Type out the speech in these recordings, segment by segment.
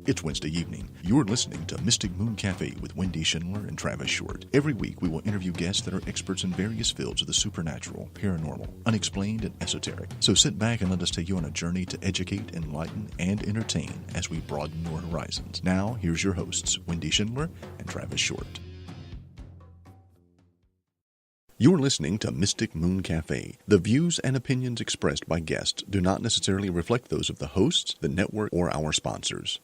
It's Wednesday evening. You're listening to Mystic Moon Cafe with Wendy Schindler and Travis Short. Every week, we will interview guests that are experts in various fields of the supernatural, paranormal, unexplained, and esoteric. So sit back and let us take you on a journey to educate, enlighten, and entertain as we broaden your horizons. Now, here's your hosts, Wendy Schindler and Travis Short. You're listening to Mystic Moon Cafe. The views and opinions expressed by guests do not necessarily reflect those of the hosts, the network, or our sponsors.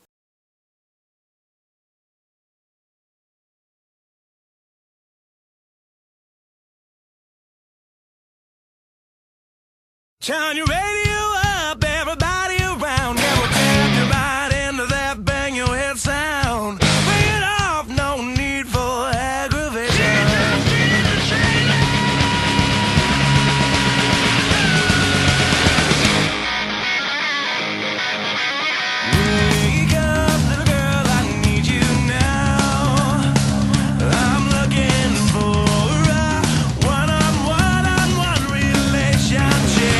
Turn your radio up, everybody around. Yeah, we'll tap you right into that bang your head sound. Bring it off, no need for aggravation. Wake up, little girl, I need you now. I'm looking for a one-on-one relationship.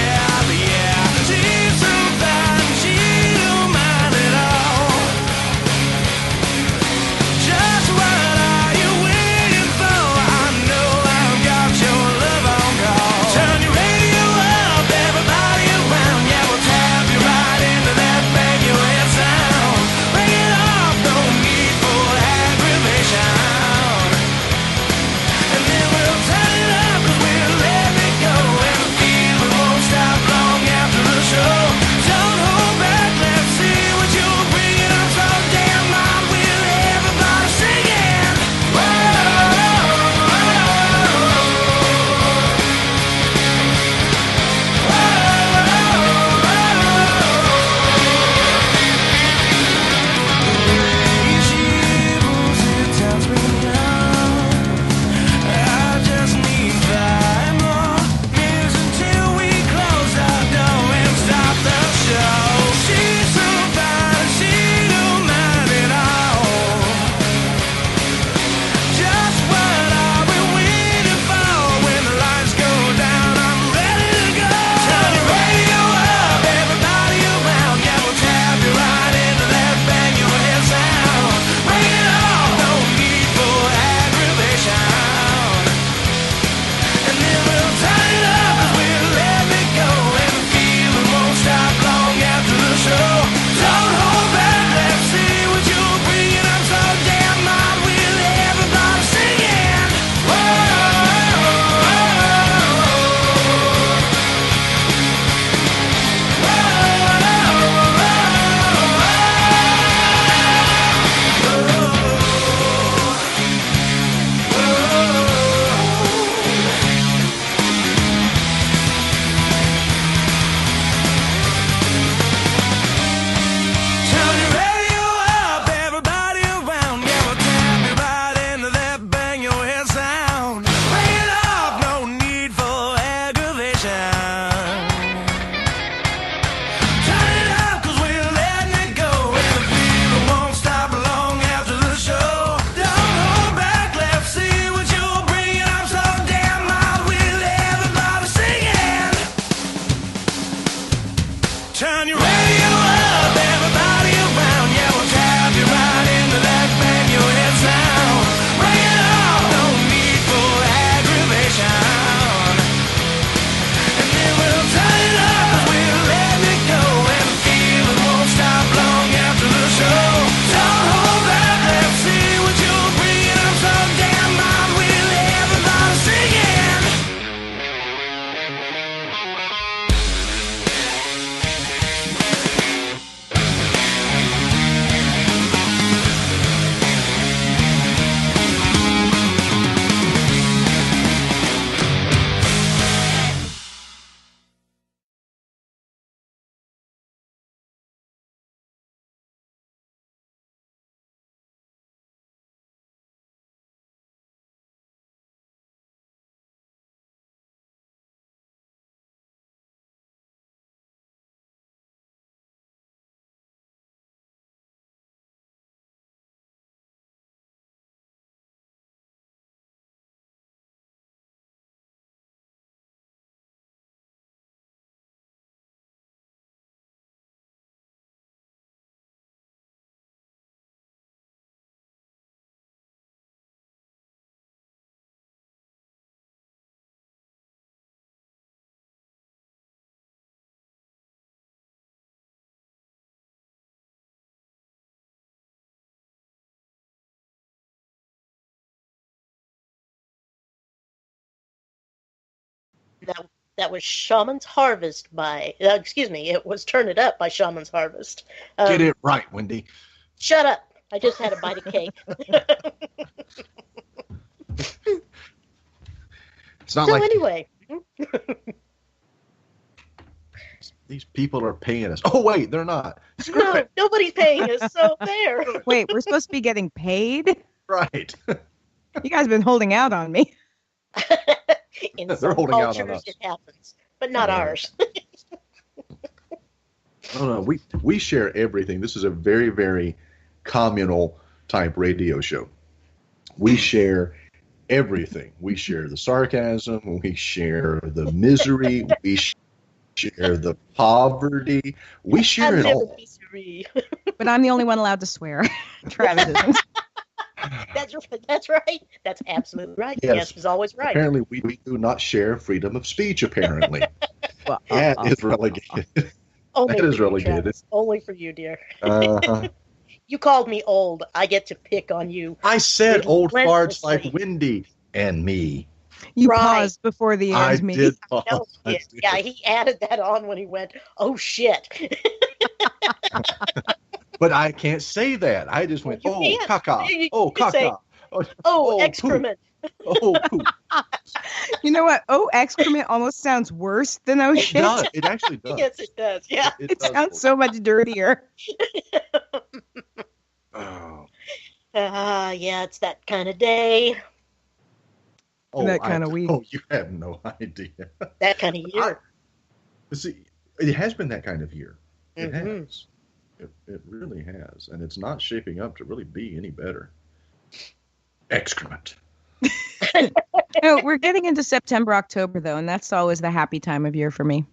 That was Shaman's Harvest by, excuse me, it was Turn It Up by Shaman's Harvest. Get it right, Wendy. Shut up. I just had a bite of cake. It's not So like anyway, these people are paying us. Oh, wait, they're not. Screw no, it. nobody's paying us, so there. Wait, we're supposed to be getting paid? Right. You guys have been holding out on me. In They're some holding out on cultures, us. it happens, but not Yeah. ours. No, we share everything. This is a very, very communal type radio show. We share everything. We share the sarcasm. We share the misery. We share the poverty. We share it all. Misery. But I'm the only one allowed to swear. Travis isn't. That's right. That's absolutely right. Yes. Yes, is always right. Apparently, we do not share freedom of speech, apparently. Well, That is relegated. Only that for is you, relegated. Travis. Only for you, dear. Uh-huh. You called me old. I get to pick on you. I said old farts like Relentlessly. Wendy and me. You Right. paused before the I end me. did. No, pause. yeah, yeah, he added that on when he went, oh, shit. But I can't say that. I just went, You oh, can't. caca. You Oh, can say, caca. Oh, oh, poop. excrement. Oh, poop. You know what? Oh, excrement almost sounds worse than oh It shit. does. It actually does. Yes, it does. Yeah. It does. sounds so much dirtier. Oh. Yeah, it's that kind of day, That kind of week. Oh, you have no idea. that kind of year. See, it has been that kind of year. It Mhm. has. It really has. And it's not shaping up to really be any better. Excrement. No, we're getting into September, October, though, and that's always the happy time of year for me.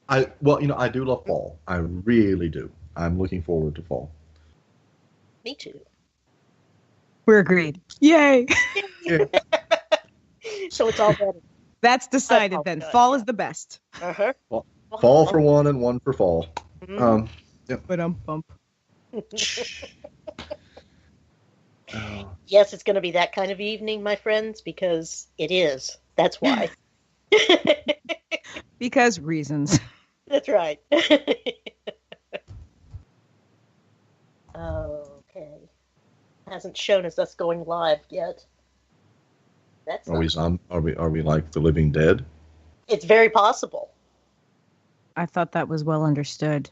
I do love fall. I really do. I'm looking forward to fall. Me too. We're agreed. Yay! Yeah. So it's all better. That's decided Oh, then. good. Fall is the best. Uh-huh. Fall for one and one for fall. Mhm. But bump. Oh, Yes, it's going to be that kind of evening, my friends, because it is. That's why. Because reasons. That's right. Okay. Hasn't shown us going live yet. That's are we not, are we like the living dead? it's very possible. I thought that was well understood.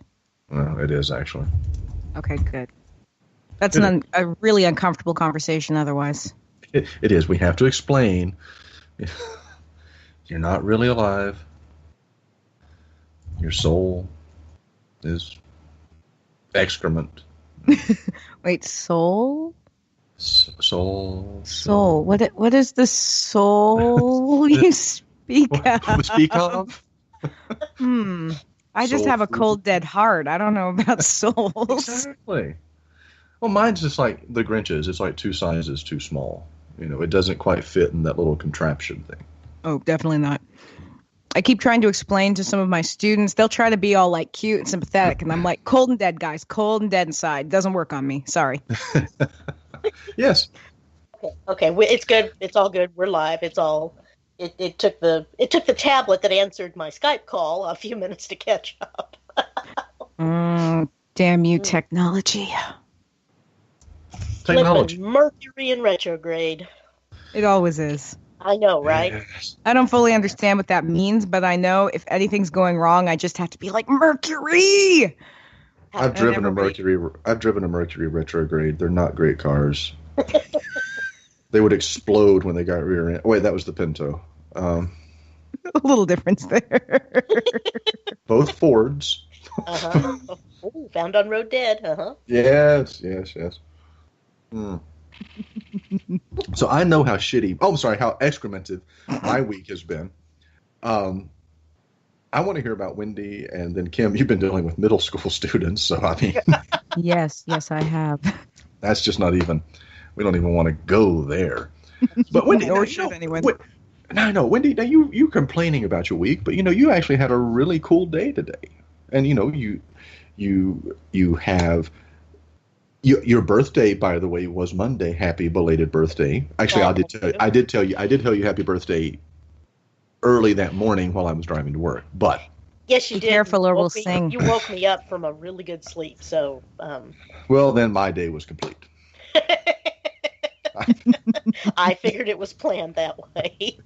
No, it is actually. Okay, good. That's Good. a really uncomfortable conversation otherwise. It is. We have to explain. You're not really alive. Your soul is excrement. Wait, soul? Soul. Soul. What is the soul you speak What of? we speak of? I just Soul have a food. cold, dead heart. I don't know about souls. Exactly. Well, mine's just like the Grinch's. It's like two sizes too small. You know, it doesn't quite fit in that little contraption thing. Oh, definitely not. I keep trying to explain to some of my students. They'll try to be all like cute and sympathetic, and I'm like, cold and dead, guys. Cold and dead inside. Doesn't work on me. Sorry. Yes. Okay. It's good. It's all good. We're live. It's all. It took the tablet that answered my Skype call a few minutes to catch up. Damn you, technology. Technology. Flippin' Mercury in retrograde. It always is. I know, right? Yes. I don't fully understand what that means, but I know if anything's going wrong, I just have to be like, Mercury! I've driven a everybody- Mercury retrograde. They're not great cars. They would explode when they got rear end. Wait, that was the Pinto. A little difference there. Both Fords. Uh-huh. Oh, found on road dead. Uh-huh. Yes. So I know how shitty. Oh, sorry, how excrementive my week has been. I want to hear about Wendy, and then Kim. You've been dealing with middle school students, so I mean, yes, I have. that's just not even. We don't even want to go there. But Wendy, Nor now, should anyone. No, Wendy. Now you complaining about your week, but you actually had a really cool day today, and you have. Your birthday, by the way, was Monday. Happy belated birthday! Actually, I did tell you happy birthday early that morning while I was driving to work. But Yes, you Be did. careful or You we'll woke me- sing. You woke me up from a really good sleep. So, well, then my day was complete. I figured it was planned that way.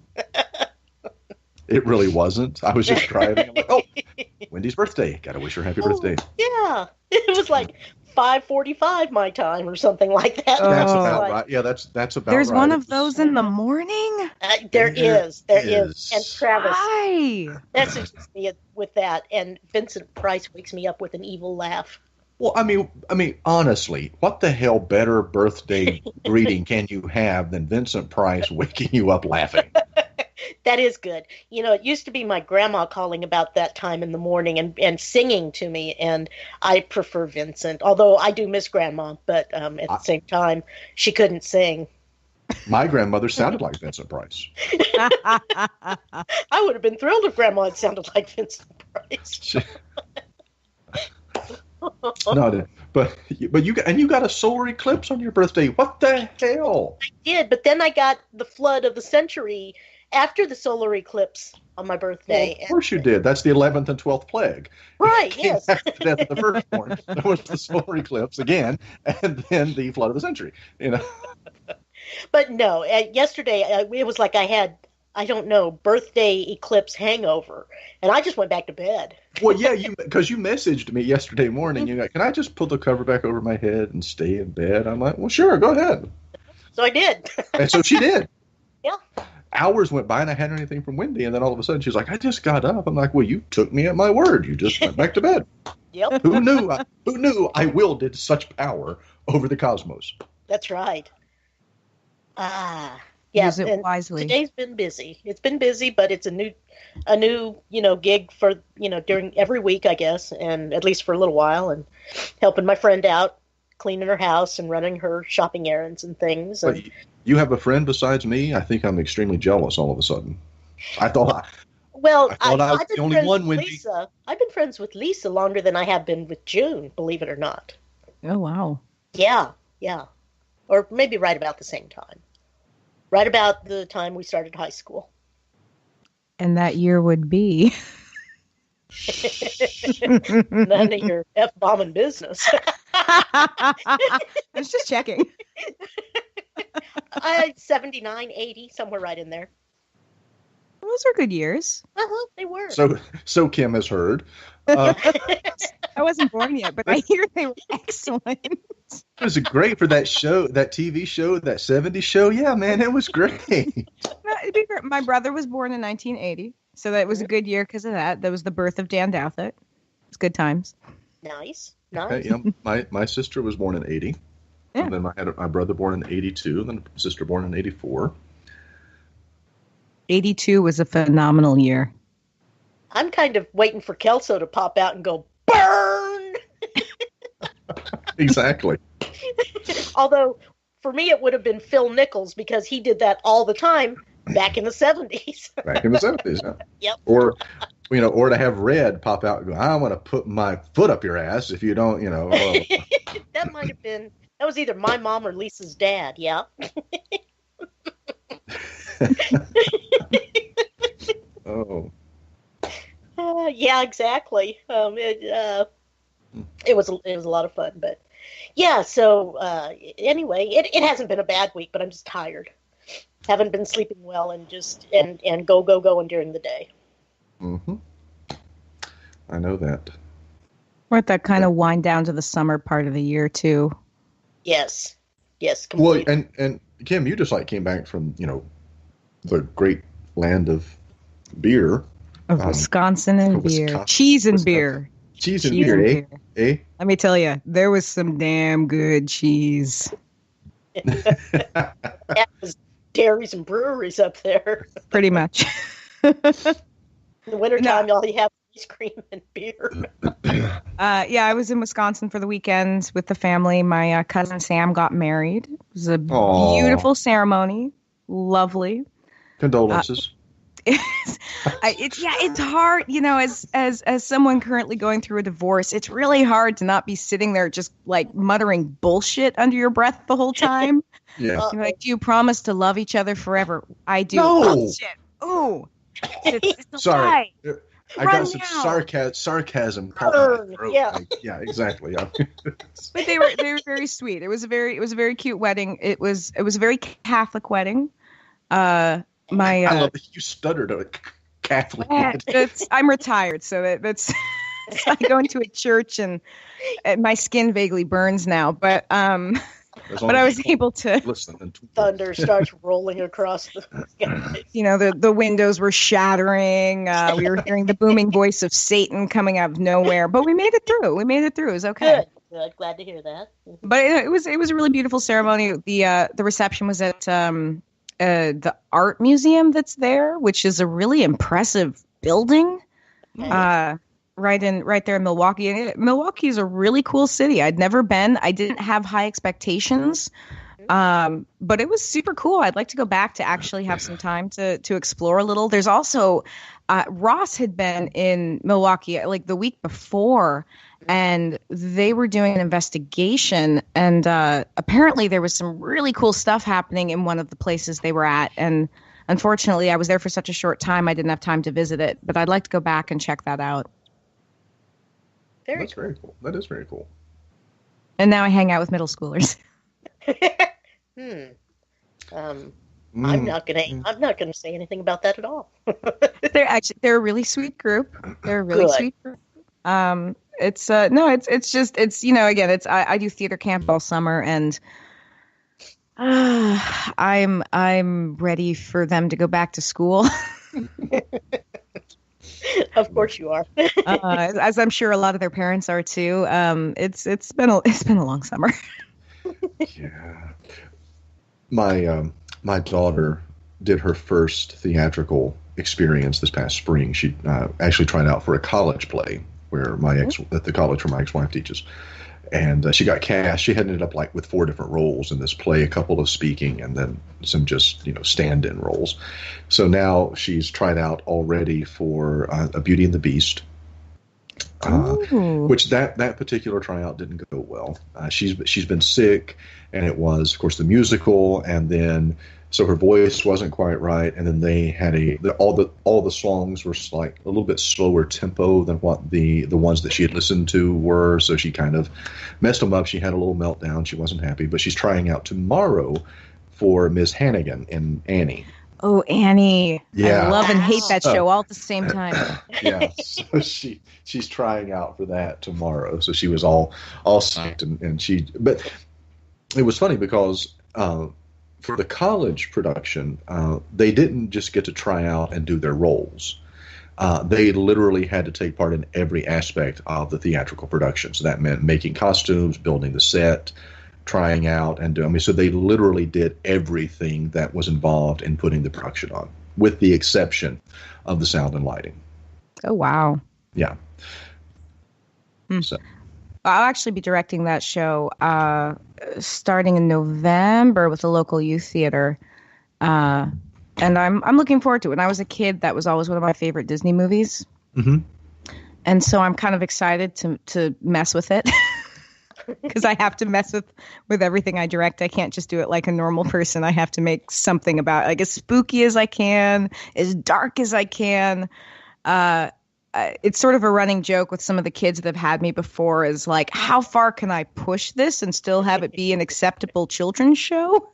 It really wasn't. I was just driving. I'm like, oh, Wendy's birthday. Got to wish her happy birthday. Yeah, it was like 5:45 my time or something like that. Oh. That's It was about like- right. Yeah, that's about There's right. one It of was- those in the morning. There is. is. And Travis Hi. messages me with that, and Vincent Price wakes me up with an evil laugh. Well, I mean, honestly, what the hell better birthday greeting can you have than Vincent Price waking you up laughing? That is good. You know, it used to be my grandma calling about that time in the morning and singing to me, and I prefer Vincent, although I do miss Grandma, but at the same time, she couldn't sing. My grandmother sounded like Vincent Price. I would have been thrilled if Grandma had sounded like Vincent Price. No, but you got a solar eclipse on your birthday. What the hell? Did, but then I got the flood of the century after the solar eclipse on my birthday. Well, of course you did. That's the 11th and 12th plague. Right, yes. After the death of the firstborn, there was the solar eclipse again, and then the flood of the century. You know. But no, yesterday it was like I had, I don't know, birthday eclipse hangover, and I just went back to bed. Well, yeah, because you messaged me yesterday morning. You're like, can I just pull the cover back over my head and stay in bed? I'm like, well, sure, go ahead. So I did. And so she did. Yeah. Hours went by and I hadn't heard anything from Wendy, and then all of a sudden she's like, I just got up. I'm like, well, you took me at my word. You just went back to bed. Yep, Who knew? Who knew I wielded such power over the cosmos? that's right. Yeah, Use it and wisely. today's been busy. It's been busy, but it's a new gig for during every week, I guess, and at least for a little while, and helping my friend out, cleaning her house and running her shopping errands and things. But And, you have a friend besides me? I think I'm extremely jealous all of a sudden. I thought well, I thought I was I've been the only friends one, with Wendy. Lisa. I've been friends with Lisa longer than I have been with June, believe it or not. Oh, wow. Yeah. Or maybe right about the same time. Right about the time we started high school. And that year would be. None of your F-bombing business. I was just checking. 79, 80, somewhere right in there. Those are good years. They were. so. Kim has heard. I wasn't born yet, but I hear they were excellent. It was great for that show, that TV show, that 70s show. Yeah, man, it was great. No, to be fair, my brother was born in 1980, so that was a good year because of that. That was the birth of Dan Douthit. It's good times. Nice. Yeah, my sister was born in 80. Yeah. And then I had my brother born in 82, and then a sister born in 84. 82 was a phenomenal year. I'm kind of waiting for Kelso to pop out and go, burn! Exactly. Although, for me, it would have been Phil Nichols because he did that all the time back in the 70s. Back in the 70s. Yeah. Yep. Or to have Red pop out and go, I want to put my foot up your ass if you don't, That might have been, that was either my mom or Lisa's dad, yeah. Oh. Yeah, exactly. It was a lot of fun, but yeah. So anyway, it hasn't been a bad week, but I'm just tired. Haven't been sleeping well, and just and going during the day. Mm-hmm. I know that. We're at that kind of wind down to the summer part of the year too. Yes, Well, completely. and Kim, you just came back from the great land of beer, Of Wisconsin and beer, Wisconsin- cheese and Wisconsin. beer. cheese and Cheese beer, and eh? beer. Eh? Let me tell you, there was some damn good cheese. That was dairies and breweries up there. Pretty much. In the wintertime, all you have is ice cream and beer. Yeah, I was in Wisconsin for the weekend with the family. My cousin Sam got married. It was a Aw. beautiful ceremony. Lovely. Condolences. It's hard, as someone currently going through a divorce, it's really hard to not be sitting there just like muttering bullshit under your breath the whole time. Yeah. You're like, do you promise to love each other forever? I do. No. Oh, shit. Oh, It's a Sorry. lie. I Run got some now. sarcasm caught in my throat. Yeah. Yeah, exactly. Yeah. But they were very sweet. It was a very cute wedding. It was a very Catholic wedding. My I love that you stuttered a Catholic. I'm retired, so that's I go into a church and my skin vaguely burns now. But but I was able to listen. And Thunder starts rolling across the sky. the windows were shattering. We were hearing the booming voice of Satan coming out of nowhere. But we made it through. It was okay. Good. Glad to hear that. But it was a really beautiful ceremony. The reception was at the art museum that's there, which is a really impressive building. Right there in Milwaukee. And Milwaukee is a really cool city. I'd never been. I didn't have high expectations, but it was super cool. I'd like to go back to actually have some time to explore a little. There's also Ross had been in Milwaukee like the week before, and they were doing an investigation. And apparently there was some really cool stuff happening in one of the places they were at. And unfortunately, I was there for such a short time, I didn't have time to visit it. But I'd like to go back and check that out. That's very cool. That is very cool. And now I hang out with middle schoolers. I'm not gonna say anything about that at all. They're a really sweet group. They're a really sweet group. It's again, I do theater camp all summer, and I'm ready for them to go back to school. Of course you are. As I'm sure a lot of their parents are too. It's been a long summer. Yeah. My daughter did her first theatrical experience this past spring. She actually tried out for a college play at the college where my ex-wife teaches. And she got cast. She had ended up with 4 different roles in this play, a couple of speaking, and then some just stand-in roles. So now she's tried out already for A Beauty and the Beast, which that particular tryout didn't go well. She's been sick, and it was, of course, the musical, and then so her voice wasn't quite right, and then they had all the songs were like a little bit slower tempo than what the ones that she had listened to were, so she kind of messed them up. She had a little meltdown. She wasn't happy, but she's trying out tomorrow for Ms. Hannigan in Annie. Oh, Annie. Yeah. I love and hate that show all at the same time. Yeah. So she's trying out for that tomorrow. So she was all psyched but it was funny because for the college production, they didn't just get to try out and do their roles. They literally had to take part in every aspect of the theatrical production. So that meant making costumes, building the set, trying out, and so they literally did everything that was involved in putting the production on, with the exception of the sound and lighting. Oh, wow. Yeah. So. I'll actually be directing that show starting in November with the local youth theater. And I'm looking forward to it. When I was a kid, that was always one of my favorite Disney movies. Mm-hmm. And so I'm kind of excited to mess with it. Because I have to mess with everything I direct. I can't just do it like a normal person. I have to make something about as spooky as I can, as dark as I can. It's sort of a running joke with some of the kids that have had me before is like, how far can I push this and still have it be an acceptable children's show?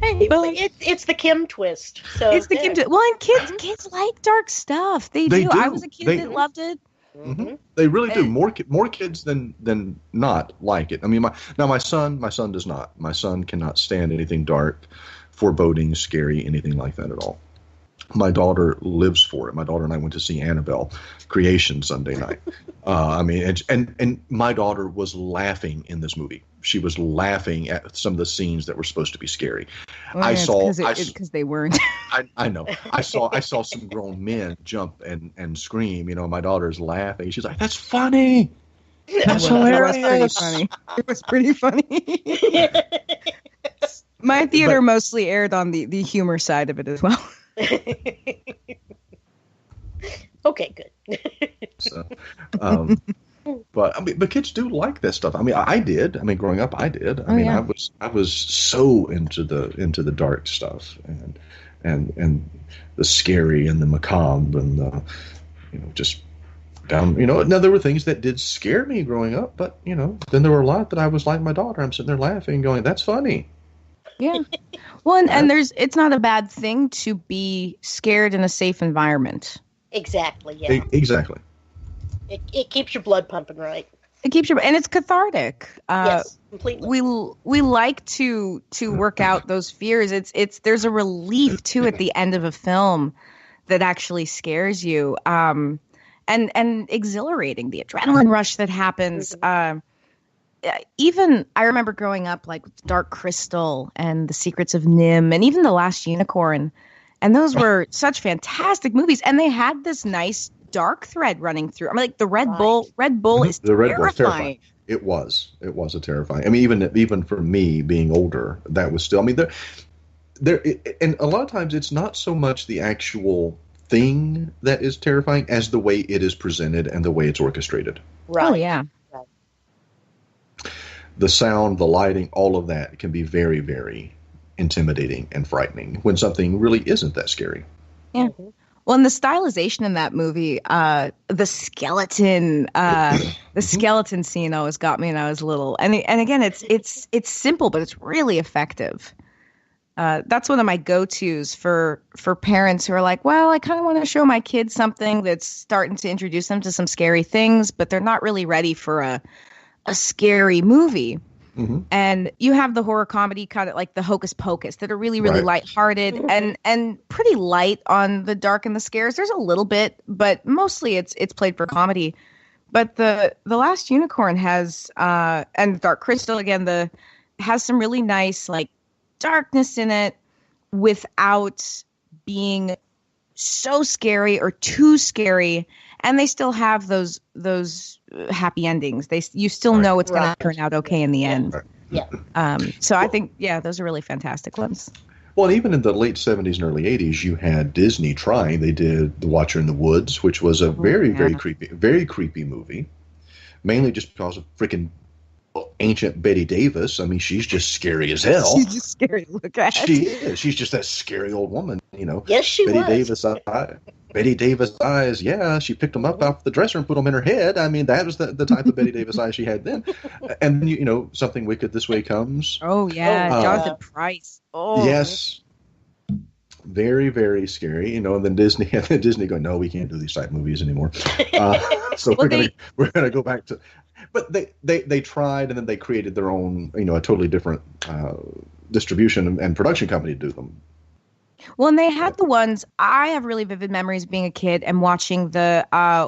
Hey, well, it's the Kim twist. So it's the Kim twist. Well, and kids like dark stuff. They do. I was a kid that loved it. Mm-hmm. They really do. More kids than not like it. I mean, my son does not. My son cannot stand anything dark, foreboding, scary, anything like that at all. My daughter lives for it. My daughter and I went to see Annabelle Creation Sunday night. And my daughter was laughing in this movie. She was laughing at some of the scenes that were supposed to be scary. Because they weren't. I know. I saw some grown men jump and scream. My daughter's laughing. She's like, "That's funny. That's hilarious." It was pretty funny. My theater mostly aired on the humor side of it as well. Okay, good. So, but kids do like that stuff. I mean, I did. I mean, growing up, I did. I was so into the dark stuff, and the scary and the macabre and the, just down. Now there were things that did scare me growing up, but then there were a lot that I was like my daughter. I'm sitting there laughing, going, "That's funny." Yeah. Well, and it's not a bad thing to be scared in a safe environment. Exactly. Yeah. Exactly. It keeps your blood pumping right. It keeps and it's cathartic. Yes, completely. We like to work out those fears. There's a relief too at the end of a film that actually scares you. And exhilarating, the adrenaline rush that happens. Even I remember growing up, like with Dark Crystal and The Secrets of Nim, and even The Last Unicorn, and those were such fantastic movies. And they had this nice dark thread running through. I mean, like the Red Bull is the Red Bull is terrifying. It was a terrifying. I mean, even for me being older, that was still. I mean, and a lot of times it's not so much the actual thing that is terrifying as the way it is presented and the way it's orchestrated. Right. Oh yeah. The sound, the lighting, all of that can be very, very intimidating and frightening when something really isn't that scary. Yeah. Well, and the stylization in that movie, the skeleton scene always got me when I was little. And again, it's simple, but it's really effective. That's one of my go-tos for parents who are like, well, I kind of want to show my kids something that's starting to introduce them to some scary things, but they're not really ready for a scary movie. Mm-hmm. And you have the horror comedy kind of like the Hocus Pocus that are really, really lighthearted and pretty light on the dark and the scares. There's a little bit, but mostly it's played for comedy. But the Last Unicorn has and Dark Crystal again has some really nice like darkness in it without being so scary or too scary. And they still have those happy endings. You still know it's going to turn out okay in the end. Yeah. So I think, those are really fantastic ones. Well, even in the late 70s and early 80s, you had Disney trying. They did The Watcher in the Woods, which was a very creepy movie, mainly just because of freaking ancient Betty Davis. I mean, she's just scary as hell. She's just scary to look at. She is. She's just that scary old woman, Yes, she was. Betty Davis eyes, she picked them up off the dresser and put them in her head. I mean, that was the type of Betty Davis eyes she had then. And then, Something Wicked This Way Comes. Oh, yeah. Jonathan Pryce. Oh. Yes. Very, very scary, and then Disney going, no, we can't do these type movies anymore. So we're gonna go back to, but they tried, and then they created their own, a totally different distribution and production company to do them. Well, and they had the ones, I have really vivid memories of being a kid and watching the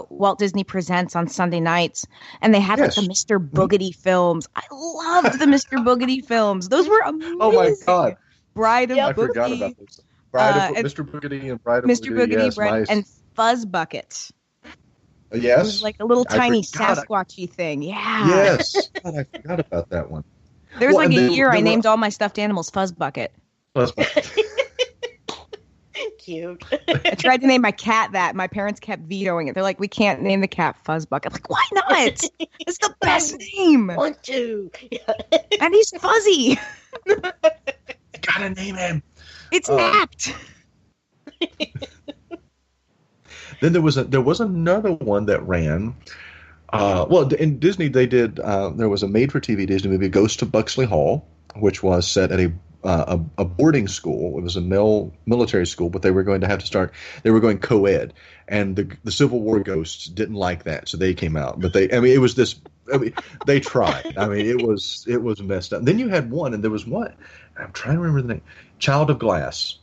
Walt Disney Presents on Sunday nights. And they had like the Mr. Boogedy films. I loved the Mr. Boogedy films. Those were amazing. Oh my God. Bride of Boogie. I forgot about those. Mr. Boogedy and Bride of Mr. Boogedy, yes, nice. And Fuzz Bucket. Yes. It was like a little tiny Sasquatchy thing. Yeah. Yes. God, I forgot about that one. There was a year I named all my stuffed animals Fuzz Bucket. Fuzz Bucket. Cute. I tried to name my cat that. My parents kept vetoing it. They're like, we can't name the cat Fuzz Bucket. I'm like, why not? It's the best name. Want to. And he's fuzzy. You gotta name him. It's apt. Then there was another one that ran. In Disney they did. There was a made-for-TV Disney movie, Ghost of Buxley Hall, which was set at a boarding school. It was a military school, but they were going to have to start. They were going co-ed, and the Civil War ghosts didn't like that, so they came out. But it was this. They tried. I mean, it was messed up. Then you had one, and there was one. I'm trying to remember the name. Child of Glass.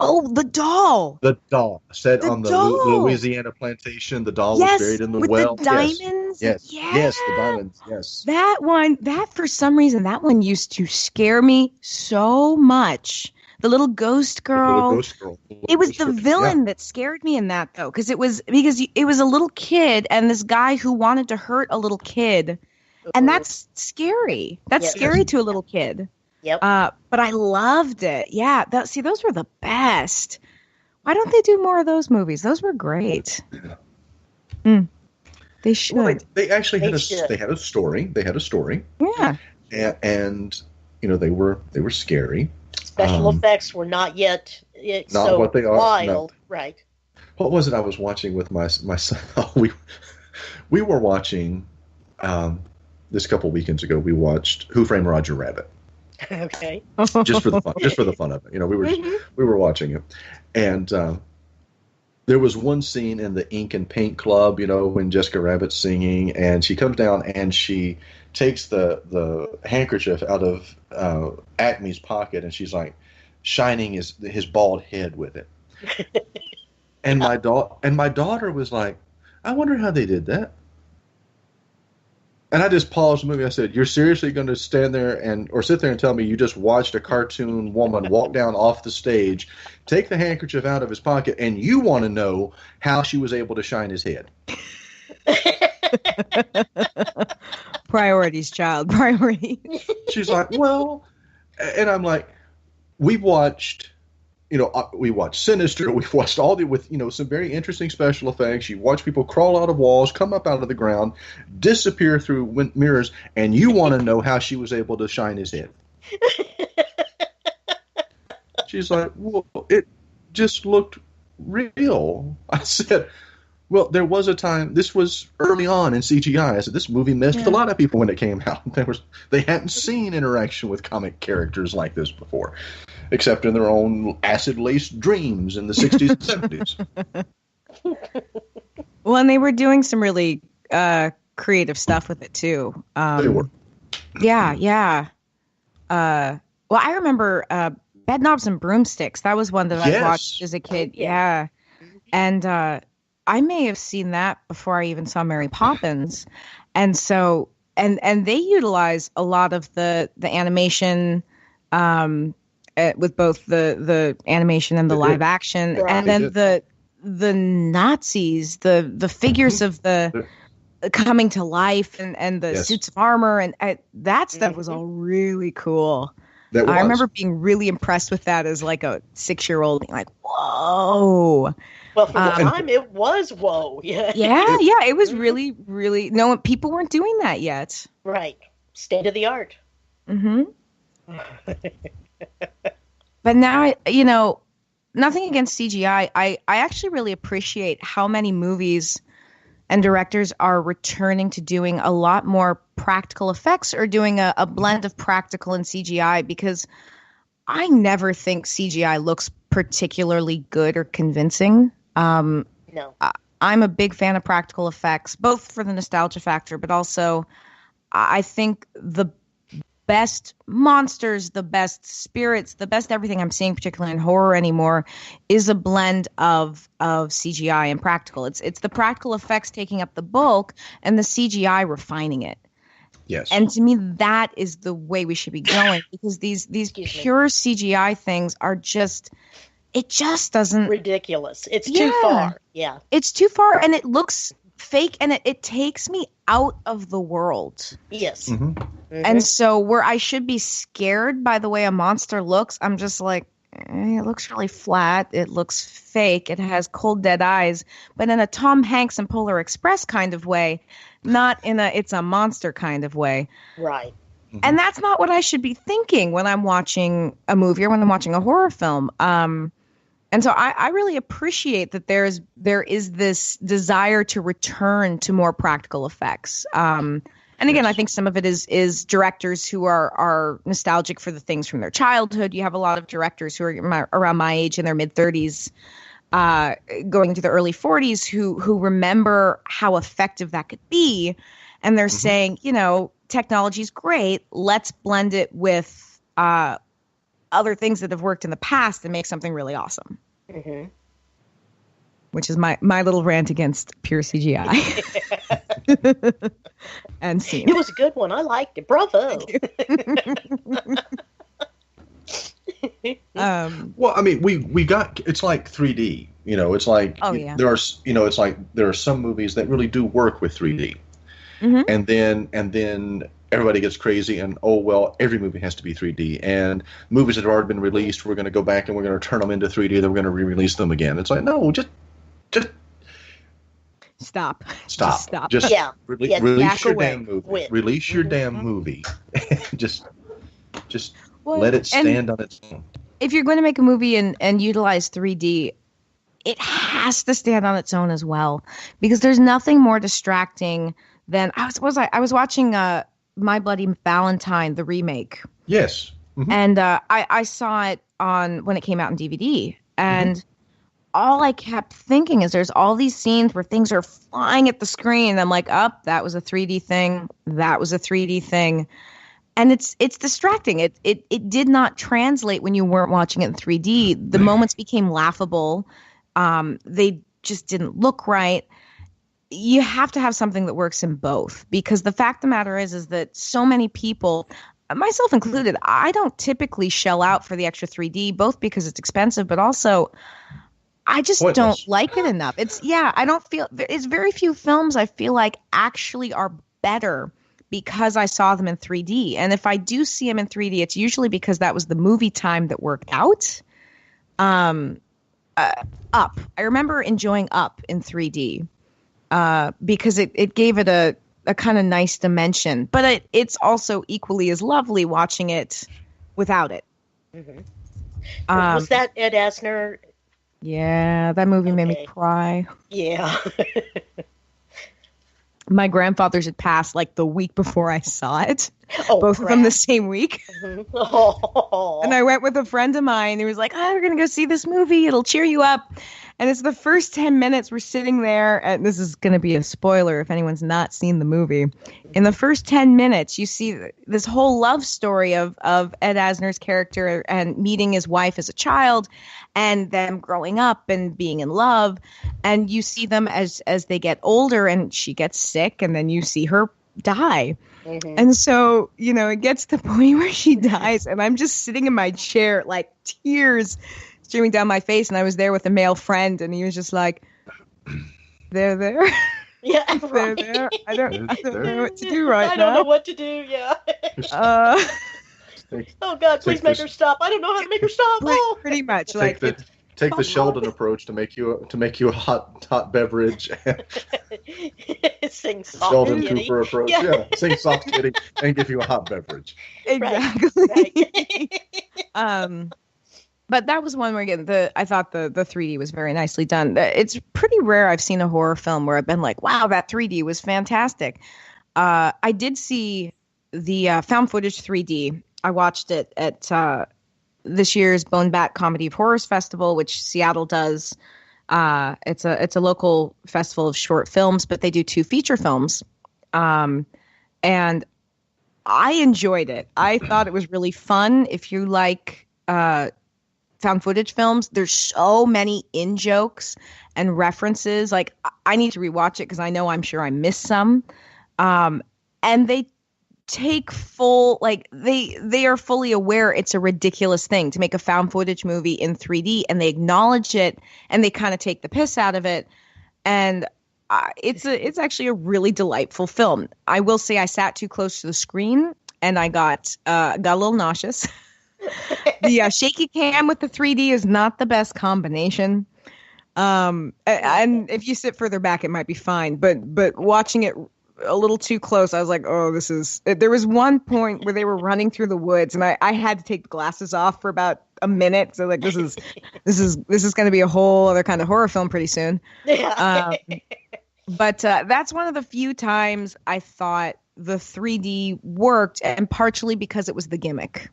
Oh, the doll. The doll set on the Louisiana plantation. The doll was buried in the well. The diamonds. Yes, the diamonds. Yes. That one. That for some reason, that one used to scare me so much. The little ghost girl. It was the villain that scared me in that though, because it was a little kid and this guy who wanted to hurt a little kid, and that's scary. That's scary to a little kid. Yep. But I loved it. Yeah. Those were the best. Why don't they do more of those movies? Those were great. They should. Well, they actually had a story. They had a story. Yeah. And they were scary. Special effects were not yet It's Not so what they are, no. wild, right? What was it I was watching with my son? Oh, we were watching this couple weekends ago. We watched Who Framed Roger Rabbit. Okay. just for the fun of it. You know, we were watching it, and there was one scene in the Ink and Paint Club. You know, when Jessica Rabbit's singing, and she comes down and she takes the handkerchief out of Acme's pocket, and she's like shining his bald head with it. And my daughter was like, I wonder how they did that. And I just paused the movie. I said, "You're seriously going to stand there or sit there and tell me you just watched a cartoon woman walk down off the stage, take the handkerchief out of his pocket, and you want to know how she was able to shine his head?" Priorities, child. Priorities. She's like, "Well," and I'm like, we watched Sinister. We've watched all with some very interesting special effects. You watch people crawl out of walls, come up out of the ground, disappear through mirrors, and you want to know how she was able to shine his head. She's like, "Well, it just looked real." I said, "Well, there was a time. This was early on in CGI." I said, "This movie messed with a lot of people when it came out. They hadn't seen interaction with comic characters like this before, except in their own acid-laced dreams in the 60s and 70s. Well, and they were doing some really creative stuff with it too. They were. Yeah. Well, I remember Bedknobs and Broomsticks. That was one that I watched as a kid. Yeah. And I may have seen that before I even saw Mary Poppins. And so, and they utilize a lot of the animation, with both the animation and the live action, Right. and then the Nazis, the figures of the coming to life, and the suits of armor, and that stuff was all really cool. I remember being really impressed with that as like a 6-year-old, being like, "Whoa!" Well, for the time, it was whoa. Yeah. Yeah. It was really, really. No, people weren't doing that yet. Right. State of the art. Mm-hmm. But now, nothing against CGI. I actually really appreciate how many movies and directors are returning to doing a lot more practical effects, or doing a blend of practical and CGI, because I never think CGI looks particularly good or convincing. No. I'm a big fan of practical effects, both for the nostalgia factor, but also I think the best monsters, the best spirits, the best everything I'm seeing, particularly in horror anymore, is a blend of CGI and practical. It's the practical effects taking up the bulk and the CGI refining it. Yes. And to me, that is the way we should be going, because these pure CGI things are it just doesn't. Ridiculous. It's too far. Yeah. It's too far, and it looks fake, and it takes me out of the world. Yes. Mm-hmm. Mm-hmm. And so where I should be scared by the way a monster looks, I'm just like, it looks really flat. It looks fake. It has cold, dead eyes, but in a Tom Hanks and Polar Express kind of way, not in it's a monster kind of way. Right. Mm-hmm. And that's not what I should be thinking when I'm watching a movie or when I'm watching a horror film. And so I really appreciate that there is this desire to return to more practical effects. And again, I think some of it is directors who are nostalgic for the things from their childhood. You have a lot of directors who are around my age, in their mid-30s, going into the early 40s, who remember how effective that could be. And they're saying, technology's great. Let's blend it with other things that have worked in the past and make something really awesome. Mm-hmm. Which is my little rant against pure CGI. And scene. It was a good one. I liked it. Bravo. Well, I mean, we got, it's like 3D. It's like there are some movies that really do work with 3D, and then everybody gets crazy and every movie has to be 3D, and movies that have already been released, we're going to go back and we're going to turn them into 3D, then we're going to re-release them again. It's like, no, just stop. Just stop. Just release your damn movie. Release your damn movie. just let it stand on its own. if you're going to make a movie and utilize 3D, it has to stand on its own as well, because there's nothing more distracting than I was watching My Bloody Valentine, the remake. Yes. Mm-hmm. And I saw it when it came out in DVD, and all I kept thinking is there's all these scenes where things are flying at the screen. And I'm like, that was a 3D thing. That was a 3D thing. And it's distracting. It did not translate when you weren't watching it in 3D. The moments became laughable. They just didn't look right. You have to have something that works in both, because the fact of the matter is that so many people, myself included, I don't typically shell out for the extra 3D, both because it's expensive, but also I just don't like it enough. I don't feel it's very few films I feel like actually are better because I saw them in 3D. And if I do see them in 3D, it's usually because that was the movie time that worked out. Up. I remember enjoying Up in 3D because it gave it a kind of nice dimension. But it's also equally as lovely watching it without it. Mm-hmm. Was that Ed Asner? Yeah, that movie made me cry. Yeah. My grandfathers had passed like the week before I saw it. Both of them the same week. Mm-hmm. Oh. And I went with a friend of mine who was like, we're going to go see this movie. It'll cheer you up. And it's the first 10 minutes we're sitting there. And this is going to be a spoiler if anyone's not seen the movie. In the first 10 minutes, you see this whole love story of Ed Asner's character and meeting his wife as a child and them growing up and being in love. And you see them as they get older, and she gets sick, and then you see her die. Mm-hmm. And so, it gets to the point where she dies, and I'm just sitting in my chair, like tears streaming down my face. And I was there with a male friend, and he was just like, they're there. Yeah, right. They're there. I don't know what to do right now. I don't know what to do, yeah. Oh, God, please make her stop. I don't know how to make her stop. Pretty much. Take the Sheldon approach to make you a hot beverage. Sing soft Sheldon kitty. Cooper approach. Yeah. Sing soft kitty and give you a hot beverage. Exactly. Right. But that was one where I thought the 3D was very nicely done. It's pretty rare I've seen a horror film where I've been like, wow, that 3D was fantastic. I did see the found footage 3D. I watched it at this year's Bone Bat Comedy of Horrors Festival, which Seattle does. It's a local festival of short films, but they do 2 feature films. And I enjoyed it. I thought it was really fun. If you like found footage films, there's so many in-jokes and references. Like, I need to rewatch it because I'm sure I missed some. And they take full, like, they are fully aware it's a ridiculous thing to make a found footage movie in 3D, and they acknowledge it, and they kind of take the piss out of it. And it's actually a really delightful film. I will say I sat too close to the screen, and I got a little nauseous. The shaky cam with the 3D is not the best combination. And if you sit further back, it might be fine. But watching it a little too close, I was like, oh, this is. There was one point where they were running through the woods, and I had to take the glasses off for about a minute. So like, this is going to be a whole other kind of horror film pretty soon. Yeah. But that's one of the few times I thought the 3D worked, and partially because it was the gimmick.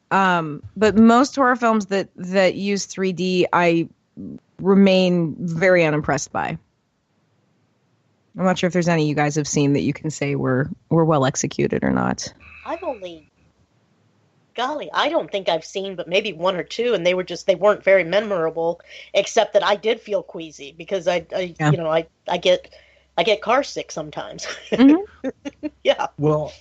But most horror films that use 3D, I remain very unimpressed by. I'm not sure if there's any you guys have seen that you can say were well executed or not. I don't think I've seen, but maybe 1 or 2, and they weren't very memorable, except that I did feel queasy because I get car sick sometimes. Mm-hmm. Yeah. Well,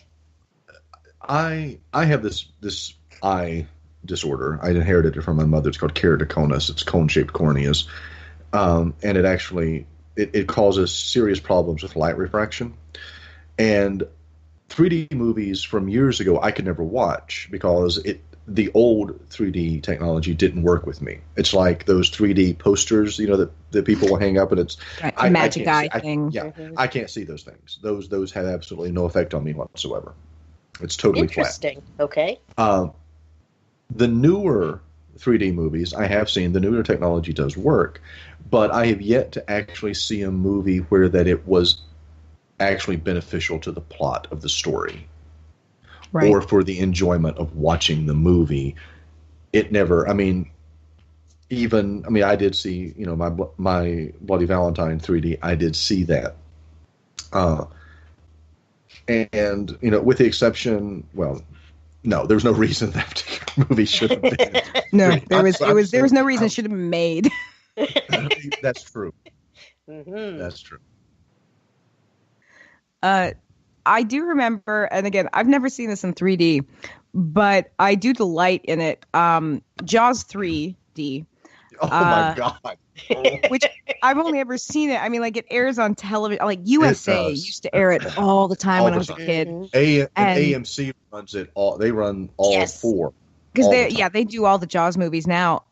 I have this eye disorder. I inherited it from my mother. It's called keratoconus. It's cone-shaped corneas, and it actually it causes serious problems with light refraction. And 3D movies from years ago I could never watch because the old 3D technology didn't work with me. It's like those 3D posters, that people will hang up, and it's right, magic eye thing. I can't see those things. Those have absolutely no effect on me whatsoever. It's totally interesting. Flat. Okay. The newer 3D movies. I have seen the newer technology does work, but I have yet to actually see a movie where that it was actually beneficial to the plot of the story, Right. or for the enjoyment of watching the movie. It never. I mean, I did see, my Bloody Valentine 3D. I did see that, and with the exception, well, no, there's no reason that particular movie should have been. No, there I'm was no reason it saying- should have been made. That's true. Mhm. That's true. I do remember, and again, I've never seen this in 3D, but I do delight in it. Jaws 3D, Oh my God. which I've only ever seen it. I mean, like it airs on television. Like USA does. used to air it all the time All when I the was a time. kid. Mhm. And- AMC runs it all. They run all Yes. four. Because all they, the time. yeah, they do all the Jaws movies now.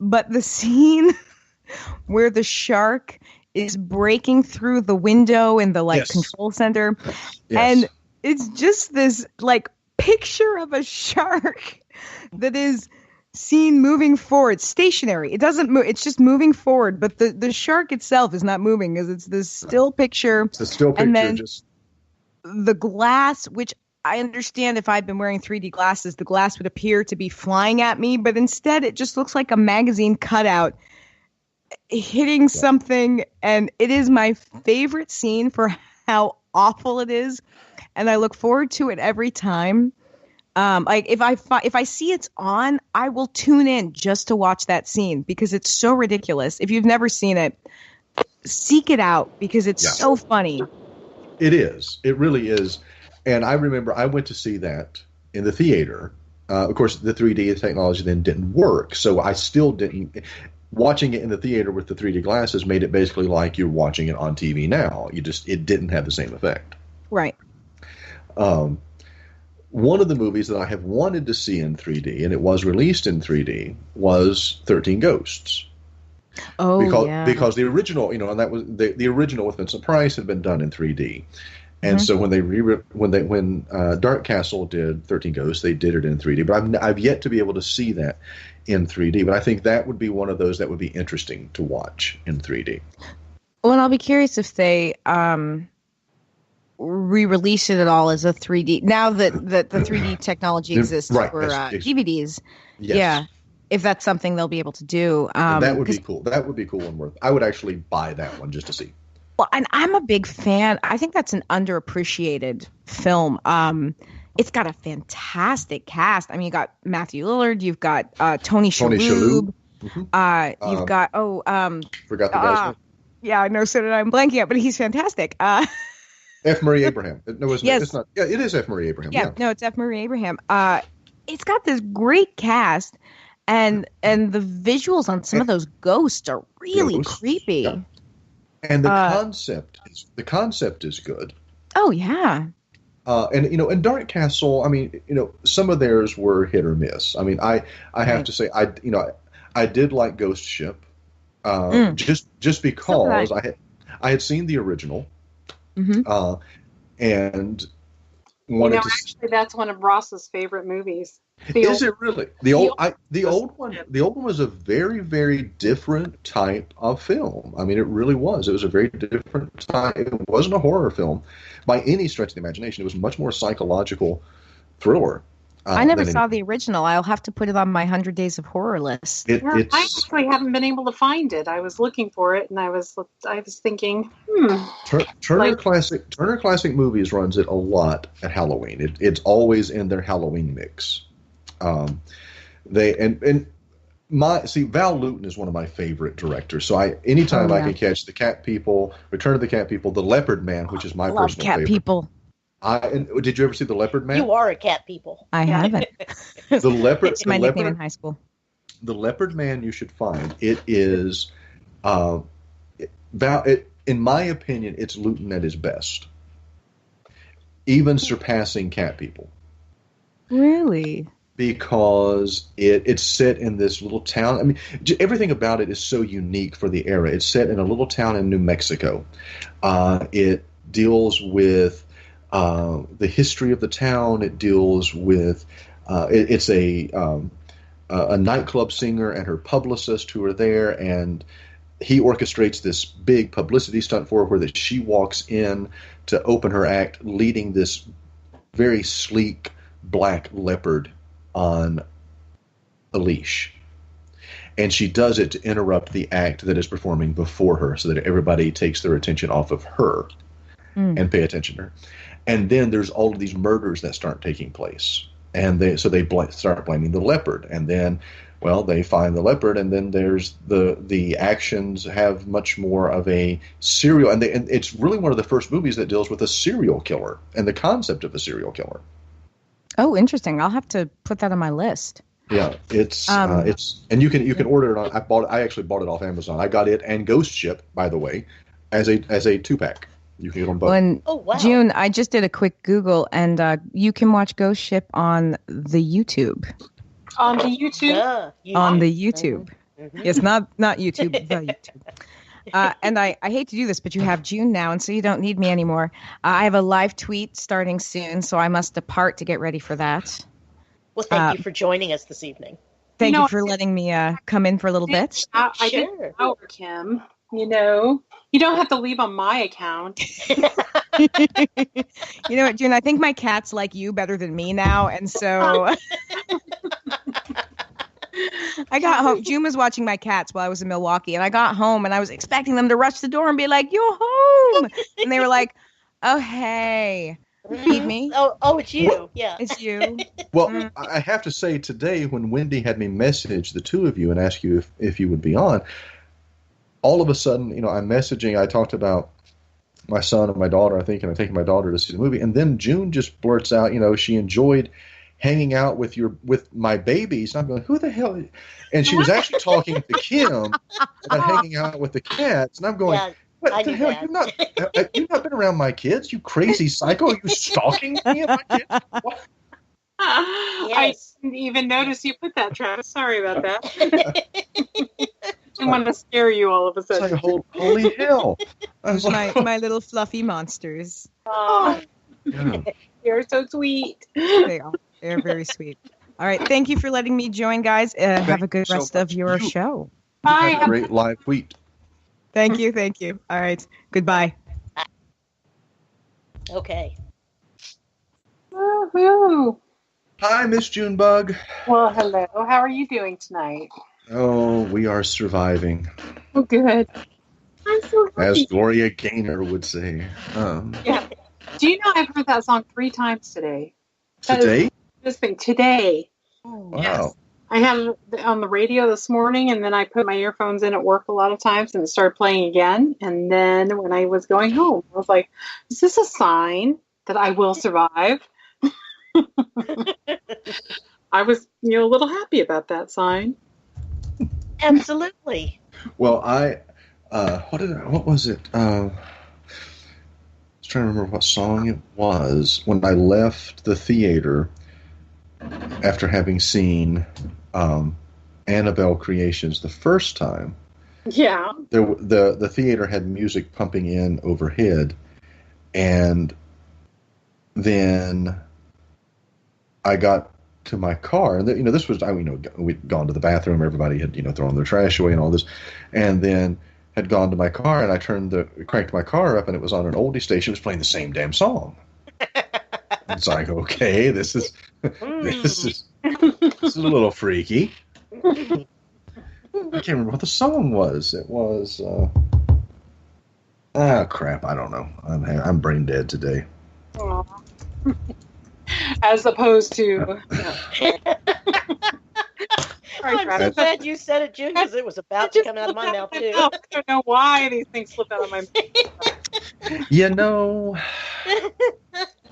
But the scene where the shark is breaking through the window in the Yes. control center, Yes. and it's just this picture of a shark that is seen moving forward, stationary. It doesn't move. It's just moving forward, but the shark itself is not moving because it's this still picture. It's a still picture. and then- Just The glass, which I understand if I'd been wearing 3D glasses, the glass would appear to be flying at me, but instead it just looks like a magazine cutout hitting something, and it is my favorite scene for how awful it is, and I look forward to it every time. If I see it's on, I will tune in just to watch that scene because it's so ridiculous. If you've never seen it, seek it out because it's Yeah. so funny. it is. It really is. And I remember I went to see that in the theater. Of course, the 3D technology then didn't work, so I still didn't. Watching it in the theater with the 3D glasses made it basically like you're watching it on TV now. It didn't have the same effect. Right. One of the movies that I have wanted to see in 3D, and it was released in 3D, was 13 Ghosts. Oh, Because because the original, and that was the original with Vincent Price had been done in 3D. And so when Dark Castle did 13 Ghosts, they did it in 3D. But I've yet to be able to see that in 3D. But I think that would be one of those that would be interesting to watch in 3D. Well, and I'll be curious if they re-release it at all as a 3D. Now that the 3D technology exists Right, for yes. DVDs, Yes. yeah, if that's something they'll be able to do. And that would 'cause- be cool. That would be cool and worth. I would actually buy that one just to see. Well, and I'm a big fan. I think that's an underappreciated film. It's got a fantastic cast. I mean, you got Matthew Lillard, you've got Tony Shalhoub, Mhm. you've got Forgot the guy's name. yeah, I know, so did I. I'm blanking out, but he's fantastic. F. Murray Abraham. No, it's Yes. not. It's not. Yeah, it is F. Murray Abraham. Yeah, no, it's F. Murray Abraham. It's got this great cast, and the visuals on some of those ghosts are really Ghosts, creepy. yeah. And the Uh, concept is good. Oh yeah, And Dark Castle, I mean, some of theirs were hit or miss. I mean, I have Right. to say, I did like Ghost Ship, Mm. just because So I had seen the original, Mhm. and wanted to. Actually, that's one of Ross's favorite movies. Is it really the old? The Ghost old one. Ship. The old one was a very, very different type of film. I mean, it really was. It was a very different type. It wasn't a horror film by any stretch of the imagination. It was much more psychological thriller. I never than saw the original. I'll have to put it on my 100 Days of Horror list. It, Yeah, I it's actually haven't been able to find it. I was looking for it, and I was thinking, Turner like- Classic Movies runs it a lot at Halloween. It's always in their Halloween mix. Val Lewton is one of my favorite directors. So anytime Oh, I yeah. can catch The Cat People, Return of the Cat People, The Leopard Man, which is my I love personal cat favorite. people. Did you ever see The Leopard Man? You are a cat people. I Yeah. haven't. The leopard. It's my nickname in high school. The Leopard Man you should find. It is, in my opinion, it's Luton at his best, even surpassing Cat People, Really? because it's set in this little town. I mean, everything about it is so unique for the era. It's set in a little town in New Mexico. It deals with the history of the town. It deals with it's a a nightclub singer and her publicist who are there, and he orchestrates this big publicity stunt for her where that she walks in to open her act leading this very sleek black leopard on a leash. And she does it to interrupt the act that is performing before her so that everybody takes their attention off of her and pay attention to her. And then there's all of these murders that start taking place. And they start blaming the leopard. And then, well, they find the leopard, and then there's the actions have much more of a serial. And it's really one of the first movies that deals with a serial killer and the concept of a serial killer. Oh, interesting. I'll have to put that on my list. Yeah, it's and you can order it on. I actually bought it off Amazon. I got it and Ghost Ship, by the way, as a 2-pack. You can get them both. Oh, wow. June, I just did a quick Google, and you can watch Ghost Ship on the YouTube. On the YouTube? On the YouTube. Mm-hmm. Yes, not YouTube, the YouTube. And I hate to do this, but you have June now, and so you don't need me anymore. I have a live tweet starting soon, so I must depart to get ready for that. Well, thank you for joining us this evening. Thank you for letting me come in for a little bit. I didn't know, Kim. You know, you don't have to leave on my account. You know what, June? I think my cats like you better than me now, and so I got home. June was watching my cats while I was in Milwaukee, and I got home, and I was expecting them to rush the door and be like, "You're home," and they were like, "Oh, hey." Feed me. Oh, it's you. Well, yeah, it's you. Well, I have to say today, when Wendy had me message the two of you and ask you if you would be on, all of a sudden, you know, I'm messaging. I talked about my son and my daughter, I think, and I'm taking my daughter to see the movie, and then June just blurts out, you know, she enjoyed hanging out with my babies. And I'm going, who the hell? And she was actually talking to Kim about hanging out with the cats, and I'm going. Yeah. What the hell? You've not been around my kids, you crazy psycho. Are you stalking me and my kids? What? Yes. I didn't even notice you put that, Travis. Sorry about that. I want to scare you all of a sudden. It's like, holy hell. My little fluffy monsters. Oh, yeah. You're so sweet. They are. They're very sweet. All right. Thank you for letting me join, guys. Have a good rest of your show. Bye. Have a great live tweet. Thank you. Thank you. All right. Goodbye. Okay. Woohoo. Hi, Miss Junebug. Well, hello. How are you doing tonight? Oh, we are surviving. Oh, good. I'm so happy. As Gloria Gaynor would say. Yeah. Do you know I've heard that song 3 times today? Today? This thing today. Wow. Yes. I had it on the radio this morning, and then I put my earphones in at work a lot of times, and it started playing again. And then when I was going home, I was like, is this a sign that I will survive? I was, a little happy about that sign. Absolutely. Well, what was it? I was trying to remember what song it was when I left the theater after having seen Annabelle Creations the first time. Yeah. The theater had music pumping in overhead, and then I got to my car, and this was, we'd gone to the bathroom, everybody had thrown their trash away and all this, and then had gone to my car, and I cranked my car up, and it was on an oldie station. It was playing the same damn song. It's like, okay, this is a little freaky. I can't remember what the song was. It was crap. I don't know. I'm brain dead today. Aww. As opposed to. I'm so glad you said it, June, because it was about to come out of my mouth too. I don't know why these things slip out of my mouth.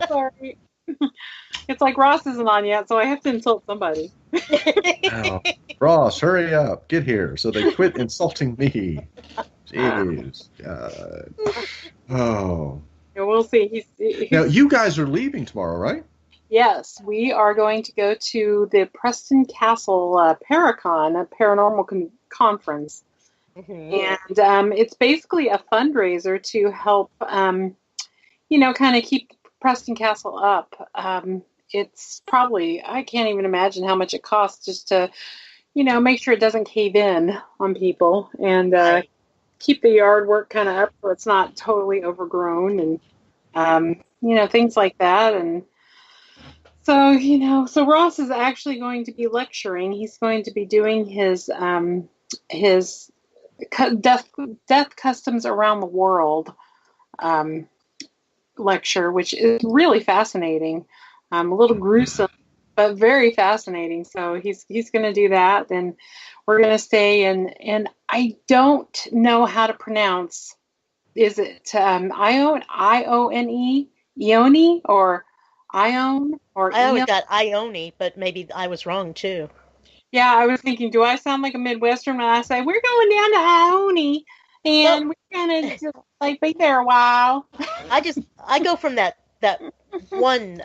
Sorry. It's like Ross isn't on yet, so I have to insult somebody. Oh, Ross, hurry up. Get here so they quit insulting me. Jeez. God. Oh. Yeah, we'll see. He's now, you guys are leaving tomorrow, right? Yes, we are going to go to the Preston Castle Paracon, a paranormal conference. Mm-hmm. And it's basically a fundraiser to help, kind of keep Preston Castle up. it's probably, I can't even imagine how much it costs just to, make sure it doesn't cave in on people and Right. keep the yard work kind of up so it's not totally overgrown and, things like that. And so Ross is actually going to be lecturing. He's going to be doing his death customs around the world lecture, which is really fascinating. A little gruesome, but very fascinating. So he's going to do that. Then we're going to stay in, and I don't know how to pronounce. Is it Ione, Ione, or Ione, or I always Eon? got Ione, but maybe I was wrong too. Yeah, I was thinking, do I sound like a Midwestern when I say we're going down to Ione and we're gonna just be there a while? I go from that one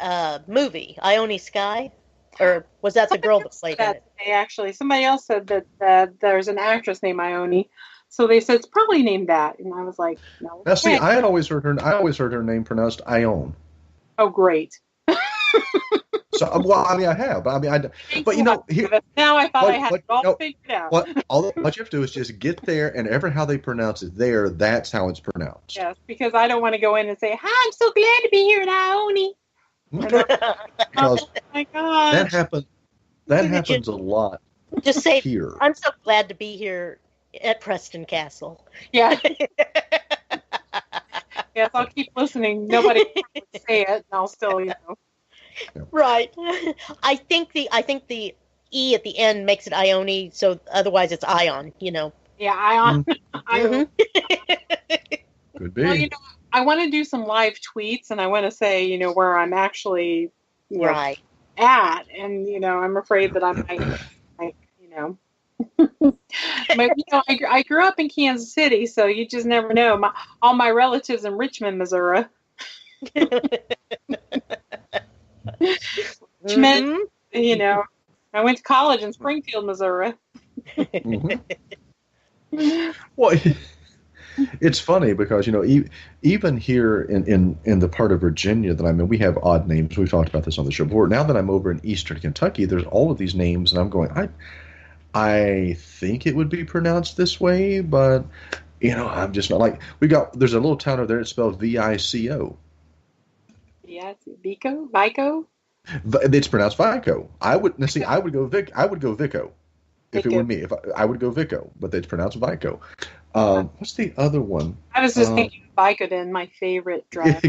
movie, Ione Sky, or was that the girl that played in it? Actually, somebody else said that there's an actress named Ione, so they said it's probably named that, and I was like, no. Now, see, I always heard her name pronounced Ione. Oh, great. So, I have, but now I thought I had it all figured out. What you have to do is just get there, and how they pronounce it there, that's how it's pronounced. Yes, because I don't want to go in and say, "Hi, I'm so glad to be here at Ione." Because oh my God, that happens a lot. Just say, here. I'm so glad to be here at Preston Castle. Yeah. Yes, I'll keep listening. Nobody can say it, and I'll still, Right. I think the E at the end makes it Ione, so otherwise it's Ion, Yeah, Ion. Mhm. Could be. Well, I want to do some live tweets, and I want to say, where I'm actually Right. at, and I'm afraid that I might, But I grew up in Kansas City, so you just never know. All my relatives in Richmond, Missouri. Which meant, I went to college in Springfield, Missouri. Well, it's funny because even here in the part of Virginia that I'm in, we have odd names. We've talked about this on the show before. Now that I'm over in Eastern Kentucky, there's all of these names, and I'm going, I think it would be pronounced this way, but I'm just not like there's a little town over there that's spelled Vico. Yes, Vico. It's pronounced Vico. I would go Vico. If it were me, I would go Vico, but it's pronounced Vico. What's the other one? I was just thinking of Vicodin, my favorite drug.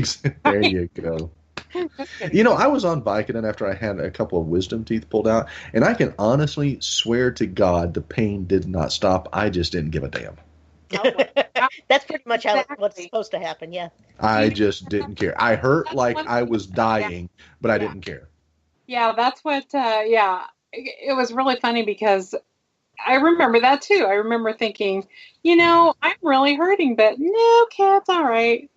There you go. I was on Vicodin after I had a couple of wisdom teeth pulled out, and I can honestly swear to God the pain did not stop. I just didn't give a damn. That's pretty much what's supposed to happen, yeah. I just didn't care. I hurt like I was dying, but I didn't care. Yeah, that's what, it was really funny because I remember that too. I remember thinking, I'm really hurting, but no, it's all right.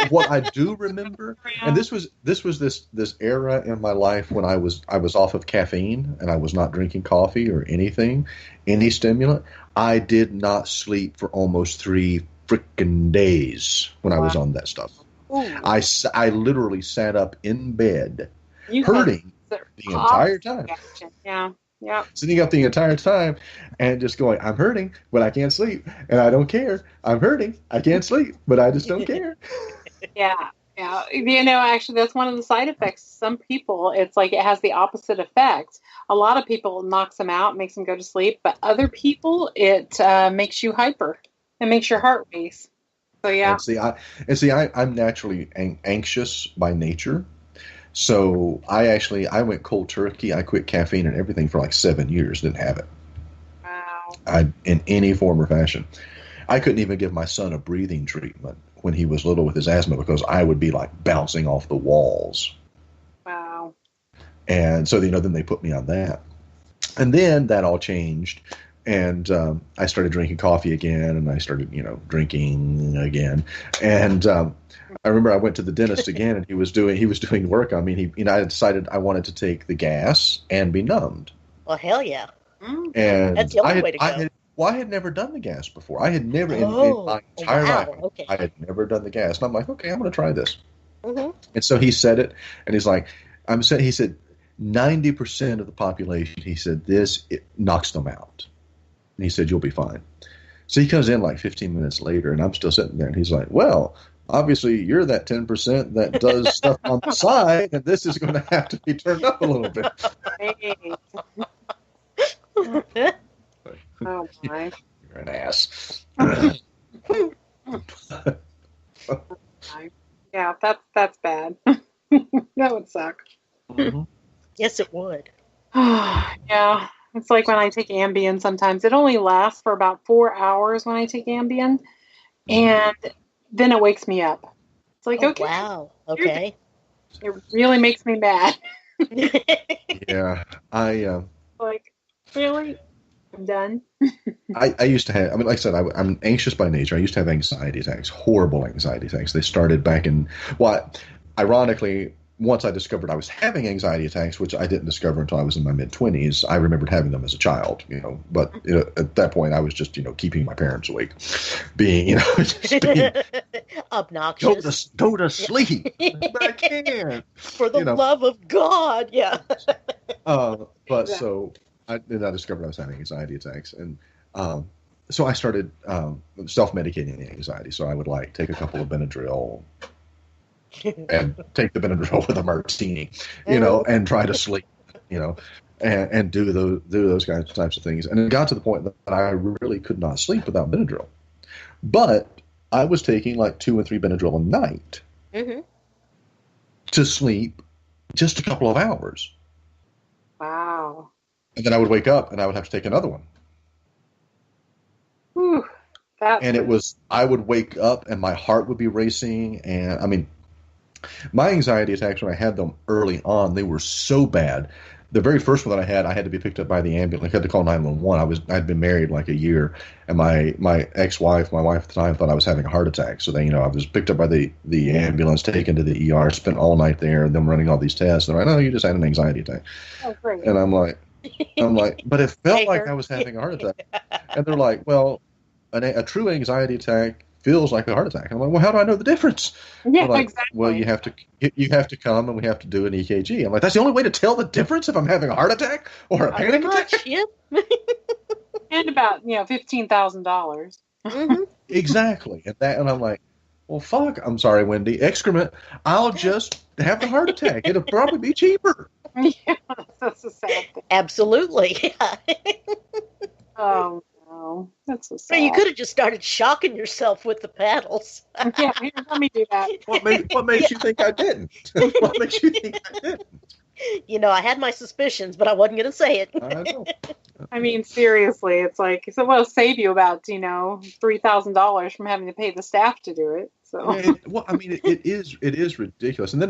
What I do remember, and this was this era in my life when I was off of caffeine and I was not drinking coffee or anything, any stimulant. I did not sleep for almost 3 freaking days when I was on that stuff. Ooh. I literally sat up in bed, You hurting had the entire time. reaction. Yeah. Sitting up the entire time and just going, I'm hurting, but I can't sleep, and I don't care. I'm hurting, I can't sleep, but I just don't care. Yeah. Actually, that's one of the side effects. Some people, it's like it has the opposite effect. A lot of people it knocks them out, makes them go to sleep, but other people, it makes you hyper. It makes your heart race. So, yeah. I'm naturally anxious by nature. So I went cold turkey. I quit caffeine and everything for like 7 years. Didn't have it. Wow. In any form or fashion. I couldn't even give my son a breathing treatment when he was little with his asthma because I would be like bouncing off the walls. Wow. And so, then they put me on that. And then that all changed. And I started drinking coffee again, and I started, drinking again. And I remember I went to the dentist again, and he was doing work on me. And I decided I wanted to take the gas and be numbed. Well, hell yeah. And That's the only way to go. I had never done the gas before. I had never in my entire life. Okay. I had never done the gas, and I'm like, okay, I'm going to try this. Mm-hmm. And so he said it, and he's like, I'm saying, he said, 90% of the population, he said, it knocks them out. And he said, you'll be fine. So he comes in like 15 minutes later, and I'm still sitting there, and he's like, well, obviously you're that 10% that does stuff on the side, and this is going to have to be turned up a little bit. Oh my! You're an ass. Yeah, that's bad. That would suck. Mhm. Yes, it would. Yeah, it's like when I take Ambien. Sometimes it only lasts for about 4 hours when I take Ambien, and then it wakes me up. It's like, Oh, okay, wow. Okay. it really makes me mad. Yeah, Like, really? I'm done. I used to have, I mean, like I said, I'm anxious by nature. I used to have anxiety attacks, horrible anxiety attacks. They started back in, well, ironically, once I discovered I was having anxiety attacks, which I didn't discover until I was in my mid-20s, I remembered having them as a child, but at that point I was just, keeping my parents awake, being, just being, Obnoxious. go to sleep. But I can't. For the love of God. Yeah. But so I discovered I was having anxiety attacks, and so I started self-medicating the anxiety. So I would take a couple of Benadryl and take the Benadryl with a martini, and try to sleep, and do those types of things. And it got to the point that I really could not sleep without Benadryl. But I was taking 2 and 3 Benadryl a night to sleep just a couple of hours. Wow. And then I would wake up and I would have to take another one. Whew, I would wake up and my heart would be racing. And I mean, my anxiety attacks, when I had them early on, they were so bad. The very first one that I had to be picked up by the ambulance. I had to call 911. I'd been married a year, and my ex-wife, my wife at the time, thought I was having a heart attack. So they, I was picked up by the ambulance, taken to the ER, spent all night there, and them running all these tests. And they're like, "No, you just had an anxiety attack." Oh, great. And I'm like, but it felt like I was having a heart attack. And they're like, well, a true anxiety attack feels like a heart attack. I'm like, well, how do I know the difference? Yeah, exactly. Well, you have to come and we have to do an EKG. I'm like, that's the only way to tell the difference if I'm having a heart attack or a panic attack? Yep. And about $15,000. Mm-hmm. Exactly. And I'm like, well, fuck. I'm sorry, Wendy. Excrement. I'll just have the heart attack. It'll probably be cheaper. Yeah, that's a sad thing. Absolutely. Oh no, that's so sad. You could have just started shocking yourself with the paddles. Yeah, here, let me do that. What makes you think I didn't? What makes you think I didn't? I had my suspicions, but I wasn't going to say it. I know. I mean, seriously, it's like, so it'll save you about, $3,000 from having to pay the staff to do it. So, it is ridiculous. And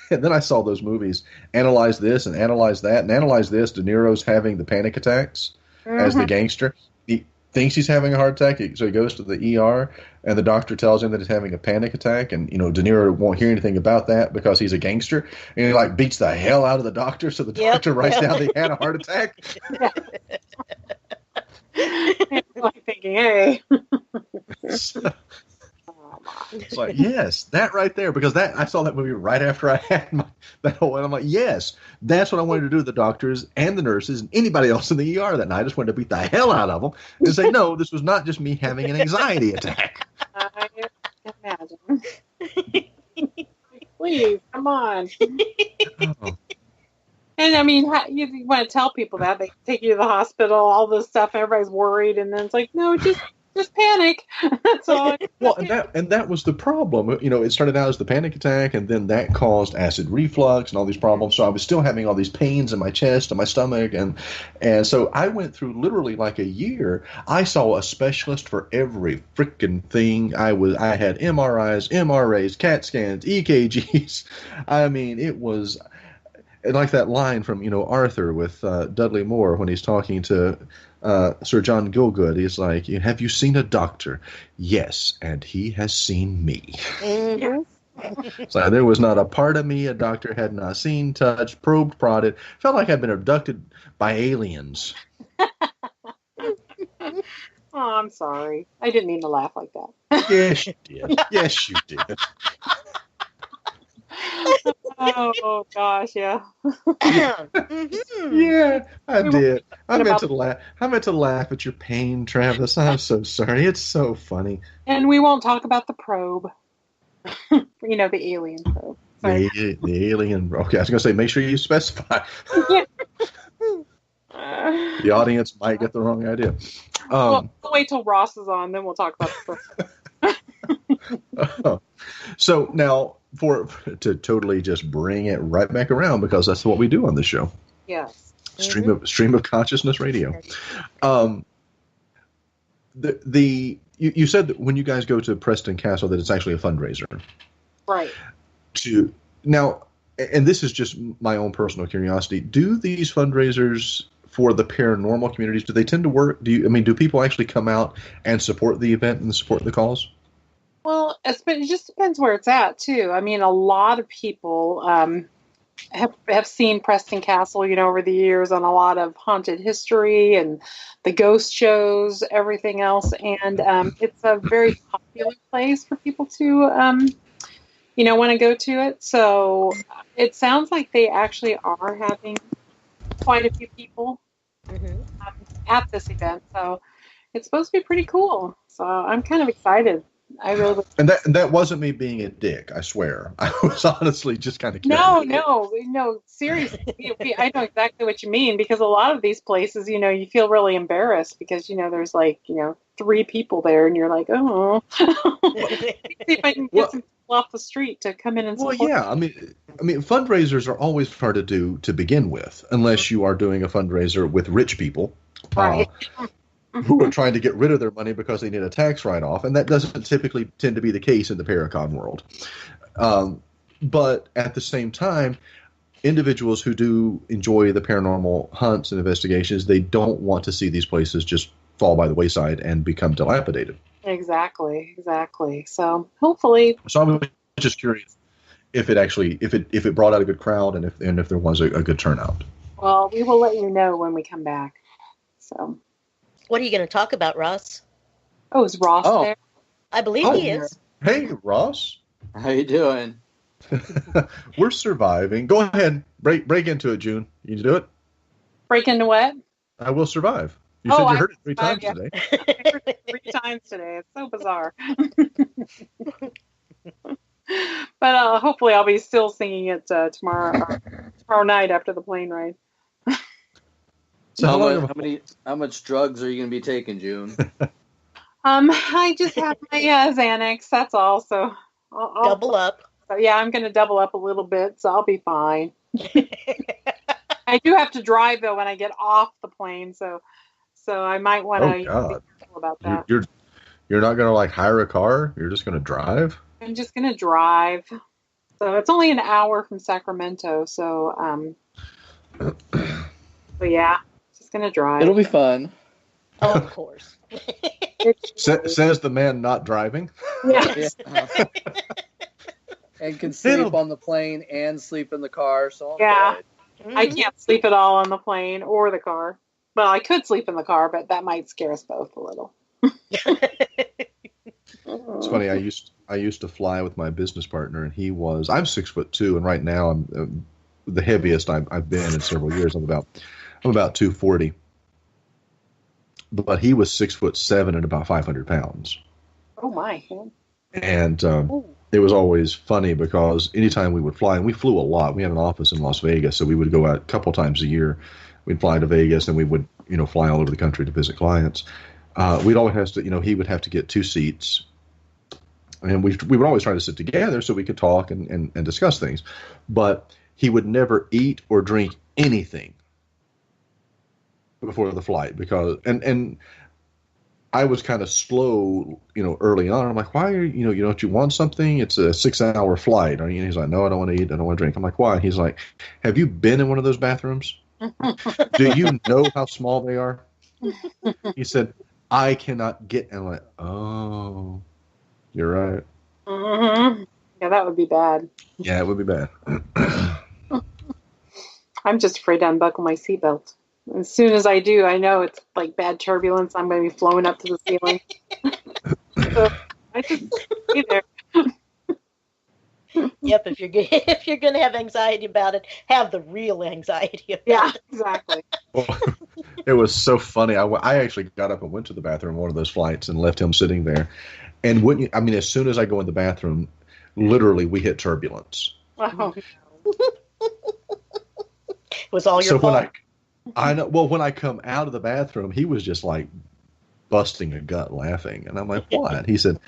then I saw those movies, Analyze This and Analyze That, and Analyze This. De Niro's having the panic attacks as the gangster. He thinks he's having a heart attack, so he goes to the ER, and the doctor tells him that he's having a panic attack, and De Niro won't hear anything about that because he's a gangster, and he beats the hell out of the doctor, so the doctor writes down that he had a heart attack. Like thinking, hey. It's like, yes, that right there, because I saw that movie right after I had that whole, and I'm like, yes, that's what I wanted to do to the doctors and the nurses and anybody else in the ER that night. I just wanted to beat the hell out of them and say, no, this was not just me having an anxiety attack. I can imagine. Please, come on. Oh. And I mean, you want to tell people that, they take you to the hospital, all this stuff, everybody's worried, and then it's like, no, just panic. That's all. Well, and that was the problem. It started out as the panic attack, and then that caused acid reflux and all these problems. So I was still having all these pains in my chest and my stomach, and so I went through literally a year. I saw a specialist for every freaking thing. I had MRIs, MRAs, CAT scans, EKGs. I mean, it was like that line from Arthur with Dudley Moore when he's talking to Sir John Gielgud. He's like, have you seen a doctor? Yes, and he has seen me. Mm-hmm. So there was not a part of me a doctor had not seen, touched, probed, prodded. Felt like I'd been abducted by aliens. Oh, I'm sorry. I didn't mean to laugh like that. Yes, you did. Yes, you did. Oh gosh, yeah. Mhm. Yeah, I We were did. I talking meant about- to laugh. I meant to laugh at your pain, Travis. I'm so sorry. It's so funny. And we won't talk about the probe. The alien probe. Sorry. The alien. Okay, I was gonna say, make sure you specify. The audience might get the wrong idea. Well, we'll wait till Ross is on, then we'll talk about the probe. So now, to totally just bring it right back around, because that's what we do on this show. Yes. Stream of consciousness radio. You said that when you guys go to Preston Castle that it's actually a fundraiser. Right. Now, and this is just my own personal curiosity, do these fundraisers for the paranormal communities, do they tend to work? Do people actually come out and support the event and support the cause? Well, it just depends where it's at, too. I mean, a lot of people have seen Preston Castle, over the years on a lot of haunted history and the ghost shows, everything else. And it's a very popular place for people to, want to go to it. So it sounds like they actually are having quite a few people at this event. So it's supposed to be pretty cool. So I'm kind of excited. I really And that wasn't me being a dick, I swear. I was honestly just kind of kidding. No, seriously. I know exactly what you mean, because a lot of these places, you feel really embarrassed because, there's 3 people there and you're like, oh, see if I can get some people off the street to come in and support. Well, yeah, I mean, fundraisers are always hard to do to begin with, unless you are doing a fundraiser with rich people. Right. Who are trying to get rid of their money because they need a tax write-off, and that doesn't typically tend to be the case in the Paracon world. But at the same time, individuals who do enjoy the paranormal hunts and investigations, they don't want to see these places just fall by the wayside and become dilapidated. Exactly. So hopefully. So I'm just curious if it brought out a good crowd and if there was a good turnout. Well, we will let you know when we come back. So. What are you going to talk about, Ross? Oh, is Ross there? I believe he is. Hey, Ross. How you doing? We're surviving. Go ahead. Break into it, June. You do it? Break into what? I will survive. You said you heard it 3 times today. I heard it 3 times today. It's so bizarre. But hopefully I'll be still singing it tomorrow night after the plane ride. So how much drugs are you going to be taking, June? I just have my Xanax. That's all. So I'll Double up. So yeah, I'm going to double up a little bit, so I'll be fine. I do have to drive though when I get off the plane, so I might want to be careful about that. You're not going to hire a car? You're just going to drive? I'm just going to drive. So it's only an hour from Sacramento, so yeah. Gonna drive. It'll be fun. Oh, of course. Says the man not driving. Yes. Yeah. And can sleep on the plane and sleep in the car. So yeah, I can't sleep at all on the plane or the car. Well, I could sleep in the car, but that might scare us both a little. It's funny. I used to fly with my business partner, and I'm 6'2", and right now I'm the heaviest I've been in several years. I'm about 240, but he was 6'7" and about 500 pounds. Oh my! And it was always funny because anytime we would fly, and we flew a lot. We had an office in Las Vegas, so we would go out a couple times a year. We'd fly to Vegas, and we would fly all over the country to visit clients. We'd always have to, he would have to get 2 seats, and we would always try to sit together so we could talk and discuss things. But he would never eat or drink anything before the flight because and I was kind of slow, early on. I'm like, why are don't you want something? It's a 6-hour flight. And he's like, no, I don't want to eat. I don't want to drink. I'm like, why? He's like, have you been in one of those bathrooms? Do you know how small they are? He said, I cannot get. And I'm like, oh, you're right. Mm-hmm. Yeah, that would be bad. Yeah, it would be bad. I'm just afraid to unbuckle my seatbelt. As soon as I do, I know it's like bad turbulence. I'm going to be flown up to the ceiling. So I just stay there. Yep, if you're gonna have anxiety about it, have the real anxiety about Yeah, it. exactly. Well, it was so funny. I actually got up and went to the bathroom on one of those flights and left him sitting there. And wouldn't you? I mean, as soon as I go in the bathroom, literally we hit turbulence. Oh, It was all your So when fault. I know, well, when I come out of the bathroom, he was just like busting a gut laughing. And I'm like, what? He said,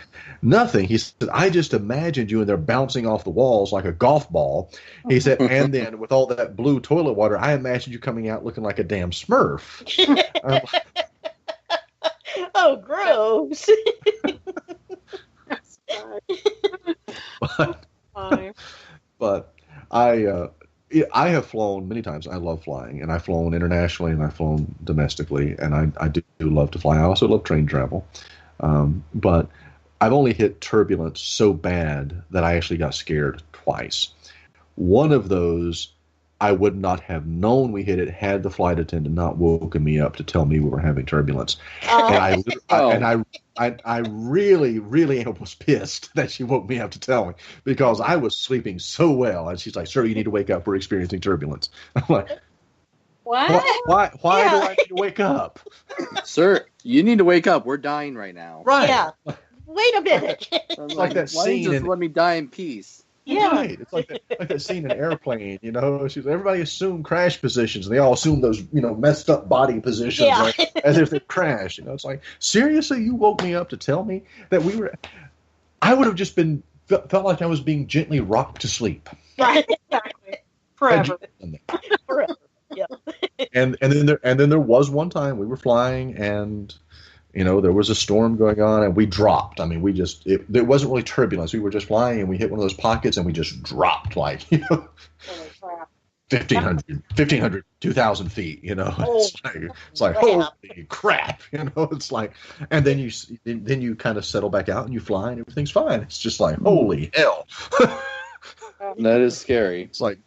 nothing. He said, I just imagined you and they're bouncing off the walls like a golf ball. He said, and then with all that blue toilet water, I imagined you coming out looking like a damn Smurf. I'm like, Oh, gross. but, fine. but I have flown many times. I love flying, and I've flown internationally, and I've flown domestically, and I do love to fly. I also love train travel, but I've only hit turbulence so bad that I actually got scared twice. One of those, I would not have known we hit it had the flight attendant not woken me up to tell me we were having turbulence. And I really, really was pissed that she woke me up to tell me, because I was sleeping so well. And she's like, "Sir, you need to wake up. We're experiencing turbulence." I'm like, What? Why do Yeah. I need to wake up? Sir, you need to wake up. We're dying right now. Right. Yeah. Wait a minute. I'm like that why don't you scene just in- let me die in peace? Yeah. Right. It's like that scene in Airplane, you know. She's everybody assume crash positions, and they all assume those, messed up body positions, Yeah. like, as if they crashed. It's like, seriously, you woke me up to tell me that we were. I would have just felt like I was being gently rocked to sleep. Right, exactly. Forever. Forever. Yeah. And then there was one time we were flying, and there was a storm going on, and we dropped. I mean, it wasn't really turbulence. We were just flying, and we hit one of those pockets, and we just dropped like Holy crap. 1,500, 2,000 feet. Oh, It's like crap. holy crap. It's like, and then you kind of settle back out and you fly, and everything's fine. It's just like holy hell. That is scary. It's like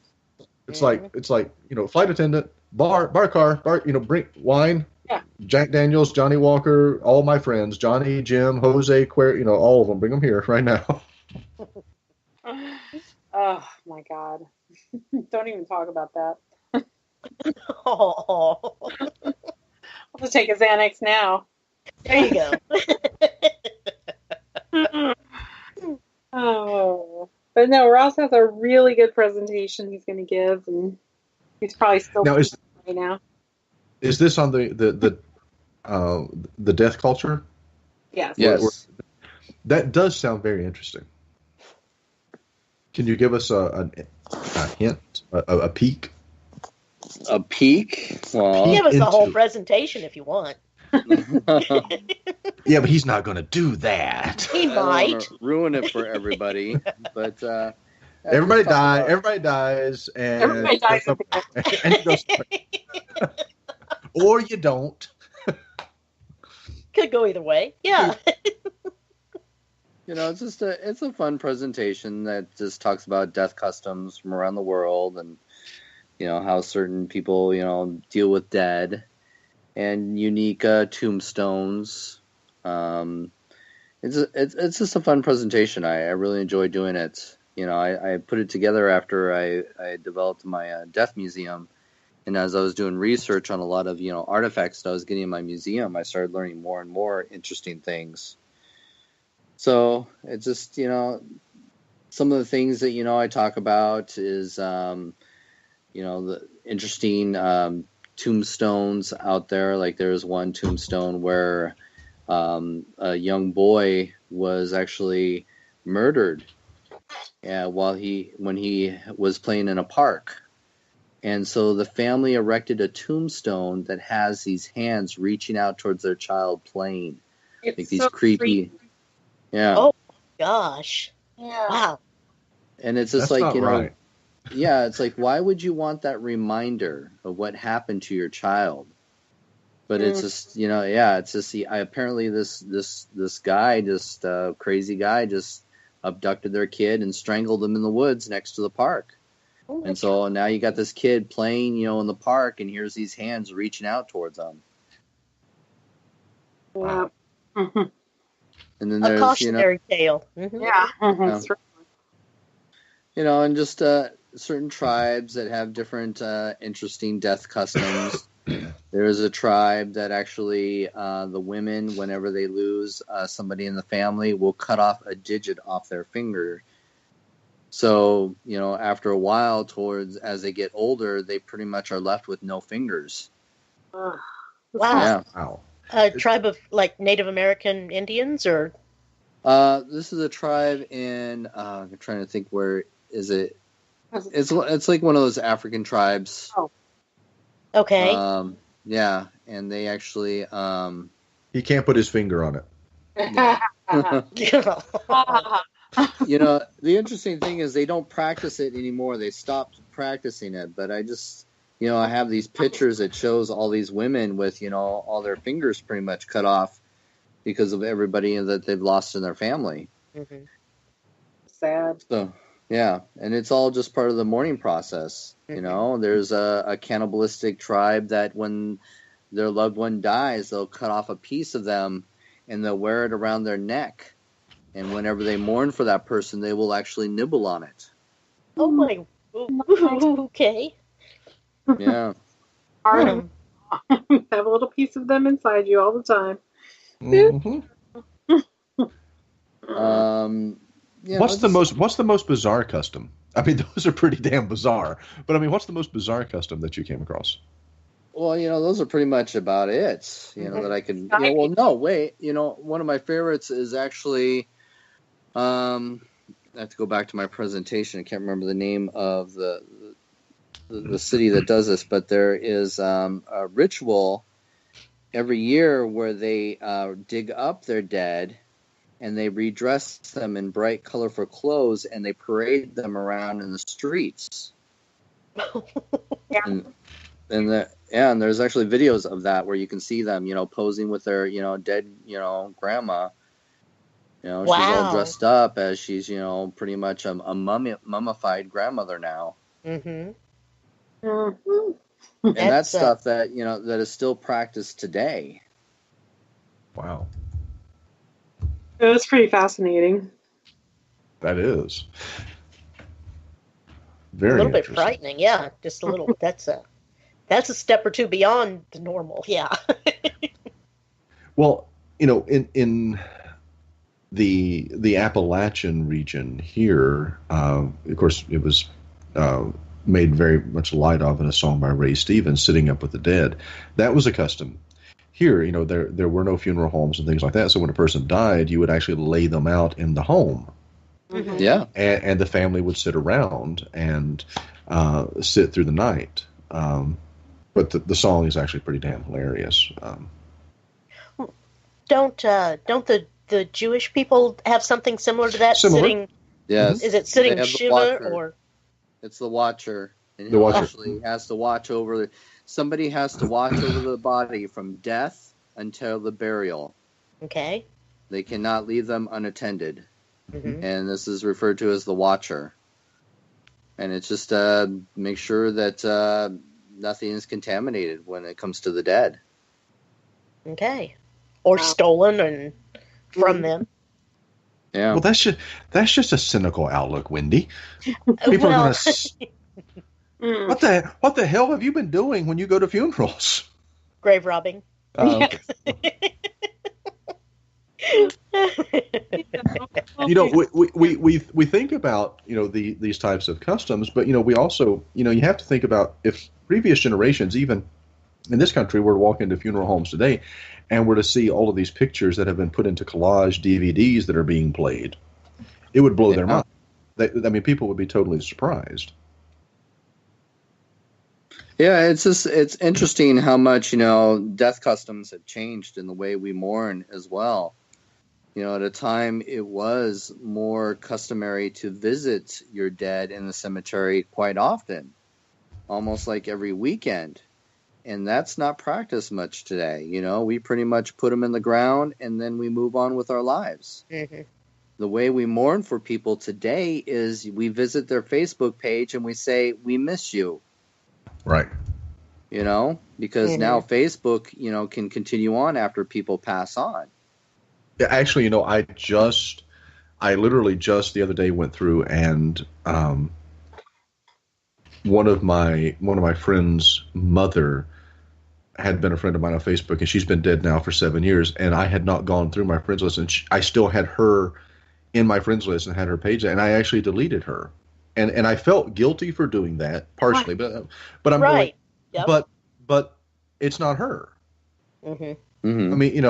flight attendant, bar car, bring wine. Yeah. Jack Daniels, Johnny Walker, all my friends, Johnny, Jim, Jose, all of them, bring them here right now. Oh my God. Don't even talk about that. Oh, I'll just take a Xanax now. there you go. Oh. But no, Ross has a really good presentation he's going to give, and he's probably still Now, right now. Is this on the death culture? Yes. Yes. That does sound very interesting. Can you give us a hint, a peek? A peak? Well, Give us the whole into- presentation if you want. Yeah, but he's not going to do that. He I don't wanna might. ruin it for everybody, but Everybody dies, and Everybody dies at the end. and it goes, or you don't. Could go either way. Yeah. it's a fun presentation that just talks about death customs from around the world, and how certain people deal with dead, and unique tombstones. It's just a fun presentation. I really enjoy doing it. I put it together after I developed my death museum, and as I was doing research on a lot of artifacts that I was getting in my museum, I started learning more and more interesting things. So it's just some of the things that I talk about is the interesting tombstones out there. Like there's one tombstone where a young boy was actually murdered when he was playing in a park. And so the family erected a tombstone that has these hands reaching out towards their child playing. It's Like these so creepy. Yeah. Oh. Gosh. Yeah. Wow. And it's just That's like, not right. yeah, it's like, why would you want that reminder of what happened to your child? But it's just, it's just apparently this guy, just crazy guy, just abducted their kid and strangled them in the woods next to the park. Oh my And so now you got this kid playing, in the park, and here's these hands reaching out towards them. Yeah. Mhm. And then A there's, cautionary tale. Mhm. Yeah. Mhm. Yeah. That's right. and just certain tribes that have different interesting death customs. There is a tribe that actually the women, whenever they lose somebody in the family, will cut off a digit off their finger. So, after a while, as they get older, they pretty much are left with no fingers. Wow. Yeah. Wow. A tribe of like Native American Indians, or This is a tribe in, I'm trying to think, where is it? It's like one of those African tribes. Oh. okay. Yeah, and they actually, He can't put his finger on it. the interesting thing is they don't practice it anymore. They stopped practicing it, but I just, I have these pictures that shows all these women with, all their fingers pretty much cut off because of everybody that they've lost in their family. Mhm. Sad. So, yeah, and it's all just part of the mourning process. There's a cannibalistic tribe that when their loved one dies, they'll cut off a piece of them and they'll wear it around their neck. And whenever they mourn for that person, they will actually nibble on it. Oh my. Okay. Yeah. Have a little piece of them inside you all the time. Mhm. What's it's- the most bizarre custom? I mean, those are pretty damn bizarre. But I mean, what's the most bizarre custom that you came across? Well, those are pretty much about it. That I can. Well, no, wait. One of my favorites is actually. I have to go back to my presentation. I can't remember the name of the city that does this, but there is a ritual every year where they dig up their dead and they redress them in bright, colorful clothes and they parade them around in the streets. And there's actually videos of that where you can see them, posing with their, dead, grandma. She's all dressed up as she's, pretty much a mummified grandmother now. Mm-hmm. Mm-hmm. And that's That's, stuff that, that is still practiced today. Wow, It was pretty fascinating. that is A very little bit interesting. frightening, yeah. Just a little. That's a step or two beyond the normal, yeah. Well, in the Appalachian region here, of course, it was made very much light of in a song by Ray Stevens, "Sitting Up with the Dead." That was a custom. Here, there were no funeral homes and things like that. So when a person died, you would actually lay them out in the home, Mhm. Yeah. and the family would sit around and sit through the night. But the song is actually pretty damn hilarious. Don't the Jewish people have something similar to that? Similar. Sitting, Yes. is it They sitting have the Shiva watcher. or? It's the watcher. And The he watcher. actually has to watch over. Somebody has to watch over the body from death until the burial. Okay. They cannot leave them unattended. Mm-hmm. And this is referred to as the watcher. And it's just make sure that nothing is contaminated when it comes to the dead. Okay. Or stolen and from Mhm. them. Yeah. Well, that's just a cynical outlook, Wendy. People are Well, going Mm. what the hell have you been doing when you go to funerals? grave robbing. Okay. We think about these types of customs, but we also you have to think about if previous generations, even in this country, were to walk into funeral homes today and were to see all of these pictures that have been put into collage DVDs that are being played, it would blow their Yeah. mind. People would be totally surprised. Yeah, it's interesting how much, death customs have changed in the way we mourn as well. At a time it was more customary to visit your dead in the cemetery quite often, almost like every weekend. And that's not practiced much today. We pretty much put them in the ground and then we move on with our lives. Mm-hmm. The way we mourn for people today is we visit their Facebook page and we say, "We miss you." Right. Because Mhm. now Facebook, can continue on after people pass on. Yeah, actually, I just I literally just the other day went through and one of my friends' mother had been a friend of mine on Facebook, and she's been dead now for 7 years. And I had not gone through my friends list, and I still had her in my friends list and had her page, and I actually deleted her, and I felt guilty for doing that partially, but I'm Right. going, Yep. but it's not her. Mm-hmm. Mhm. I mean,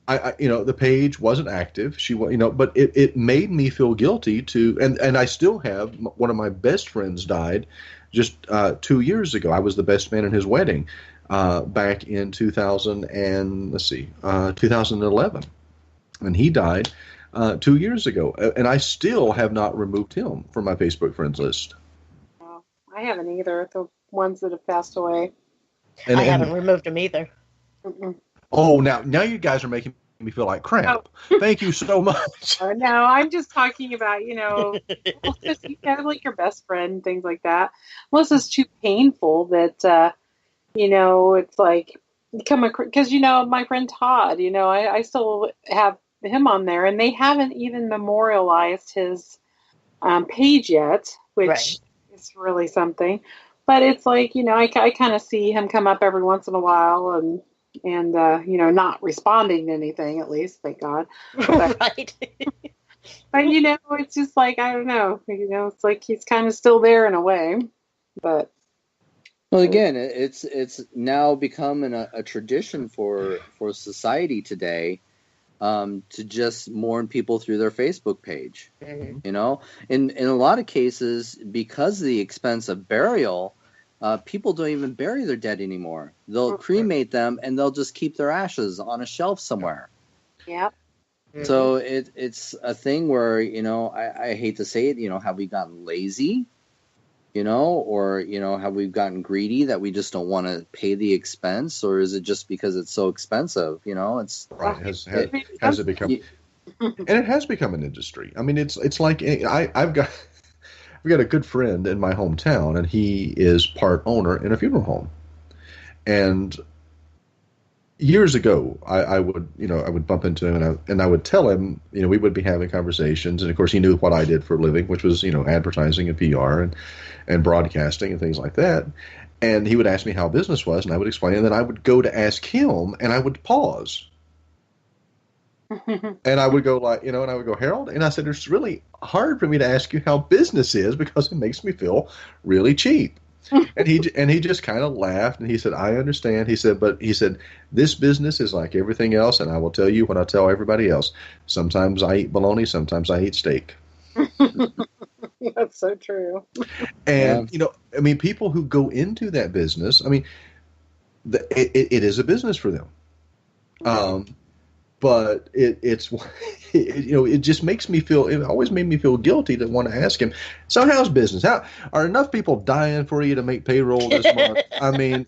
I the page wasn't active. She was, but it made me feel guilty to, and I still have one of my best friends died just 2 years ago. I was the best man in his wedding back in 2011, and he died 2 years ago, and I still have not removed him from my Facebook friends list. No, I haven't either. The ones that have passed away. And, I haven't removed them either. Mm-mm. Oh, now you guys are making me feel like crap. Thank you so much. No, I'm just talking about, just you have like your best friend, things like that. Unless it's too painful that, it's like because, my friend Todd, I still have him on there, and they haven't even memorialized his page yet, which Right. is really something. But it's like, I kind of see him come up every once in a while and not responding to anything, at least, thank God. But, Right. but it's just like, I don't know, it's like he's kind of still there in a way, but Well, again, it's now become a tradition for society today to just mourn people through their Facebook page. Mhm. In a lot of cases, because of the expense of burial, people don't even bury their dead anymore. They'll cremate them, and they'll just keep their ashes on a shelf somewhere. yeah. So it's a thing where, I hate to say it, have we gotten lazy, or, have we gotten greedy that we just don't want to pay the expense, or is it just because it's so expensive? It's Right. Has it become? And it has become an industry. I mean, it's like I've got a good friend in my hometown, and he is part owner in a funeral home. And years ago, I would bump into him, and I would tell him, we would be having conversations, and of course he knew what I did for a living, which was advertising and PR and broadcasting and things like that. And he would ask me how business was, and I would explain, and then I would go to ask him, and I would pause. And I would go and I would go, Harold, and I said, it's really hard for me to ask you how business is because it makes me feel really cheap. And he just kind of laughed, and he said, I understand. He said, but this business is like everything else, and I will tell you what I tell everybody else. Sometimes I eat bologna, sometimes I eat steak. That's so true. And people who go into that business, I mean, it is a business for them. But it just makes me feel. It always made me feel guilty to want to ask him. So how's business? How are enough people dying for you to make payroll this month? I mean,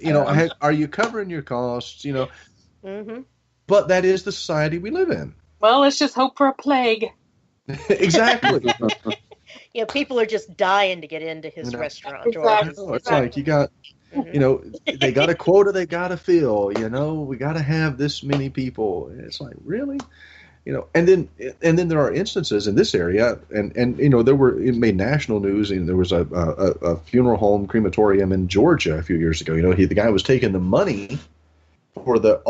are you covering your costs? Mm-hmm. But that is the society we live in. Well, let's just hope for a plague. Exactly. People are just dying to get into his restaurant. Exactly. Or It's like you got. They got a quota they got to fill. We got to have this many people. It's like, really, and then there are instances in this area, and it made national news. And there was a funeral home crematorium in Georgia a few years ago. The guy was taking the money for the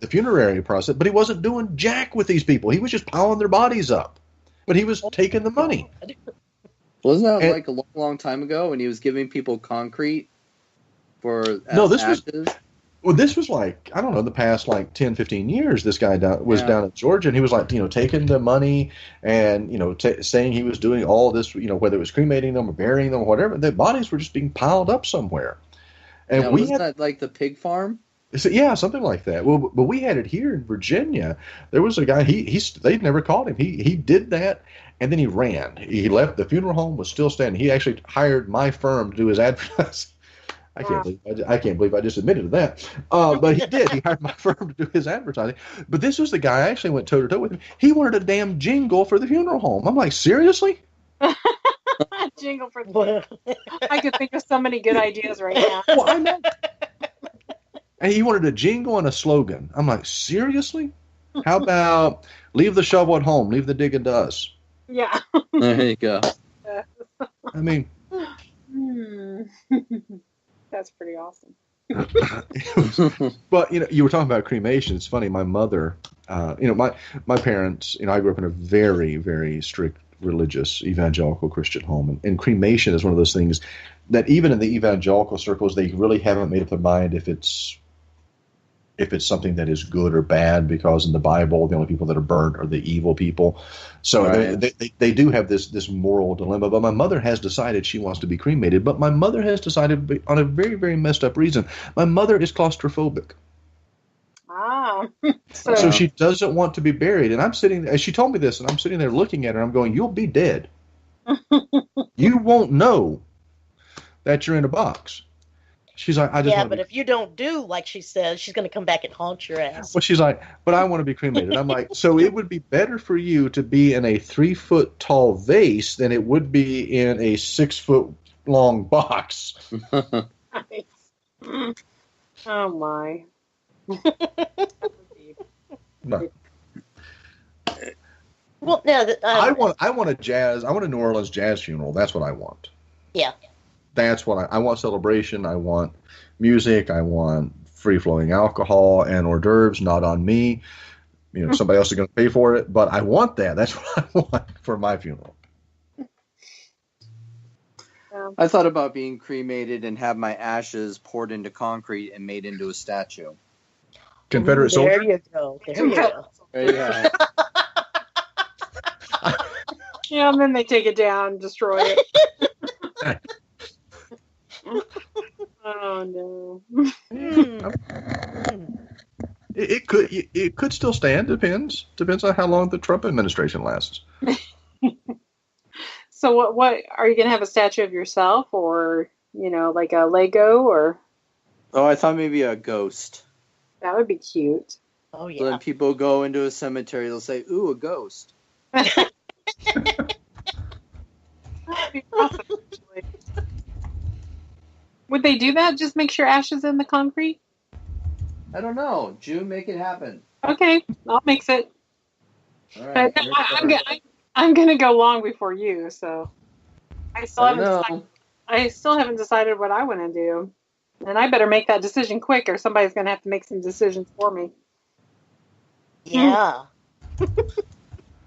funerary process, but he wasn't doing jack with these people. He was just piling their bodies up, but he was taking the money. Wasn't that like a long, long time ago when he was giving people concrete for ashes? This was like, I don't know, the past like 10, 15 years, this guy was down in Georgia, and he was like, taking the money and, saying he was doing all this, whether it was cremating them or burying them or whatever, the bodies were just being piled up somewhere. And wasn't that like the pig farm? So, yeah, something like that. Well, but we had it here in Virginia. There was a guy, they'd never called him. He did that, and then he ran. He left. The funeral home was still standing. He actually hired my firm to do his advertising. I can't believe I just admitted to that. But he did. He hired my firm to do his advertising. But this was the guy I actually went toe-to-toe with him. He wanted a damn jingle for the funeral home. I'm like, seriously? Jingle for the I could think of so many good ideas right now. Well, I know. And he wanted a jingle and a slogan. I'm like, seriously? How about Leave the shovel at home. Leave the digging to us. Yeah. There you go. I mean, That's pretty awesome. but you were talking about cremation. It's funny. My mother, my parents. I grew up in a very, very strict religious evangelical Christian home, and cremation is one of those things that even in the evangelical circles, they really haven't made up their mind if it's something that is good or bad, because in the Bible, the only people that are burnt are the evil people. So Right. they do have this moral dilemma. But my mother has decided she wants to be cremated. But my mother has decided on a very, very messed up reason. My mother is claustrophobic. Ah. So she doesn't want to be buried. And I'm sitting, as she told me this, and I'm sitting there looking at her, I'm going, you'll be dead. You won't know that you're in a box. She's like, I just Yeah, want to but be. if you don't do like she says, she's going to come back and haunt your ass. Well, she's like, but I want to be cremated. I'm like, so it would be better for you to be in a 3-foot tall vase than it would be in a 6-foot long box. Nice. Oh my. No. Well, no, I want a New Orleans jazz funeral. That's what I want. Yeah. That's what I want. Celebration. I want music. I want free flowing alcohol and hors d'oeuvres. Not on me. Somebody else is going to pay for it. But I want that. That's what I want for my funeral. I thought about being cremated and have my ashes poured into concrete and made into a statue. Confederate there soldier. you go. There you go. There you have it. Yeah, and then they take it down and destroy it. Oh no. It could still stand. Depends on how long the Trump administration lasts. So what are you gonna have, a statue of yourself, or like a Lego, or Oh, I thought maybe a ghost. that would be cute. Oh, So yeah. then people go into a cemetery, they'll say, "Ooh, a ghost." That would be awesome, actually. Would they do that? Just mix your ashes in the concrete? I don't know. June, make it happen. Okay, I'll mix it. All right. But I'm gonna go long before you, so I still haven't decided what I want to do, and I better make that decision quick, or somebody's gonna have to make some decisions for me. Yeah.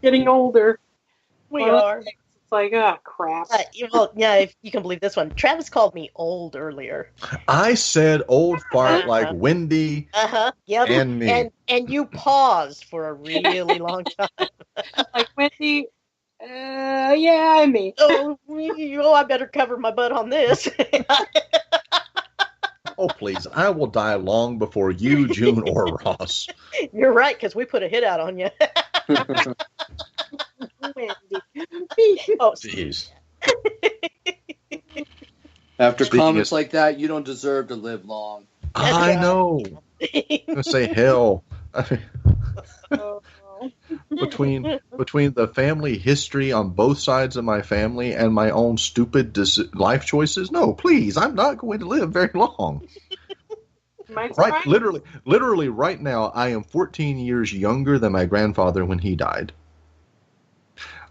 Getting older, We Well, are. it's like, oh crap. Yeah, if you can believe this one. Travis called me old earlier. I said old fart like Wendy Yep. and me. And you paused for a really long time. Like Wendy, yeah, and me. I better cover my butt on this. Oh, please. I will die long before you, June, or Ross. You're right, because we put a hit out on you. Wendy. Oh, Jeez. After Speaking comments of- like that, you don't deserve to live long. That's I right. know. I'm going to say hell. Oh, between the family history on both sides of my family and my own stupid life choices, no, please, I'm not going to live very long. might Right, surprise literally right now, I am 14 years younger than my grandfather when he died.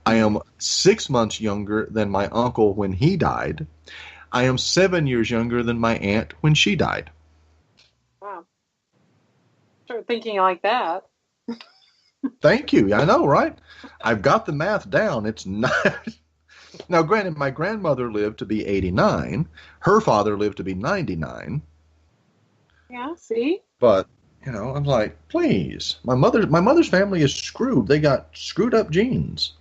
I am 6 months younger than my uncle when he died. I am 7 years younger than my aunt when she died. Wow. Start thinking like that. Thank you. I know, right? I've got the math down. It's not. Now, granted, my grandmother lived to be 89. Her father lived to be 99. Yeah, see? But, I'm like, please. My mother's family is screwed. They got screwed up genes.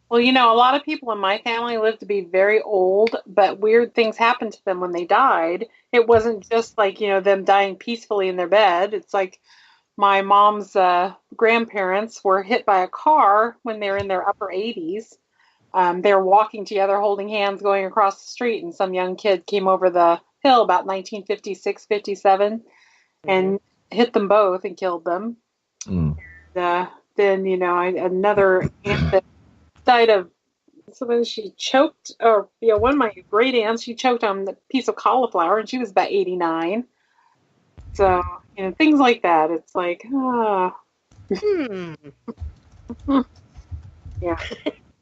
Well, a lot of people in my family lived to be very old, but weird things happened to them when they died. It wasn't just like, them dying peacefully in their bed. It's like my mom's grandparents were hit by a car when they were in their upper 80s. They were walking together, holding hands, going across the street, and some young kid came over the hill about 1956, 57, and hit them both and killed them. Mm. Then, another aunt that died of something, she choked, or one of my great aunts, she choked on a piece of cauliflower, and she was about 89. So things like that. It's like, Yeah.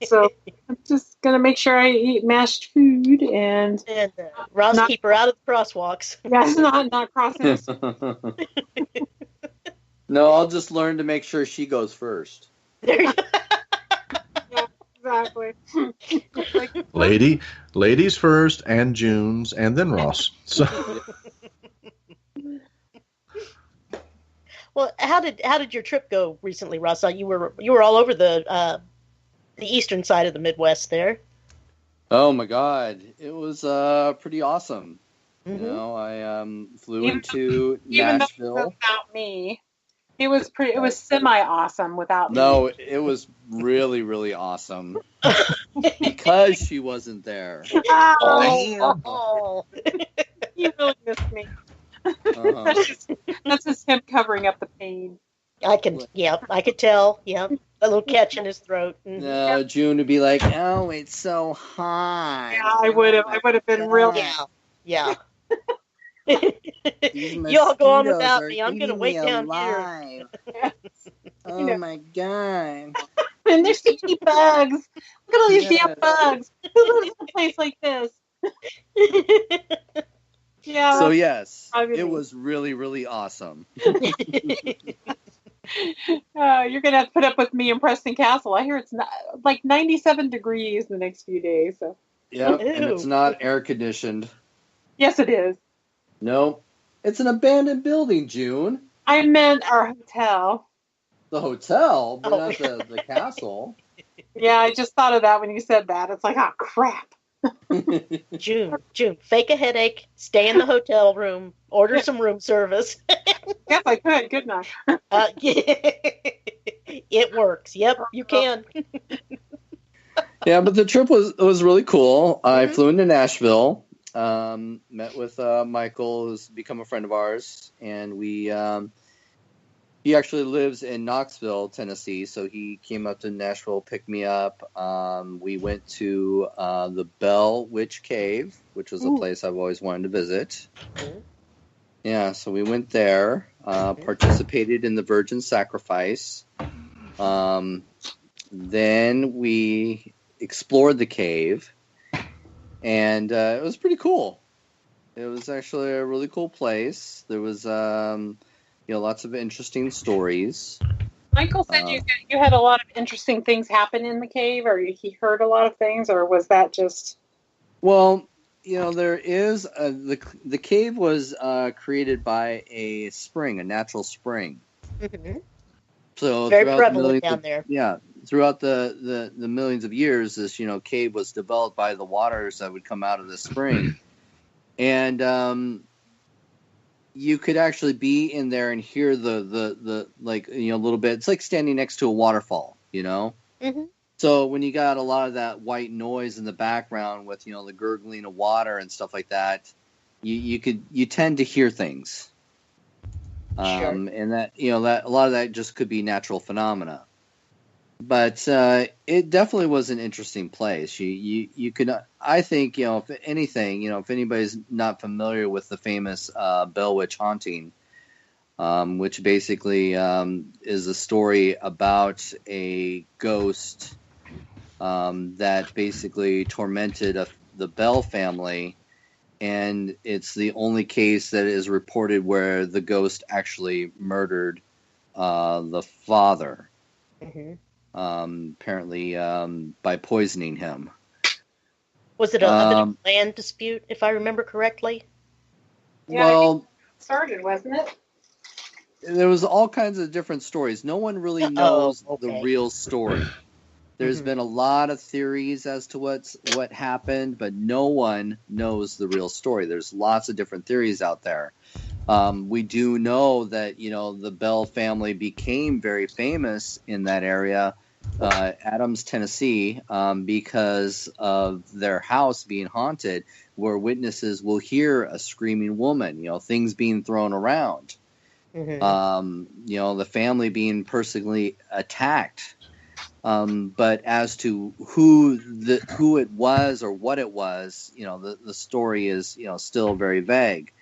So I'm just gonna make sure I eat mashed food and Ross, Not- keep her out of the crosswalks. yes, not crossing. No, I'll just learn to make sure she goes first. There you Yeah, exactly. Like, Ladies first, and June's, and then Ross. So Well, how did your trip go recently, Ross? You were all over the eastern side of the Midwest there. Oh my God, it was pretty awesome. Mhm. You know, I flew Even- into even though it was Nashville. without me, it was semi awesome without me. No, it was really, really awesome because she wasn't there. Oh. You really missed me. Uh-huh. That's just him covering up the pain. I could tell. Yeah, a little catch in his throat. Mhm. No, June would be like, "Oh, it's so hot." Yeah, I would have been real. Yeah. These You all go on mosquitoes without are me. I'm gonna eating wait me down alive. Oh know. my God. And there's so many bugs. Look at all these Yeah. damn bugs. Who lives in a place like this? Yeah. So yes, Obviously. it was really, really awesome. You're gonna have to put up with me in Preston Castle. I hear it's like 97 degrees the next few days. So Yep, and it's Ew. not air conditioned. yes, it is. No, it's an abandoned building, June. I meant our hotel. The hotel, but Oh. not the castle. Yeah, I just thought of that when you said that. It's like, oh crap. June, fake a headache, stay in the hotel room, order some room service. Yes, I could. Good enough. It works. Yep, you can. Yeah, but the trip was really cool. I Mhm. flew into Nashville, met with Michael, who's become a friend of ours, and he actually lives in Knoxville, Tennessee, so he came up to Nashville, picked me up. We went to the Bell Witch Cave, which was a place I've always wanted to visit. Mhm. Yeah, so we went there, participated in the Virgin Sacrifice. Then we explored the cave, and it was pretty cool. It was actually a really cool place. There was, lots of interesting stories. Michael said you had a lot of interesting things happen in the cave, or he heard a lot of things, or was that just? Well, there is the cave was created by a spring, a natural spring. Mhm. So Very throughout the prevalent millions down of- there. Yeah, throughout the millions of years, this cave was developed by the waters that would come out of the spring, and you could actually be in there and hear the little bit. It's like standing next to a waterfall, Mhm. So when you got a lot of that white noise in the background with the gurgling of water and stuff like that, you tend to hear things. Sure. And that that a lot of that just could be natural phenomena, but it definitely was an interesting place. You could, I think, if anything, if anybody's not familiar with the famous Bell Witch haunting, which basically is a story about a ghost that basically tormented the Bell family. And it's the only case that is reported where the ghost actually murdered the father, Mhm. apparently by poisoning him. Was it a bit of a land dispute, if I remember correctly? Yeah, Well, Started, wasn't it? there was all kinds of different stories. No one really knows the okay. real story. There's Mhm. been a lot of theories as to what happened, but no one knows the real story. There's lots of different theories out there. We do know that the Bell family became very famous in that area, Adams, Tennessee, because of their house being haunted, where witnesses will hear a screaming woman, things being thrown around, Mhm. the family being personally attacked. But as to who it was or what it was, the story is still very vague.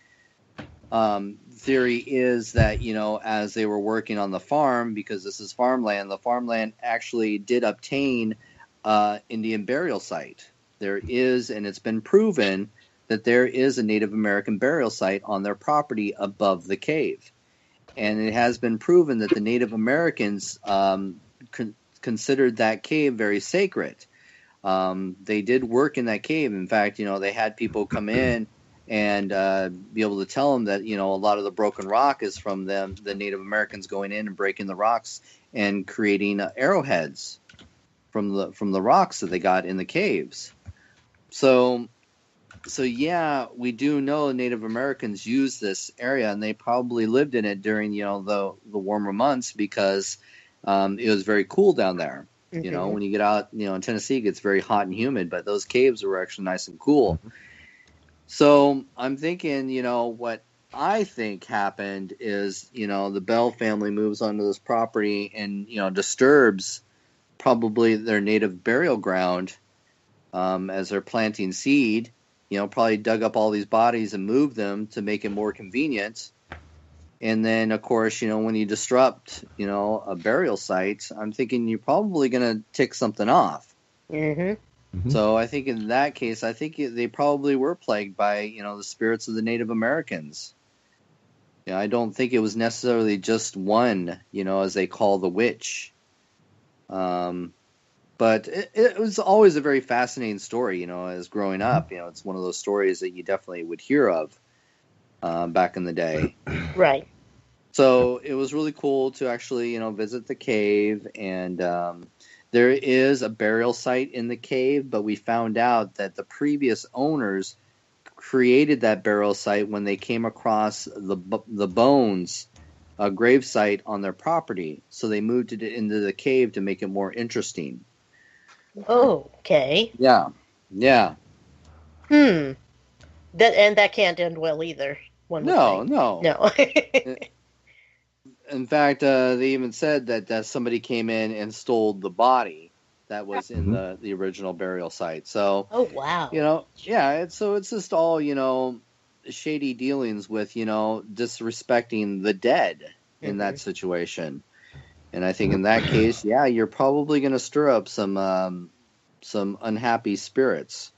theory is that, as they were working on the farm, because this is farmland, the farmland actually did obtain Indian burial site. There is, and it's been proven that there is a Native American burial site on their property above the cave. And it has been proven that the Native Americans considered that cave very sacred. They did work in that cave. In fact, they had people come in and be able to tell them that, a lot of the broken rock is from the Native Americans going in and breaking the rocks and creating arrowheads from the rocks that they got in the caves. So yeah, we do know Native Americans used this area, and they probably lived in it during, the warmer months, because it was very cool down there. Mm-hmm. When you get out, in Tennessee, it gets very hot and humid, but those caves were actually nice and cool. So I'm thinking, what I think happened is, the Bell family moves onto this property and, disturbs probably their native burial ground as they're planting seed. Probably dug up all these bodies and moved them to make it more convenient. And then, of course, when you disrupt, a burial site, I'm thinking you're probably going to tick something off. Mm-hmm. Mhm. So I think in that case, I think they probably were plagued by, the spirits of the Native Americans. I don't think it was necessarily just one, as they call the witch. But it was always a very fascinating story, as growing up. It's one of those stories that you definitely would hear of back in the day. Right. So it was really cool to actually, visit the cave. And there is a burial site in the cave, but we found out that the previous owners created that burial site when they came across the bones grave site on their property. So they moved it into the cave to make it more interesting. Okay. Yeah. That can't end well either. One would think. No. No. In fact, they even said that somebody came in and stole the body that was in the original burial site. So, Oh wow. it's just all, shady dealings with, disrespecting the dead in that situation. And I think in that case, you're probably going to stir up some unhappy spirits.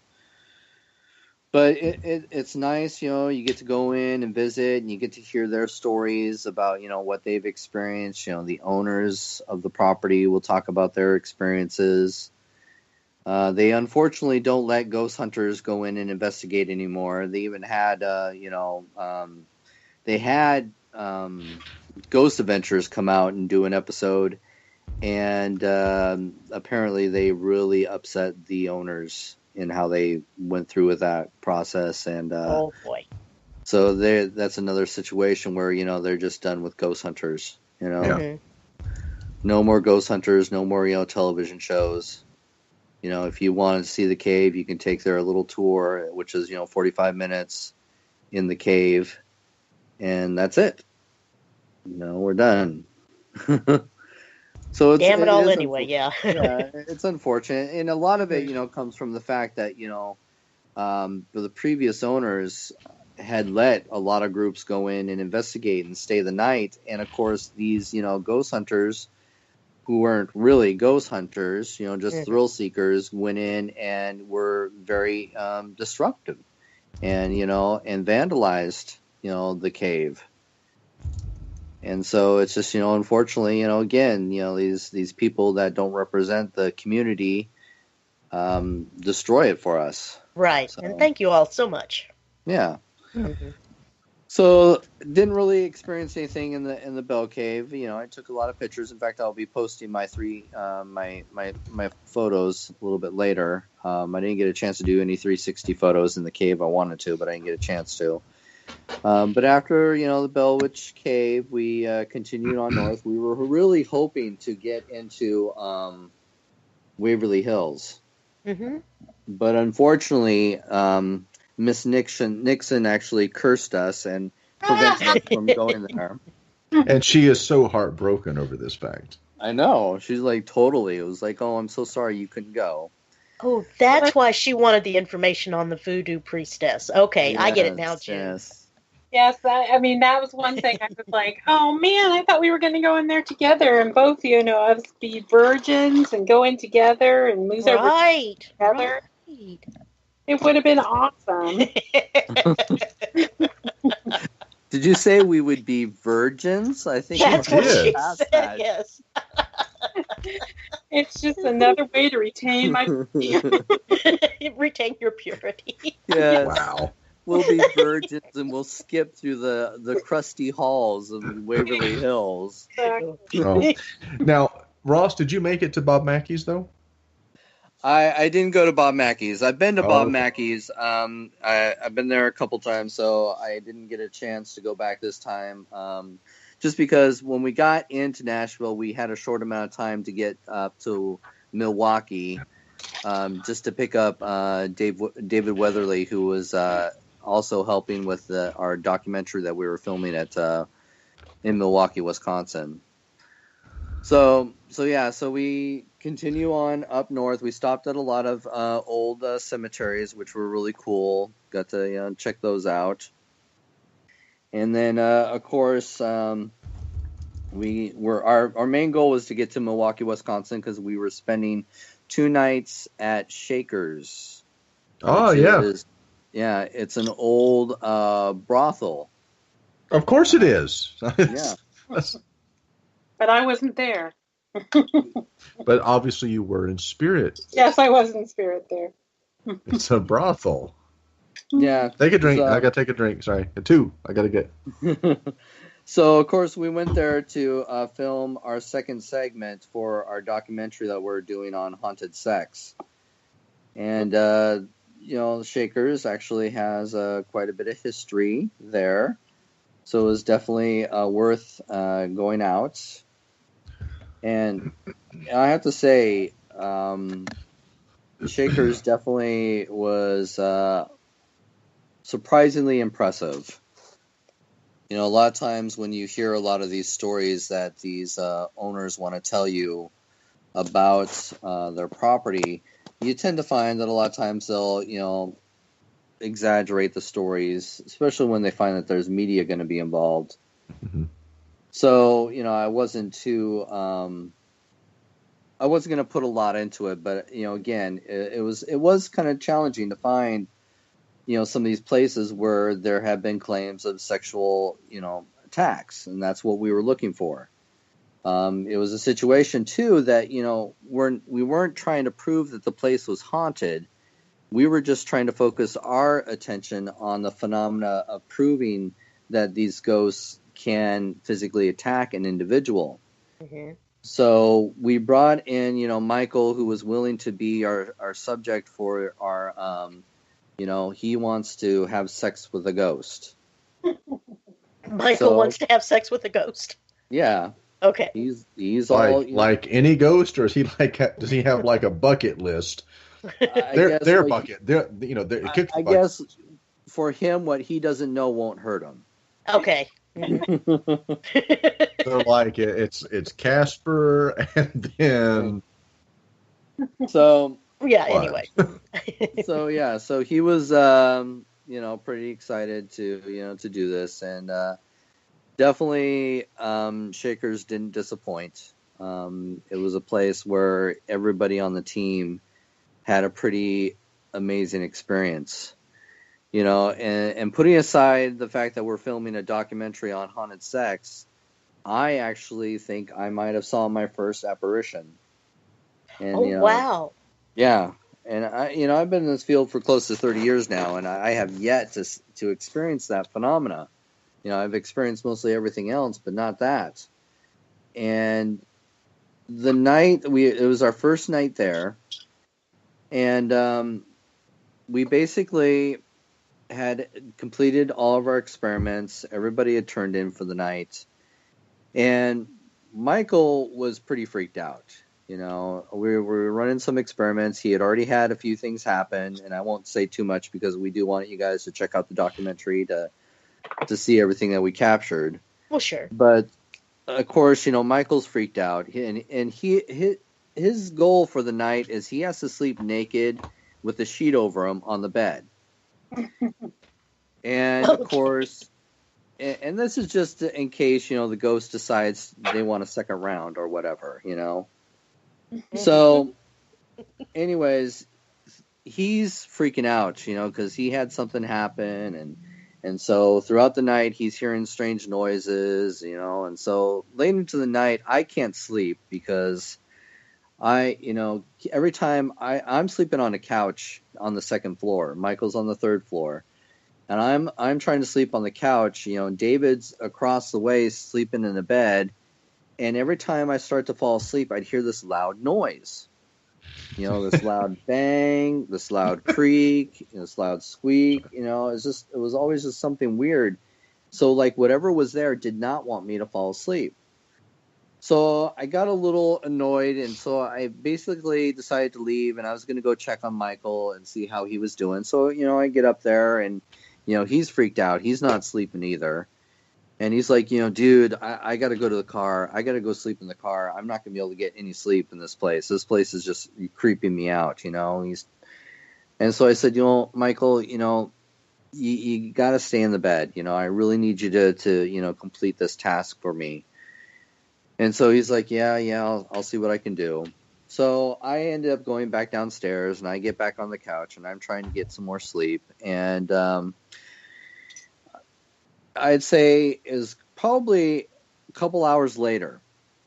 But it's nice, you get to go in and visit, and you get to hear their stories about, what they've experienced. The owners of the property will talk about their experiences. They unfortunately don't let ghost hunters go in and investigate anymore. They even had, they had Ghost Adventures come out and do an episode, and apparently they really upset the owners in how they went through with that process. And Oh boy. so that's another situation where they're just done with ghost hunters. Yeah. Mhm. No more ghost hunters, no more television shows. If you want to see the cave, you can take their little tour, which is 45 minutes in the cave, and that's it. We're done. So Damn it all is anyway. Yeah. yeah, it's unfortunate, and a lot of it, comes from the fact that the previous owners had let a lot of groups go in and investigate and stay the night, and of course these ghost hunters who weren't really ghost hunters, just thrill seekers, went in and were very disruptive, and and vandalized the cave. And so it's just, unfortunately, again, these people that don't represent the community destroy it for us. Right. So- And thank you all so much. Yeah. Mhm. So didn't really experience anything in the Bell Cave. I took a lot of pictures. In fact, I'll be posting my my photos a little bit later. I didn't get a chance to do any 360 photos in the cave. I wanted to, but I didn't get a chance to. But after, the Bell Witch Cave, we continued on north. We were really hoping to get into Waverly Hills. Mhm. But unfortunately, Miss Nixon actually cursed us and prevented us from going there. And she is so heartbroken over this fact. I know. She's like, totally. It was like, oh, I'm so sorry you couldn't go. Oh, that's why she wanted the information on the voodoo priestess. Okay, I get it now, Jim. Yes. Yes, I mean, that was one thing I was like, oh man, I thought we were going to go in there together and both, us be virgins and go in together and lose our virginity Right. together. Right. It would have been awesome. Did you say we would be virgins? I think That's we're what did. she past said. that. Yes. It's just another way to retain my. Retain your purity. Yes. Wow. We'll be virgins and we'll skip through the crusty halls of Waverly Hills. Oh. Now, Ross, did you make it to Bob Mackey's though? I didn't go to Bob Mackey's. I've been to Oh, Bob okay. Mackey's. I've been there a couple times, so I didn't get a chance to go back this time. Just because when we got into Nashville, we had a short amount of time to get up to Milwaukee, just to pick up David Weatherly, who was also helping with our documentary that we were filming in Milwaukee, Wisconsin. So we continue on up north. We stopped at a lot of old cemeteries, which were really cool. Got to check those out. And then, of course, our main goal was to get to Milwaukee, Wisconsin, because we were spending 2 nights at Shakers. Oh, which yeah. It's an old brothel. Of course it is. Yeah. But I wasn't there. But obviously you were in spirit. Yes, I was in spirit there. It's a brothel. Yeah. Take a drink. So- I got to take a drink. Sorry. 2. I got to get. So, of course, we went there to film our second segment for our documentary that we're doing on haunted sex. And, Shakers actually has quite a bit of history there. So it was definitely worth going out. And I have to say, Shakers definitely was surprisingly impressive. A lot of times when you hear a lot of these stories that these owners want to tell you about their property, you tend to find that a lot of times they'll, exaggerate the stories, especially when they find that there's media going to be involved. Mm-hmm. So, I wasn't too, I wasn't going to put a lot into it, but, again, it was kind of challenging to find, some of these places where there have been claims of sexual, attacks, and that's what we were looking for. It was a situation too that, we weren't trying to prove that the place was haunted. We were just trying to focus our attention on the phenomena of proving that these ghosts can physically attack an individual. Mm-hmm. So we brought in, Michael, who was willing to be our subject for our, he wants to have sex with a ghost. Michael wants to have sex with a ghost. Yeah. Okay. He's all like any ghost, or is he does he have like a bucket list? Their bucket. I guess for him, what he doesn't know won't hurt him. Okay. So like it's Casper, and then so yeah. What? Anyway. So he was pretty excited to do this, and definitely Shakers didn't disappoint. It was a place where everybody on the team had a pretty amazing experience. And putting aside the fact that we're filming a documentary on haunted sex, I actually think I might have saw my first apparition. And, wow. Yeah. And I've been in this field for close to 30 years now, and I have yet to experience that phenomena. I've experienced mostly everything else, but not that. And the night it was our first night there, and we basically had completed all of our experiments. Everybody had turned in for the night, and Michael was pretty freaked out. We were running some experiments. He had already had a few things happen, and I won't say too much because we do want you guys to check out the documentary to see everything that we captured. Well, sure. But of course, Michael's freaked out, and his goal for the night is he has to sleep naked with a sheet over him on the bed. And of course, and this is just in case, the ghost decides they want a second round or whatever, So, anyways, he's freaking out, because he had something happen, and so throughout the night he's hearing strange noises, and so late into the night I can't sleep because every time I'm sleeping on a couch on the second floor, Michael's on the third floor. And I'm trying to sleep on the couch, and David's across the way sleeping in the bed. And every time I start to fall asleep, I'd hear this loud noise. This loud bang, this loud creak, this loud squeak. It was always just something weird. So like whatever was there did not want me to fall asleep. So I got a little annoyed, and so I basically decided to leave, and I was going to go check on Michael and see how he was doing. So, I get up there, and he's freaked out. He's not sleeping either. And he's like, dude, I got to go to the car. I got to go sleep in the car. I'm not going to be able to get any sleep in this place. This place is just creeping me out, And so I said, Michael, you got to stay in the bed. I really need you to complete this task for me. And so he's like, yeah, I'll see what I can do. So I ended up going back downstairs, and I get back on the couch, and I'm trying to get some more sleep. And I'd say is probably a couple hours later.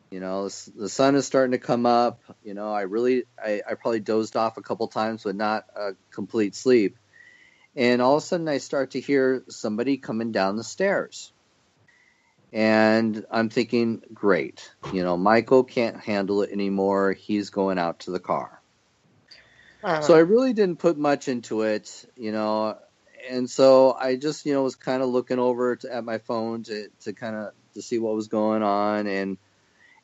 The sun is starting to come up. I probably dozed off a couple times, but not a complete sleep. And all of a sudden, I start to hear somebody coming down the stairs. And I'm thinking, great, Michael can't handle it anymore. He's going out to the car. So I really didn't put much into it, and so I just, was kind of looking over at my phone to see what was going on.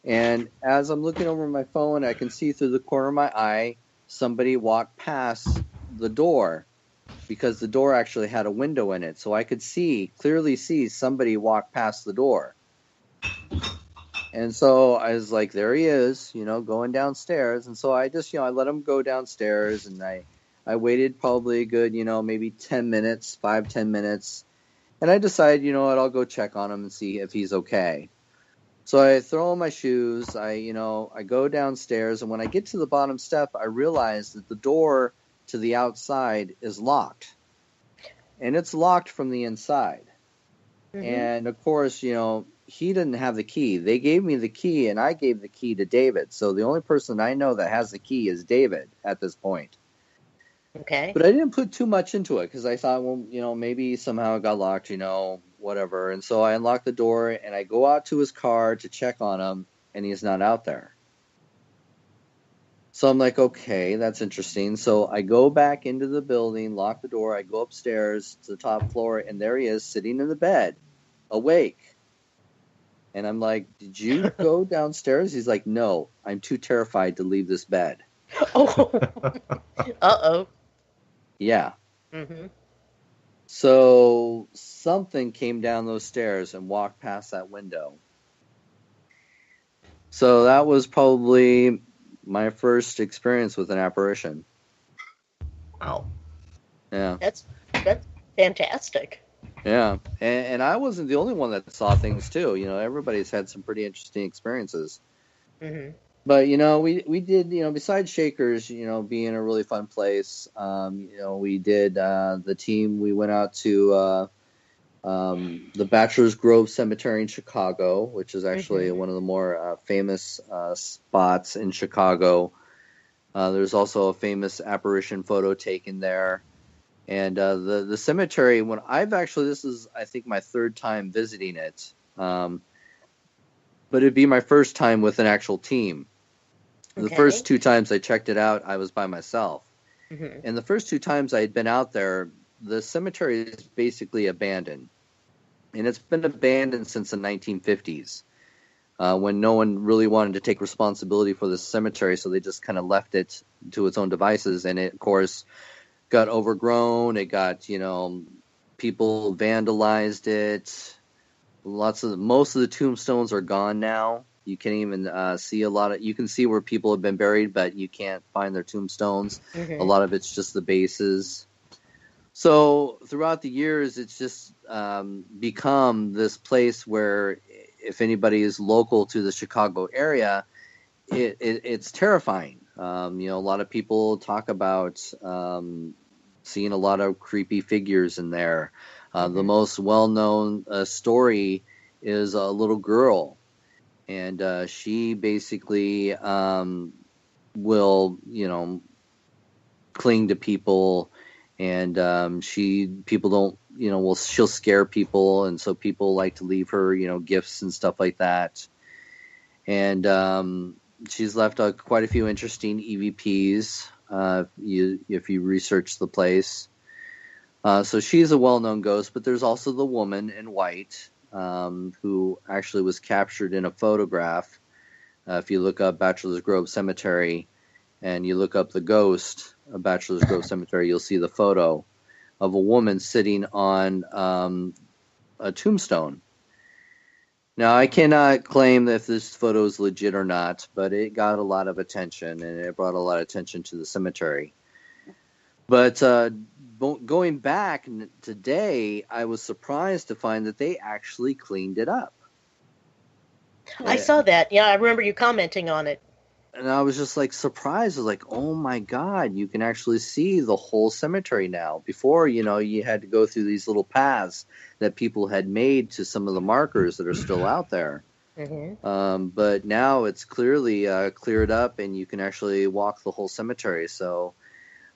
And as I'm looking over my phone, I can see through the corner of my eye, somebody walked past the door, because the door actually had a window in it. So I could clearly see somebody walk past the door. And so I was like, there he is, going downstairs. And so I just, I let him go downstairs, and I waited probably a good, maybe 10 minutes, 5-10 minutes. And I decided, I'll go check on him and see if he's okay. So I throw on my shoes, I go downstairs, and when I get to the bottom step, I realize that the door to the outside is locked, and it's locked from the inside. Mm-hmm. And of course, he didn't have the key. They gave me the key, and I gave the key to David. So the only person I know that has the key is David at this point. Okay. But I didn't put too much into it because I thought, well, maybe somehow it got locked, whatever. And so I unlock the door, and I go out to his car to check on him, and he's not out there. So I'm like, okay, that's interesting. So I go back into the building, lock the door. I go upstairs to the top floor, and there he is sitting in the bed, awake. And I'm like, did you go downstairs? He's like, no, I'm too terrified to leave this bed. Oh, uh-oh. Yeah. Mm-hmm. So something came down those stairs and walked past that window. So that was probably my first experience with an apparition. Wow. Yeah. That's fantastic. Yeah. And I wasn't the only one that saw things too. Everybody's had some pretty interesting experiences. Mm-hmm. But, we did, besides Shakers, being a really fun place, we did the team, we went out to the Bachelor's Grove Cemetery in Chicago, which is actually one of the more famous spots in Chicago. There's also a famous apparition photo taken there. And the cemetery, this is, I think, my third time visiting it. But it'd be my first time with an actual team. Okay. The first 2 times I checked it out, I was by myself. Mm-hmm. And the first 2 times I had been out there, the cemetery is basically abandoned. And it's been abandoned since the 1950s, when no one really wanted to take responsibility for the cemetery, so they just kind of left it to its own devices. And it, of course, got overgrown. It got, people vandalized it. Most of the tombstones are gone now. You can't even see you can see where people have been buried, but you can't find their tombstones. Mm-hmm. A lot of it's just the bases. So throughout the years, it's just become this place where if anybody is local to the Chicago area, it's terrifying. A lot of people talk about seeing a lot of creepy figures in there. The most well-known story is a little girl, and she basically will, cling to people, and people don't, she'll scare people, and so people like to leave her, gifts and stuff like that. And she's left quite a few interesting EVPs if you research the place. So she's a well-known ghost, but there's also the woman in white who actually was captured in a photograph. If you look up Bachelor's Grove Cemetery and you look up the ghost of Bachelor's Grove Cemetery, you'll see the photo of a woman sitting on a tombstone. Now, I cannot claim if this photo is legit or not, but it got a lot of attention, and it brought a lot of attention to the cemetery. But going back today, I was surprised to find that they actually cleaned it up. I saw that. Yeah, I remember you commenting on it. And I was just like surprised. I was like, oh my God, you can actually see the whole cemetery now. Before, you had to go through these little paths that people had made to some of the markers that are still out there. Mm-hmm. But now it's clearly cleared up, and you can actually walk the whole cemetery. So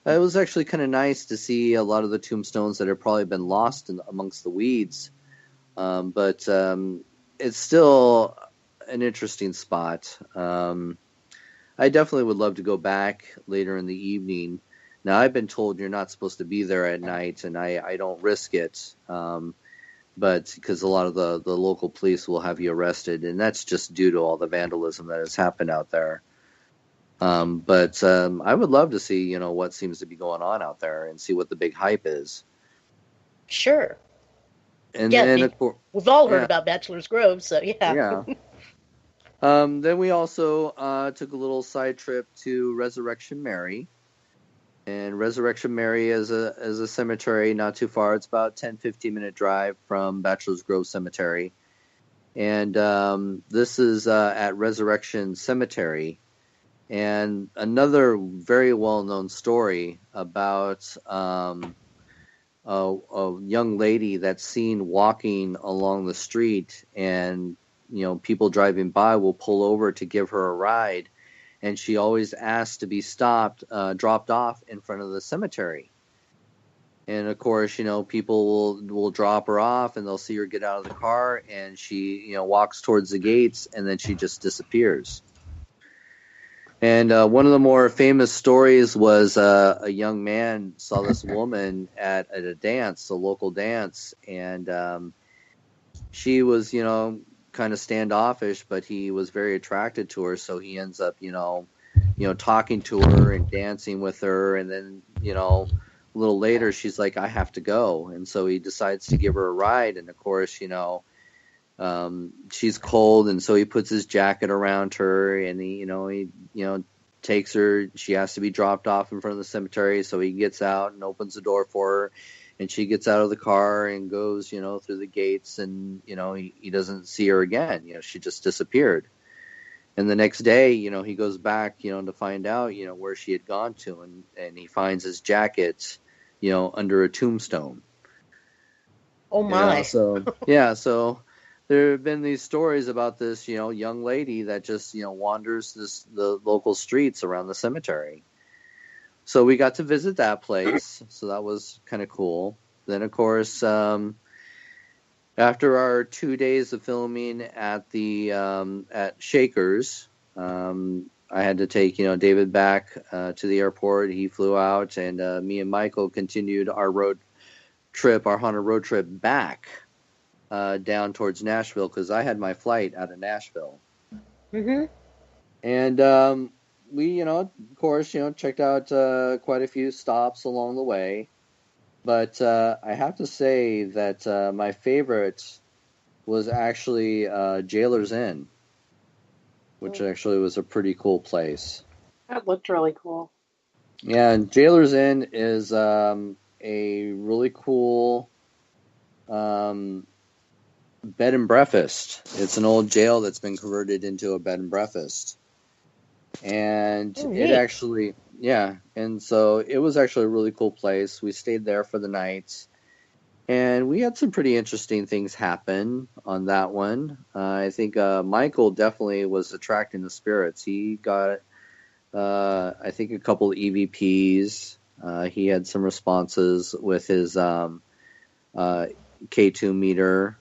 it was actually kind of nice to see a lot of the tombstones that have probably been lost amongst the weeds. But it's still an interesting spot. I definitely would love to go back later in the evening. Now, I've been told you're not supposed to be there at night, and I don't risk it. But because a lot of the local police will have you arrested, and that's just due to all the vandalism that has happened out there. But I would love to see, what seems to be going on out there and see what the big hype is. Sure. And yeah, then we've all heard about Bachelor's Grove, so yeah. Yeah. Then we also took a little side trip to Resurrection Mary. And Resurrection Mary is a cemetery not too far. It's about 10-15 minute drive from Bachelor's Grove Cemetery. And this is at Resurrection Cemetery. And another very well-known story about a young lady that's seen walking along the street, and people driving by will pull over to give her a ride, and she always asks to be dropped off in front of the cemetery. And of course, people will drop her off, and they'll see her get out of the car, and she, walks towards the gates, and then she just disappears. And one of the more famous stories was a young man saw this woman at a dance, a local dance, and she was, kind of standoffish, but he was very attracted to her, so he ends up, talking to her and dancing with her, and then, a little later, she's like, I have to go, and so he decides to give her a ride, and of course, she's cold, and so he puts his jacket around her, and he takes her. She has to be dropped off in front of the cemetery, so he gets out and opens the door for her, and she gets out of the car and goes, through the gates, and he doesn't see her again. She just disappeared. And the next day, he goes back, to find out, where she had gone to, and he finds his jacket, under a tombstone. Oh my! So there have been these stories about this, young lady that just, wanders the local streets around the cemetery. So we got to visit that place. So that was kind of cool. Then, of course, after our 2 days of filming at Shakers, I had to take, David back to the airport. He flew out, and me and Michael continued our haunted road trip back down towards Nashville, because I had my flight out of Nashville. Mm-hmm. And we, of course, checked out quite a few stops along the way. But I have to say that my favorite was actually Jailer's Inn, which actually was a pretty cool place. That looked really cool. Yeah, and Jailer's Inn is a really cool bed and breakfast. It's an old jail that's been converted into a bed and breakfast. And it actually, yeah. And so it was actually a really cool place. We stayed there for the night. And we had some pretty interesting things happen on that one. I think Michael definitely was attracting the spirits. He got, I think, a couple of EVPs. He had some responses with his K2 meter.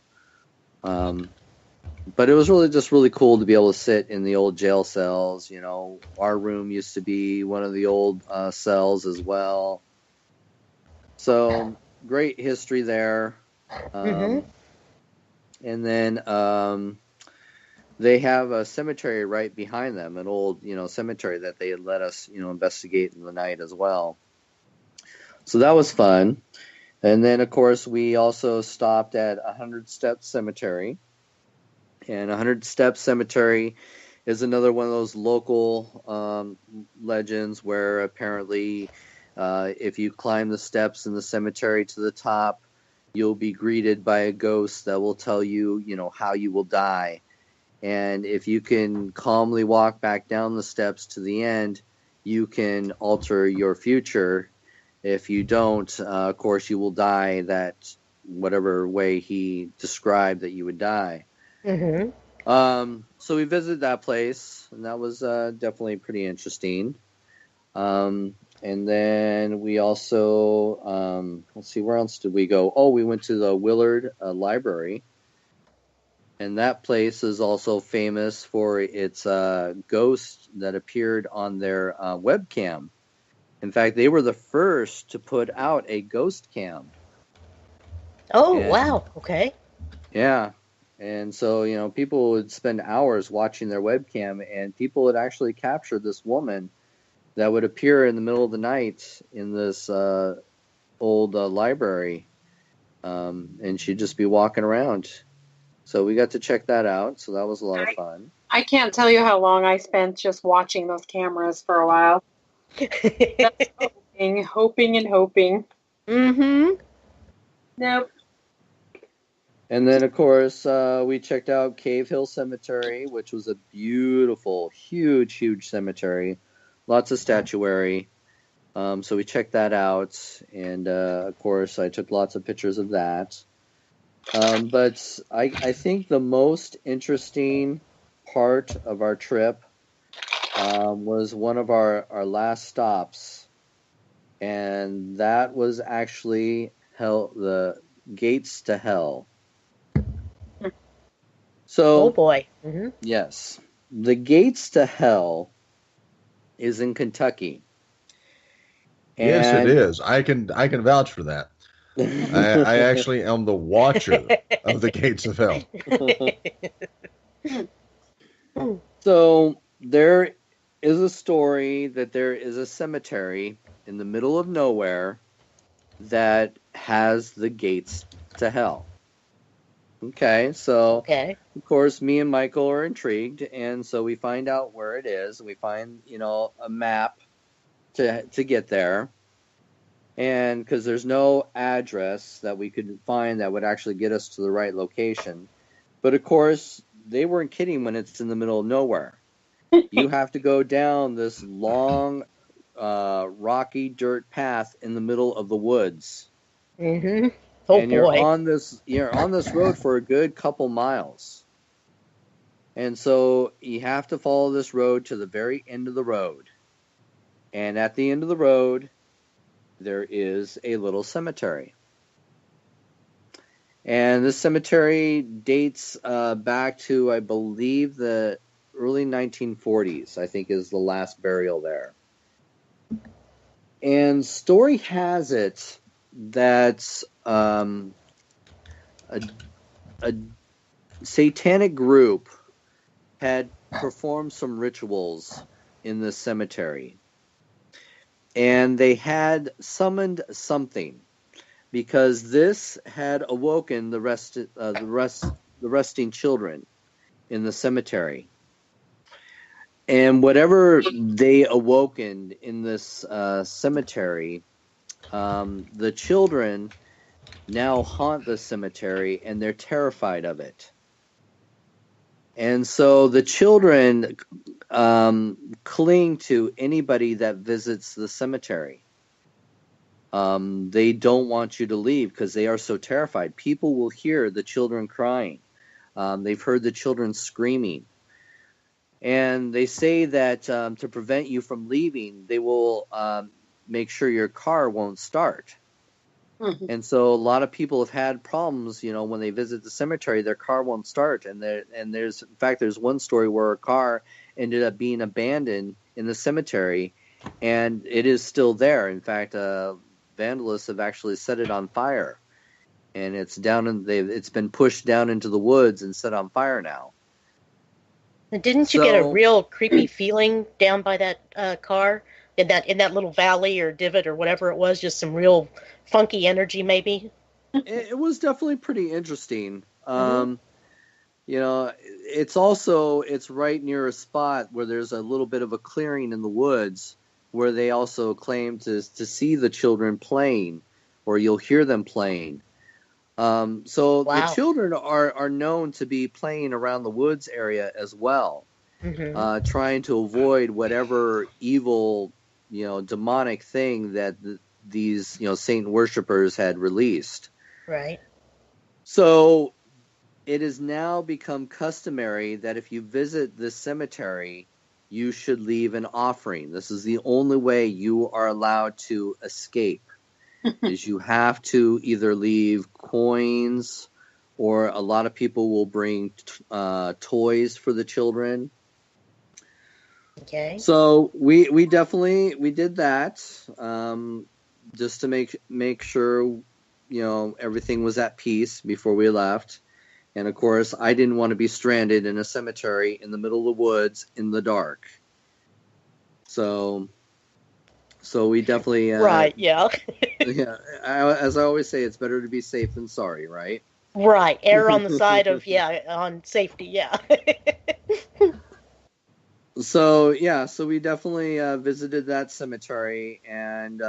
But it was really cool to be able to sit in the old jail cells. You know, our room used to be one of the old cells as well. So great history there. And then they have a cemetery right behind them, an old, cemetery that they had let us, investigate in the night as well. So that was fun. And then, of course, we also stopped at 100 Steps Cemetery. And 100 Steps Cemetery is another one of those local legends where apparently if you climb the steps in the cemetery to the top, you'll be greeted by a ghost that will tell you, how you will die. And if you can calmly walk back down the steps to the end, you can alter your future. If you don't, of course, you will die that whatever way he described that you would die. So we visited that place, and that was definitely pretty interesting. And then we also, let's see, where else did we go? Oh, we went to the Willard Library. And that place is also famous for its ghost that appeared on their webcam. In fact, they were the first to put out a ghost cam. Oh, wow. Okay. Yeah. And so, people would spend hours watching their webcam, and people would actually capture this woman that would appear in the middle of the night in this old library. And she'd just be walking around. So we got to check that out. So that was a lot of fun. I can't tell you how long I spent just watching those cameras for a while. Just hoping. Nope. And then, of course, we checked out Cave Hill Cemetery, which was a beautiful, huge cemetery. Lots of statuary. So we checked that out. And, of course, I took lots of pictures of that. But I think the most interesting part of our trip was one of our last stops. And that was actually the Gates to Hell. So, oh boy. Yes, the Gates to Hell is in Kentucky. Yes, it is. I can vouch for that. I actually am the watcher of the Gates of Hell. So there is a story that there is a cemetery in the middle of nowhere that has the Gates to Hell. Okay, so of course me and Michael are intrigued, and so we find out where it is. We find, a map to get there. And because there's no address that we could find that would actually get us to the right location. But of course, they weren't kidding when it's in the middle of nowhere. You have to go down this long, rocky dirt path in the middle of the woods. Mm-hmm. Oh, and you're on this road for a good couple miles. And so you have to follow this road to the very end of the road. And at the end of the road, there is a little cemetery. And this cemetery dates back to, I believe, the early 1940s, I think, is the last burial there. And story has it that a satanic group had performed some rituals in this cemetery. And they had summoned something, because this had awoken the resting children in the cemetery. And whatever they awoken in this cemetery the children now haunt the cemetery, and they're terrified of it. And so the children cling to anybody that visits the cemetery. They don't want you to leave because they are so terrified. People will hear the children crying. They've heard the children screaming. And they say that to prevent you from leaving, they will make sure your car won't start. And so a lot of people have had problems, when they visit the cemetery, their car won't start. And there's one story where a car ended up being abandoned in the cemetery, and it is still there. In fact, vandalists have actually set it on fire, and it's been pushed down into the woods and set on fire now. Didn't you get a real creepy feeling down by that car in that little valley or divot or whatever it was? Just some real funky energy, maybe. It was definitely pretty interesting. It's right near a spot where there's a little bit of a clearing in the woods where they also claim to see the children playing, or you'll hear them playing. The children are known to be playing around the woods area as well, trying to avoid whatever evil, demonic thing that these, Satan worshipers had released. Right. So it has now become customary that if you visit this cemetery, you should leave an offering. This is the only way you are allowed to escape. Is you have to either leave coins, or a lot of people will bring toys for the children. Okay. So we did that, just to make sure everything was at peace before we left. And of course, I didn't want to be stranded in a cemetery in the middle of the woods in the dark. So we definitely right, yeah. Yeah, as I always say, it's better to be safe than sorry, right? Right, err on the side of on safety, yeah. So we definitely visited that cemetery, and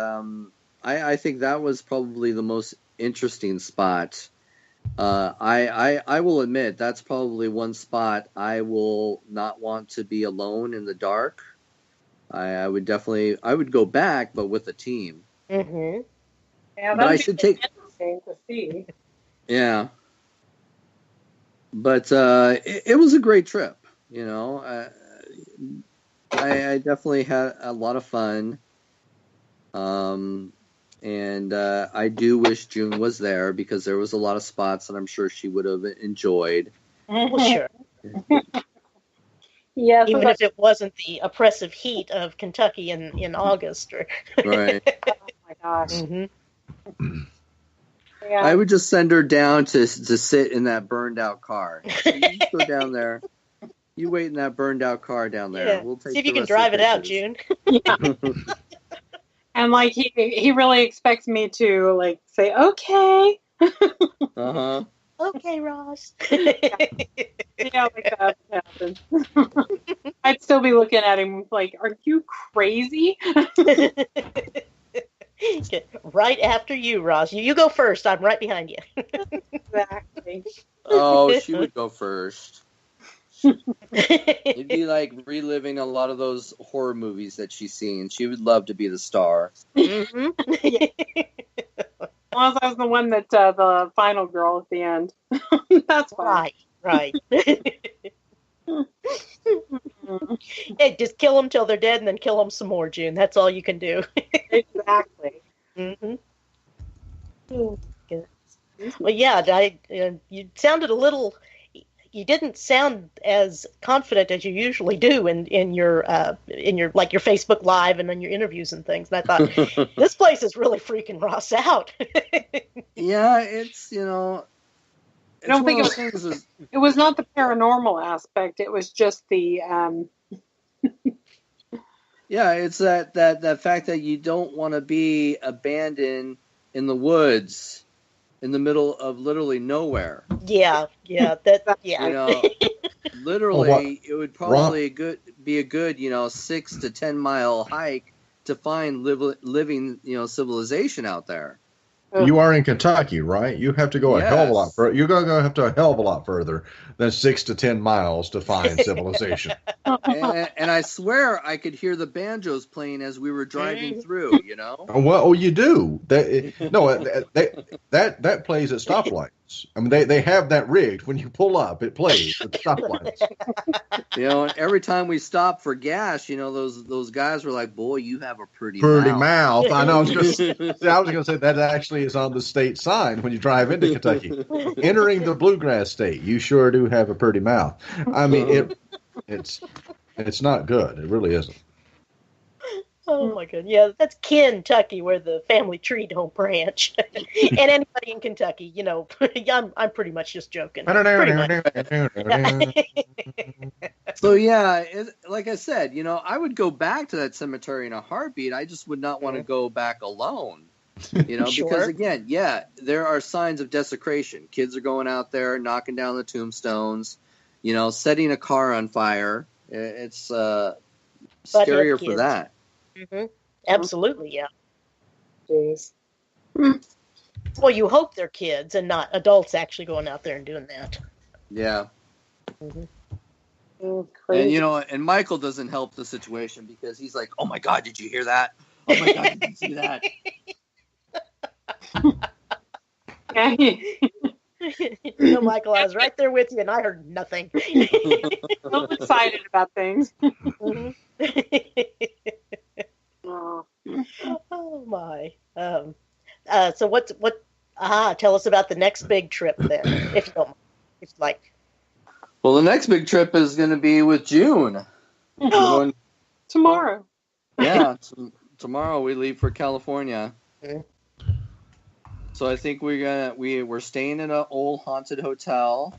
I think that was probably the most interesting spot. I will admit that's probably one spot I will not want to be alone in the dark. I would go back, but with a team. Mm-hmm. Yeah, but I should take interesting to see. Yeah, but it was a great trip. I definitely had a lot of fun. And I do wish June was there, because there was a lot of spots that I'm sure she would have enjoyed. Well, sure. Yeah, even if it wasn't the oppressive heat of Kentucky in August. Right. Oh my gosh. Mm-hmm. Yeah. I would just send her down to sit in that burned out car. So you just go down there. You wait in that burned out car down there. Yeah. We'll take See if the you can rest of drive the it out, pictures. June. Yeah. And like he really expects me to like say okay. Uh-huh. Okay, Ross. Yeah, like that happens. I'd still be looking at him like, "Are you crazy?" Right after you, Ross. You go first. I'm right behind you. Exactly. Oh, she would go first. It'd be like reliving a lot of those horror movies that she's seen. She would love to be the star. Mm-hmm. As long as I was the one that the final girl at the end. That's fine. Right. Hey, just kill them till they're dead, and then kill them some more, June. That's all you can do. Exactly. Mm-hmm. Well, yeah, you sounded a little. You didn't sound as confident as you usually do in your like your Facebook Live and on your interviews and things. And I thought, this place is really freaking Ross out. Yeah, it's I don't think it was not the paranormal aspect. It was just the yeah, it's that fact that you don't want to be abandoned in the woods in the middle of literally nowhere. Yeah. Literally, it would probably be a good 6 to 10 mile hike to find living, civilization out there. You are in Kentucky, right? You have to go a hell of a lot Yes. further. You're going to have to a hell of a lot further than 6 to 10 miles to find civilization. And I swear I could hear the banjos playing as we were driving through. Well, you do. That plays at stoplights. I mean, they have that rigged. When you pull up, it plays at stoplights. And every time we stopped for gas, those guys were like, "Boy, you have a pretty mouth." I know. I was going to say that actually is on the state sign when you drive into Kentucky. Entering the bluegrass state, you sure do have a pretty mouth. I mean, it's not good. It really isn't. Oh my god, yeah, that's Kentucky, where the family tree don't branch. And anybody in Kentucky, I'm pretty much just joking. Pretty much. So yeah, like I said, I would go back to that cemetery in a heartbeat. I just would not want to go back alone. Sure. Because again, there are signs of desecration. Kids are going out there, knocking down the tombstones, setting a car on fire. It's scarier for that. Mm-hmm. Absolutely, yeah. Jeez. Well, you hope they're kids and not adults actually going out there and doing that. Yeah. Mm-hmm. Crazy. And and Michael doesn't help the situation because he's like, "Oh my God, did you hear that? Oh my God, did you see that?" Michael, I was right there with you, and I heard nothing. So excited about things. Mhm. Oh. Oh my. So tell us about the next big trip then, if you don't mind. If you like. Well, the next big trip is going to be with June. We're going, Tomorrow. tomorrow we leave for California. Mhm. So I think we're staying in an old haunted hotel.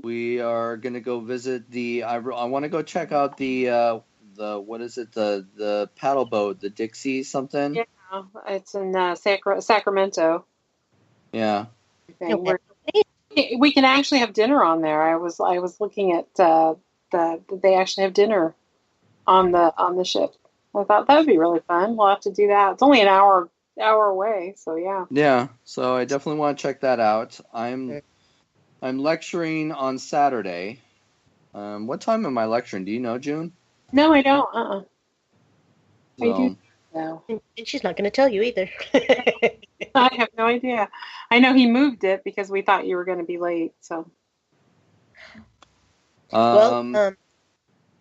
We are gonna go visit I want to go check out the what is it, the paddle boat, the Dixie something. Yeah, it's in Sacramento. Yeah. Okay. We can actually have dinner on there. I was looking at they actually have dinner on the ship. I thought that would be really fun. We'll have to do that. It's only an hour away, so yeah. Yeah. So I definitely want to check that out. I'm lecturing on Saturday. What time am I lecturing? Do you know, June? No, I don't. So, I do. No. And she's not going to tell you either. I have no idea. I know he moved it because we thought you were going to be late. So.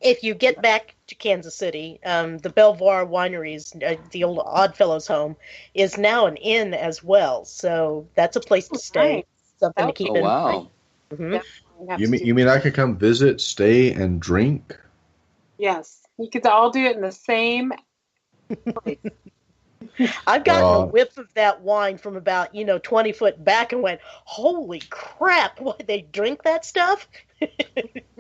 If you get back to Kansas City, the Belvoir Wineries, the old Oddfellows home, is now an inn as well. So that's a place to stay. Nice. Something to keep in mind. wow. Mm-hmm. You mean I could come visit, stay, and drink? Yes, you could all do it in the same place. I've gotten a whiff of that wine from about 20 foot back and went, "Holy crap! Why they drink that stuff?"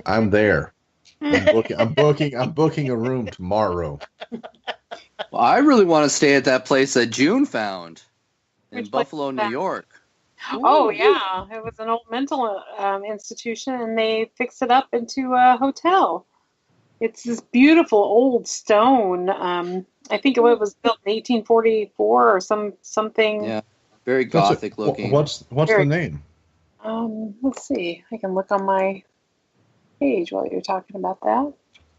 I'm there. I'm booking a room tomorrow. Well, I really want to stay at that place that June found in Which place Buffalo, is New that? York. Oh yeah, it was an old mental institution, and they fixed it up into a hotel. It's this beautiful old stone. I think it was built in 1844 or something. Yeah, very gothic looking. What's the name? Let's see. I can look on my page while you're talking about that.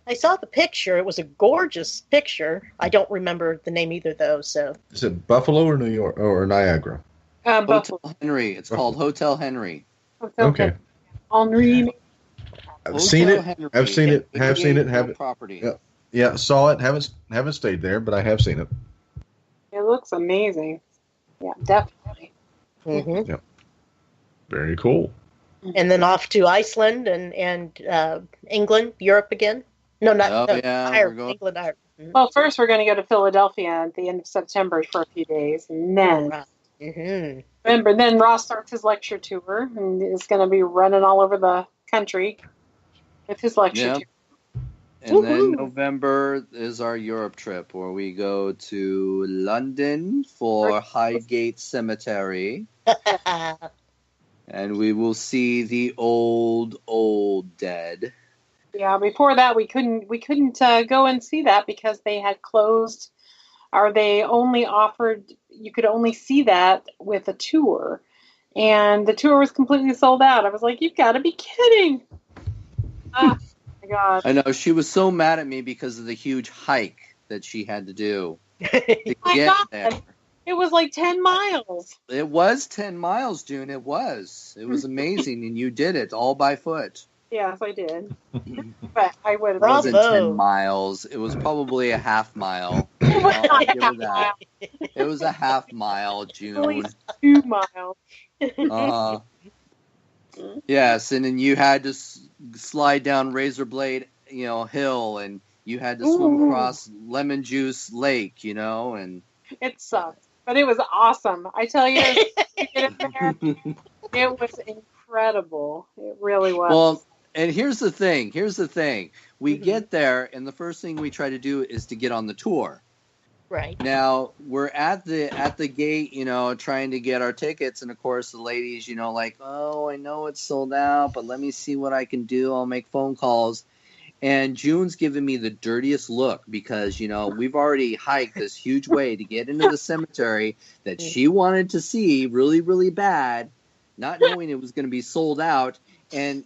I saw the picture. It was a gorgeous picture. I don't remember the name either, though. So Is it Buffalo or New York or Niagara? Hotel Henry. It's called Hotel Henry. Okay. Henri. I've seen it. Henry. I've seen it. Have seen it. Have it. Property. Yeah. Yeah, saw it. Haven't stayed there, but I have seen it. It looks amazing. Yeah, definitely. mm-hmm. Very cool. And then off to Iceland and England, Europe again. No, not Oh, no, yeah, we're Ireland, going- England, Ireland. Mhm. Well, first we're going to go to Philadelphia at the end of September for a few days, and then Mhm. remember, then Ross starts his lecture tour, and is going to be running all over the country with his lecture Yeah. tour. And then Woohoo. November is our Europe trip where we go to London for Highgate Cemetery. And we will see the old dead. Yeah, before that we couldn't go and see that because they had closed, or they only offered, you could only see that with a tour, and the tour was completely sold out. I was like, you've got to be kidding! Oh my God! I know she was so mad at me because of the huge hike that she had to do to My get God. there. It was like 10 miles. It was 10 miles, June. It was amazing, and you did it all by foot. Yes, I did. But I would have. It wasn't Bravo. 10 miles. It was probably a half mile. I'll give her that. It was a half mile, At June. least 2 miles. Yes, and then you had to slide down Razor Blade, hill, and you had to swim across Lemon Juice Lake, and It sucked, but it was awesome. I tell you, you get in there, it was incredible. It really was. well, and here's the thing. We get there, and the first thing we try to do is to get on the tour. Right. Now we're at the gate, trying to get our tickets, and of course the ladies, like, oh, I know it's sold out, but let me see what I can do. I'll make phone calls. And June's giving me the dirtiest look because, we've already hiked this huge way to get into the cemetery that she wanted to see really, really bad, not knowing it was going to be sold out. And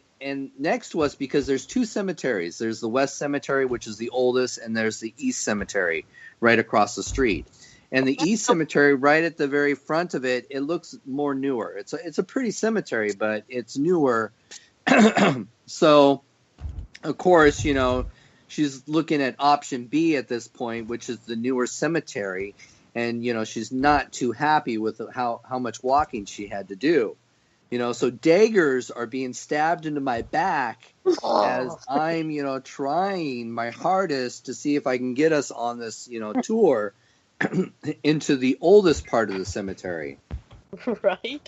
next to us, because there's two cemeteries. There's the West Cemetery, which is the oldest, and there's the East Cemetery right across the street. And the East Cemetery, right at the very front of it, it looks more newer. It's a pretty cemetery, but it's newer. So, of course, she's looking at option B at this point, which is the newer cemetery. And, she's not too happy with how much walking she had to do. So daggers are being stabbed into my back as I'm, trying my hardest to see if I can get us on this, tour into the oldest part of the cemetery. Right.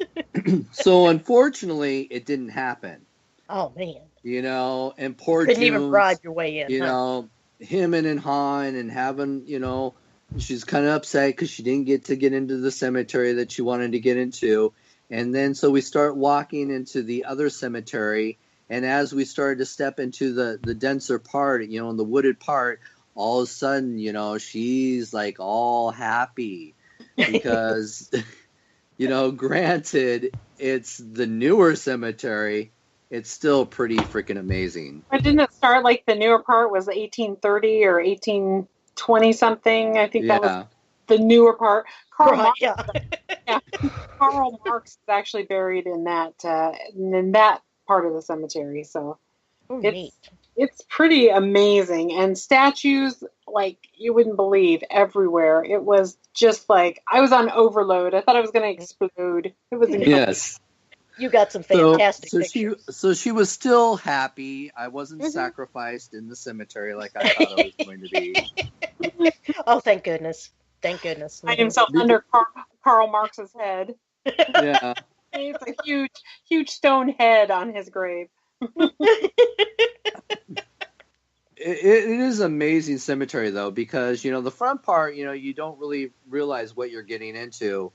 So unfortunately, it didn't happen. Oh man. And poor Couldn't June's, even bribe your way in. him and Han and having, she's kind of upset because she didn't get into the cemetery that she wanted to get into. And then so we start walking into the other cemetery. And as we started to step into the denser part, in the wooded part, all of a sudden, she's like all happy because, granted, it's the newer cemetery. It's still pretty freaking amazing. But didn't it start like the newer part was 1830 or 1820 something? I think that was the newer part. Karl Marx, Karl Marx is actually buried in that part of the cemetery. So it's pretty amazing, and statues like you wouldn't believe everywhere. It was just like I was on overload. I thought I was going to explode. It was incredible. Yes. You got some fantastic pictures. So she was still happy. I wasn't sacrificed in the cemetery like I thought I was going to be. Oh, thank goodness. Thank goodness. Find himself under Karl Marx's head. Yeah. It's a huge stone head on his grave. It is an amazing cemetery, though, because, the front part, you don't really realize what you're getting into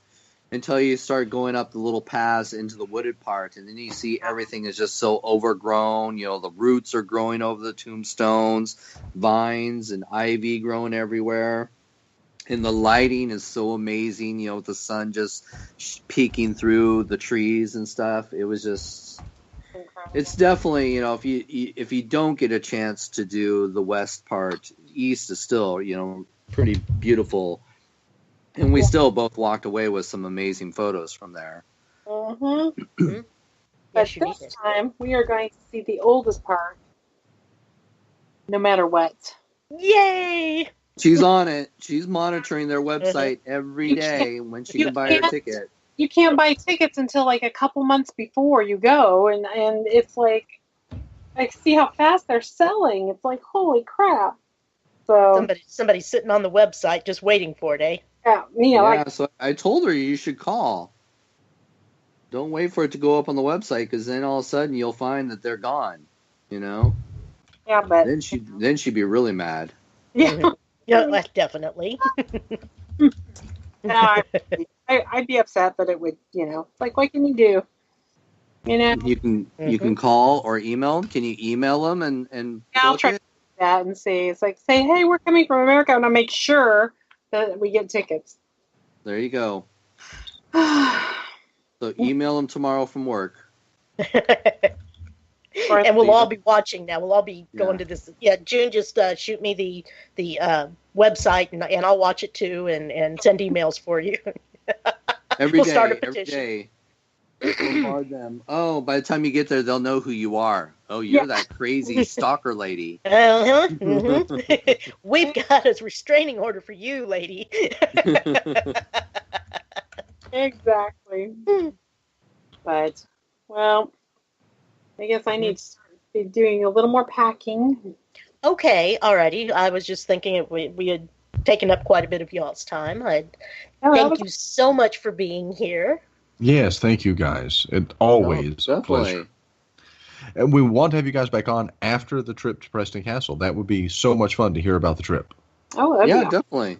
until you start going up the little paths into the wooded part. And then you see everything is just so overgrown. The roots are growing over the tombstones, vines and ivy growing everywhere. And the lighting is so amazing, with the sun just peeking through the trees and stuff. It was just, it's definitely, if you don't get a chance to do the west part, east is still, pretty beautiful. And we still both walked away with some amazing photos from there. Mm-hmm. But this time, we are going to see the oldest part, no matter what. Yay! She's on it. She's monitoring their website every day when she can buy her ticket. You can't buy tickets until like a couple months before you go, and it's like I see how fast they're selling. It's like holy crap! So somebody's sitting on the website just waiting for it, eh? Yeah, so I told her you should call. Don't wait for it to go up on the website, because then all of a sudden you'll find that they're gone. Yeah, but then she'd be really mad. Yeah. Yeah, definitely. I'd be upset, but it would, like, what can you do? You know, You can call or email. Can you email them and I'll book try it? that and see. It's like, say, hey, we're coming from America, and I'll make sure that we get tickets. There you go. Or So email them tomorrow from work. And we'll all be watching now. We'll all be going Yeah. to this. Yeah, June, just shoot me the website, and I'll watch it too, and send emails for you. Every We'll day, start a every petition. day. Bombard them. Oh, by the time you get there, they'll know who you are. Oh, you're that crazy stalker lady. Uh-huh. Mhm. We've got a restraining order for you, lady. exactly. But, well, I guess I need to be doing a little more packing. Okay, alrighty. I was just thinking we had taken up quite a bit of y'all's time. that Thank was- you so much for being here. Yes, thank you guys. It always a pleasure. And we want to have you guys back on after the trip to Preston Castle. That would be so much fun to hear about the trip. Oh, that'd Yeah, be awesome. definitely.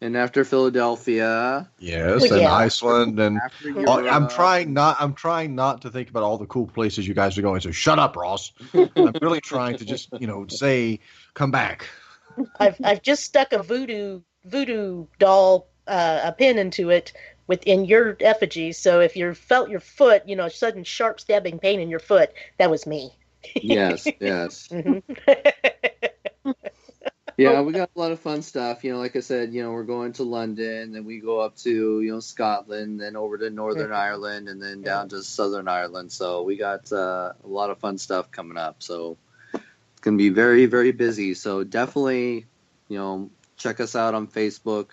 And after Philadelphia, Yes, Well, and yeah. Iceland, and after I'm Europe. trying not to think about all the cool places you guys are going. So shut up, Ross. I'm really trying to just say come back. I've just stuck a voodoo doll a pin into it within your effigy. So if you felt your foot, a sudden sharp stabbing pain in your foot, that was me. Yes. Mhm. Yeah, we got a lot of fun stuff. Like I said, we're going to London, then we go up to, Scotland, then over to Northern Ireland, and then down to Southern Ireland. So we got a lot of fun stuff coming up. So it's going to be very, very busy. So definitely, check us out on Facebook,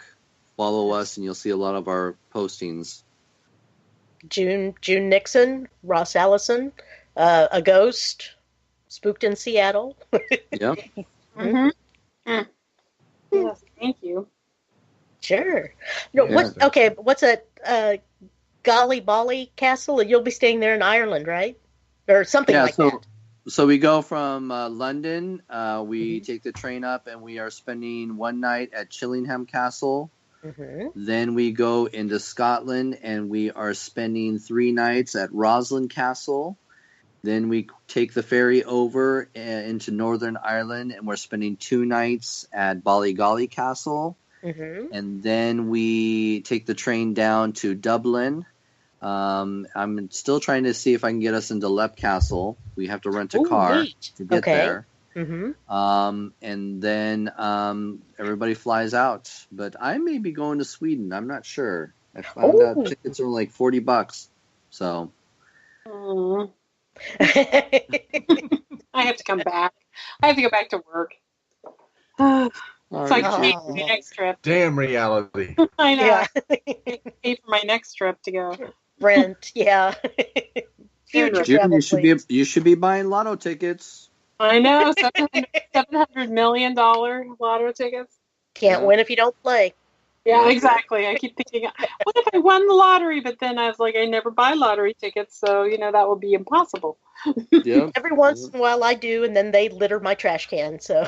follow us, and you'll see a lot of our postings. June Nixon, Ross Allison, a ghost, spooked in Seattle. Yep. Mm-hmm. Yes, thank you. Sure. No, Yeah. What's that? Golly Bolly Castle? You'll be staying there in Ireland, right? Or something like that. So we go from London, we take the train up, and we are spending one night at Chillingham Castle. Mm-hmm. Then we go into Scotland, and we are spending 3 nights at Roslin Castle. Then we take the ferry over into Northern Ireland, and we're spending 2 nights at Ballygolly Castle. Mm-hmm. And then we take the train down to Dublin. I'm still trying to see if I can get us into Leap Castle. We have to rent a car Neat. to get there. Mm-hmm. And then everybody flies out. But I may be going to Sweden. I'm not sure. I found out tickets are like $40. So Mm. I have to come back. I have to go back to work. So I Alright. can pay for my next trip. Damn reality. I know. Yeah. Pay for my next trip to go. Rent. Yeah. Future June, travel. you should be buying lotto tickets. I know. $700 million lotto tickets. Can't win if you don't play. Yeah, exactly. I keep thinking, what if I won the lottery? But then I was like, I never buy lottery tickets, so that would be impossible. Yep. Every once in a while I do, and then they litter my trash can. So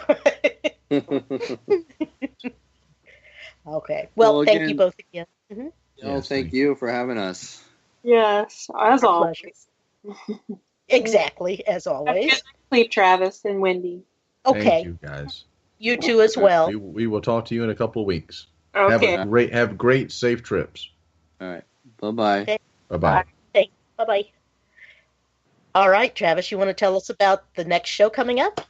okay. Well, thank again, you both again. Mm-hmm. Thank you for having us. Yes, as My always. pleasure. Exactly, as Have always. good sleep, Travis and Wendy. Okay, Thank you guys. you too as well. We will talk to you in a couple of weeks. Okay. Have great safe trips. All right. Bye-bye. Okay. Bye-bye. Bye bye. All right, Travis, you want to tell us about the next show coming up?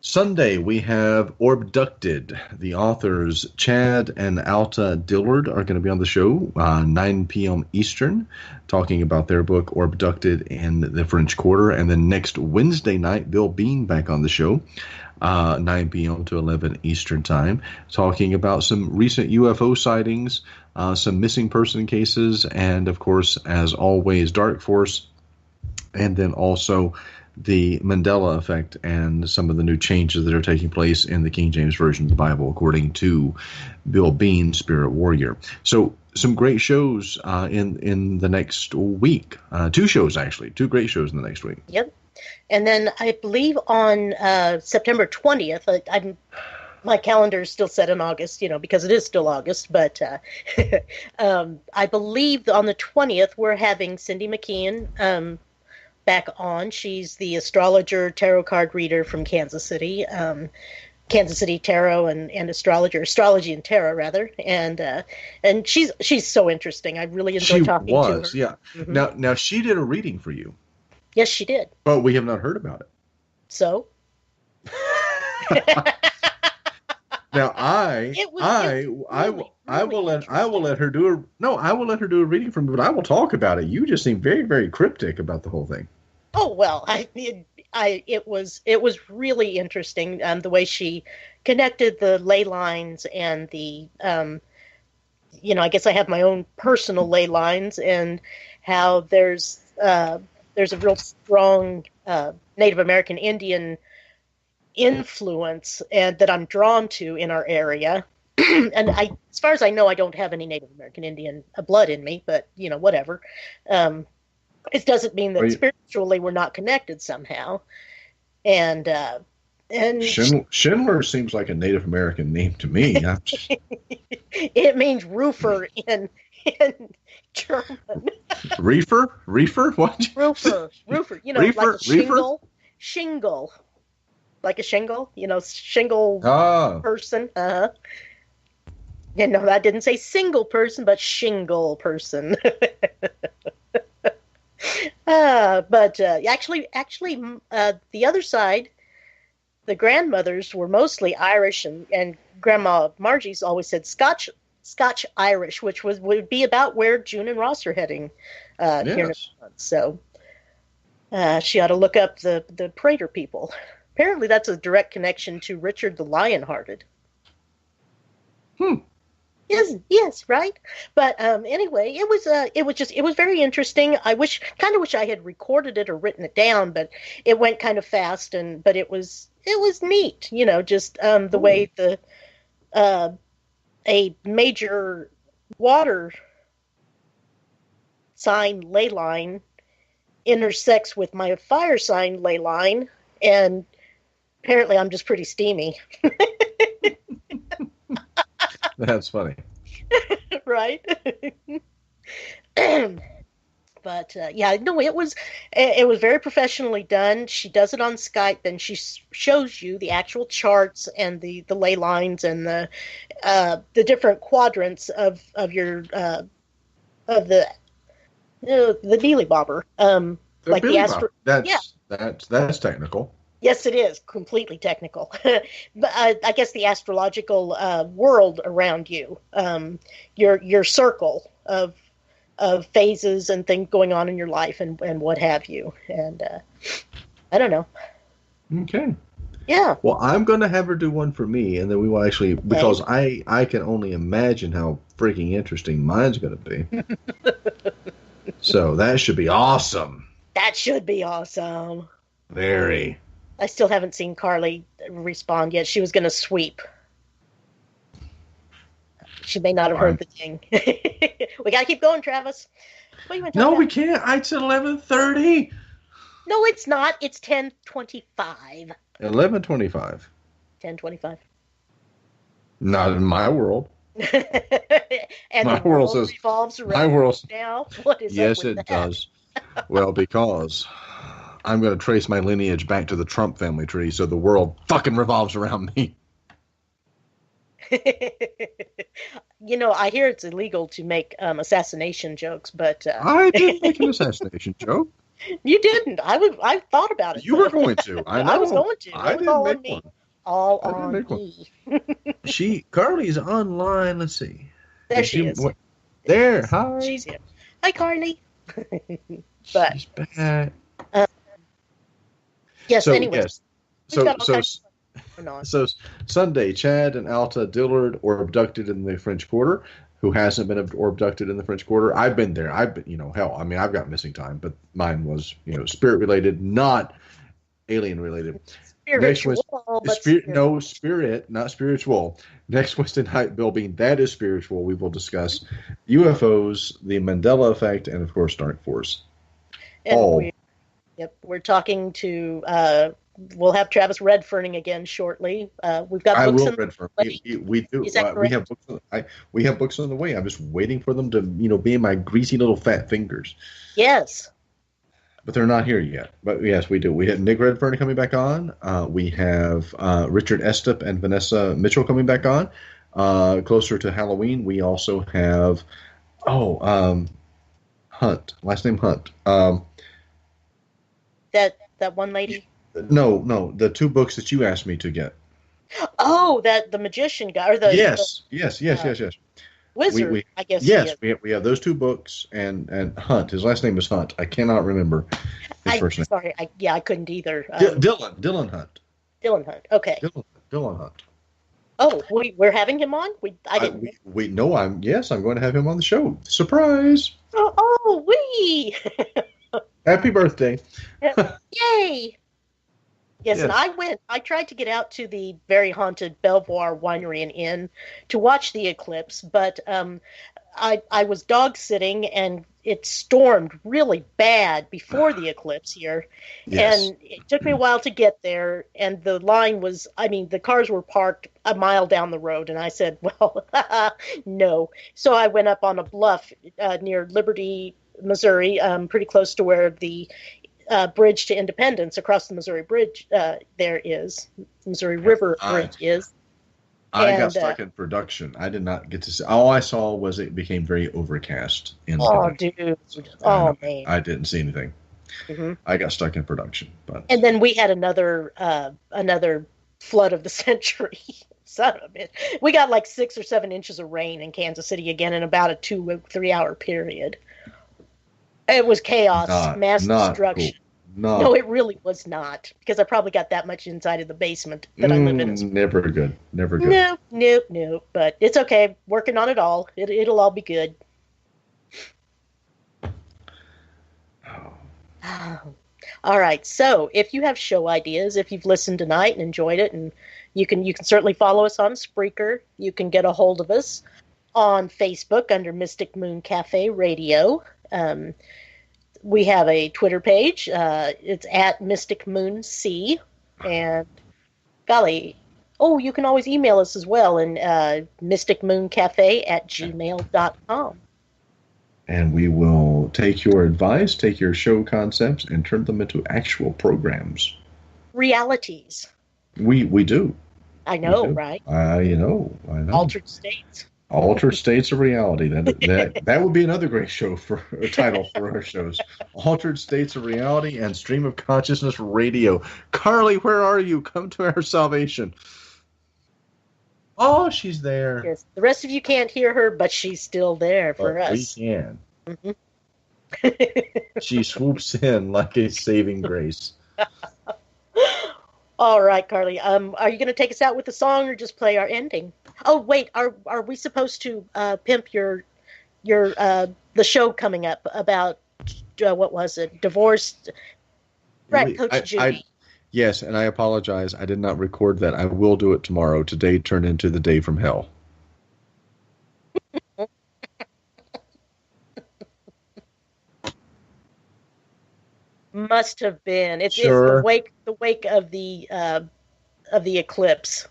Sunday, we have Orbducted. The authors Chad and Alta Dillard are going to be on the show 9 p.m. Eastern, talking about their book Orbducted and the French Quarter. And then next Wednesday night, Bill Bean back on the show, 9 p.m. to 11 Eastern Time, talking about some recent UFO sightings, some missing person cases, and, of course, as always, Dark Force, and then also the Mandela effect and some of the new changes that are taking place in the King James Version of the Bible, according to Bill Bean, Spirit Warrior. So some great shows in the next week. 2 shows, actually. 2 great shows in the next week. Yep. And then I believe on September 20th, my calendar is still set in August, because it is still August. But I believe on the 20th, we're having Cindy McKeon back on. She's the astrologer, tarot card reader from Kansas City. Kansas City Tarot and astrology and tarot rather, and she's so interesting. I really enjoyed talking to her. Yeah. Mm-hmm. Now she did a reading for you. Yes, she did. But we have not heard about it. So. Now I will let her do a reading for me, but I will talk about it. You just seem very, very cryptic about the whole thing. Oh well, it was really interesting the way she connected the ley lines and the I guess I have my own personal ley lines and how there's a real strong Native American Indian influence and that I'm drawn to in our area. And as far as I know, I don't have any Native American Indian blood in me, but whatever. It doesn't mean that spiritually we're not connected somehow. And Schindler seems like a Native American name to me. It means roofer in German. Reefer? What? Roofer. Like a shingle. Like a shingle, shingle person. Uh-huh. Yeah, no, I didn't say single person, but shingle person. But actually, the other side, the grandmothers were mostly Irish, and Grandma Margie's always said Scotch Irish, which would be about where June and Ross are heading here in a month. So she ought to look up the Prater people. Apparently, that's a direct connection to Richard the Lionhearted. Yes, right. But anyway, it was very interesting. I wish I had recorded it or written it down, but it went kind of fast. But it was neat, just the way a major water sign ley line intersects with my fire sign ley line, and apparently I'm just pretty steamy. That's funny. Right? But it was very professionally done. She does it on Skype, and she shows you the actual charts and the ley lines and the different quadrants of your of the Billy Bobber. Like Billy the Bobber. That's technical. Yes, it is completely technical. But I guess the astrological world around you, your circle of phases and things going on in your life and what have you. And I don't know. Okay. Yeah. Well, I'm going to have her do one for me, and then we will actually, because I can only imagine how freaking interesting mine's going to be. So that should be awesome. That should be awesome. Very. I still haven't seen Carly respond yet. She was going to sweep. She may not have heard the ding. We got to keep going, Travis. What are you No, we can't. It's 11:30. No, it's not. It's 10:25. 11:25. 10:25. Not in my world. And my the world says revolves around my world now. What is yes, up with it that? does. Well, because I'm going to trace my lineage back to the Trump family tree, so the world fucking revolves around me. I hear it's illegal to make assassination jokes, but I didn't make an assassination joke. You didn't. I thought about it. You were going to. I know. I was going to. I didn't make one. All on me. Carly's online. Let's see. There she is. There. Hi. She's here. Hi, Carly. But she's back. Yes. So, anyway. Yes. So Sunday, Chad and Alta Dillard were abducted in the French Quarter. Who hasn't been abducted in the French Quarter? I've been there. I've been, hell, I mean, I've got missing time, but mine was, spirit related, not alien related. Spiritual, spirit, not spiritual. Next Wednesday night, Bill Bean, that is spiritual. We will discuss UFOs, the Mandela effect, and of course, Dark Force. And we're talking to. We'll have Travis Redferning again shortly. We've got books. I will Redfern. We do. Is that correct? We have books on the way. I'm just waiting for them to, be in my greasy little fat fingers. Yes. but they're not here yet. But yes, we do. We have Nick Redfern coming back on. We have Richard Estep and Vanessa Mitchell coming back on. Closer to Halloween, we also have Hunt, last name Hunt. That one lady. No, the two books that you asked me to get. Oh, the magician guy, or the Yes. wizard. I guess. Yes, we have those two books and Hunt. His last name is Hunt. I cannot remember his first name. Sorry, I couldn't either. Dylan Hunt. Dylan Hunt. Okay. Dylan Hunt. Oh, we're having him on. I'm going to have him on the show. Surprise! We. Happy birthday! Yay! Yes, and I tried to get out to the very haunted Belvoir Winery and Inn to watch the eclipse, but I was dog sitting and it stormed really bad before the eclipse here. Yes. And it took me a while to get there, and the line was, the cars were parked a mile down the road, and I said, well, no. So I went up on a bluff near Liberty, Missouri, pretty close to where the bridge to Independence across the Missouri Bridge there is. Missouri River Bridge is. I got stuck in production. I did not get to see. All I saw was it became very overcast. Dude. Man. I didn't see anything. Mm-hmm. I got stuck in production. And then we had another flood of the century. Son of a bitch. We got like 6 or 7 inches of rain in Kansas City again in about a 2-3 hour period. It was chaos, mass destruction. Cool. No, it really was not, because I probably got that much inside of the basement that I live in. Never good. No. But it's okay. Working on it all. It'll all be good. All right. So if you have show ideas, if you've listened tonight and enjoyed it, and you can certainly follow us on Spreaker. You can get a hold of us on Facebook under Mystic Moon Cafe Radio. We have a Twitter page. It's at Mystic Moon C. And golly, you can always email us as well in mysticmooncafe@gmail.com. And we will take your advice, take your show concepts, and turn them into actual programs. Realities. We do. I know, right? I know. Altered states. Altered states of reality. That would be another great show for a title for our shows. Altered states of reality and stream of consciousness radio. Carly, where are you? Come to our salvation. Oh, she's there. Yes, the rest of you can't hear her, but she's still there for us. We can. Mm-hmm. She swoops in like a saving grace. All right, Carly. Are you going to take us out with the song or just play our ending? Oh, wait. Are we supposed to pimp your the show coming up about what was it? Divorced. Right, Coach Judy. Yes, and I apologize. I did not record that. I will do it tomorrow. Today turned into the day from hell. Must have been. It's sure. It's the wake of the eclipse.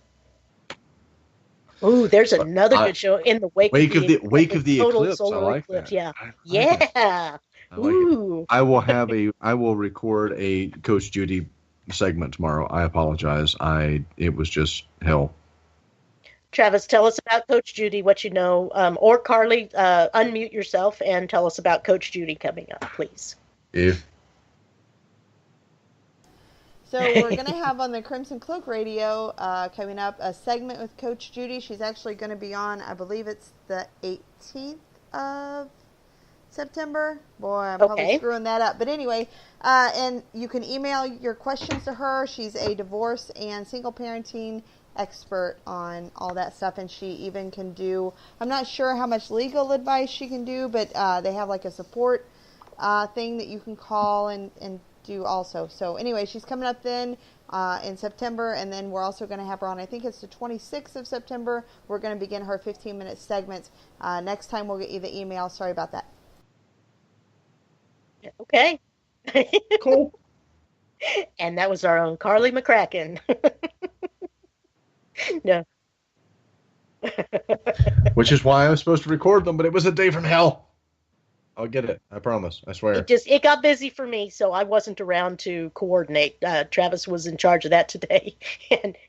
Ooh, there's another good show in the wake of the eclipse. I like eclipse. That. Yeah. I like it. I will record a Coach Judy segment tomorrow. I apologize. It was just hell. Travis, tell us about Coach Judy, what you know, or Carly, unmute yourself and tell us about Coach Judy coming up, please. So we're going to have on the Crimson Cloak Radio coming up a segment with Coach Judy. She's actually going to be on, I believe it's the 18th of September. Boy, I'm probably screwing that up. But anyway, and you can email your questions to her. She's a divorce and single parenting expert on all that stuff. And she even can do, I'm not sure how much legal advice she can do, but they have like a support thing that you can call and do also. So anyway, she's coming up then in September, and then we're also going to have her on, I think it's the 26th of September. We're going to begin her 15-minute segments. Next time we'll get you the email. Sorry about that. Okay. Cool. And that was our own Carly McCracken. No. Which is why I was supposed to record them, but it was a day from hell. I'll get it. I promise. I swear. It got busy for me, so I wasn't around to coordinate. Travis was in charge of that today,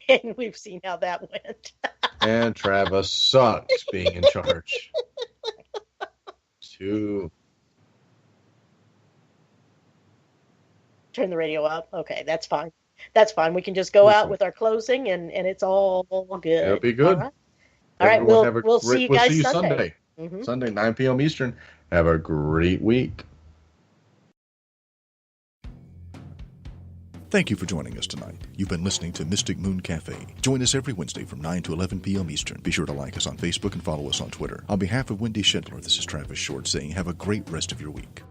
and we've seen how that went. And Travis sucked being in charge. Turn the radio up. Okay, that's fine. That's fine. We can just go out with our closing, and it's all good. It'll be good. All right. We'll see you guys Sunday. Mm-hmm. Sunday, 9 p.m. Eastern. Have a great week. Thank you for joining us tonight. You've been listening to Mystic Moon Cafe. Join us every Wednesday from 9 to 11 p.m. Eastern. Be sure to like us on Facebook and follow us on Twitter. On behalf of Wendy Schindler, this is Travis Short saying have a great rest of your week.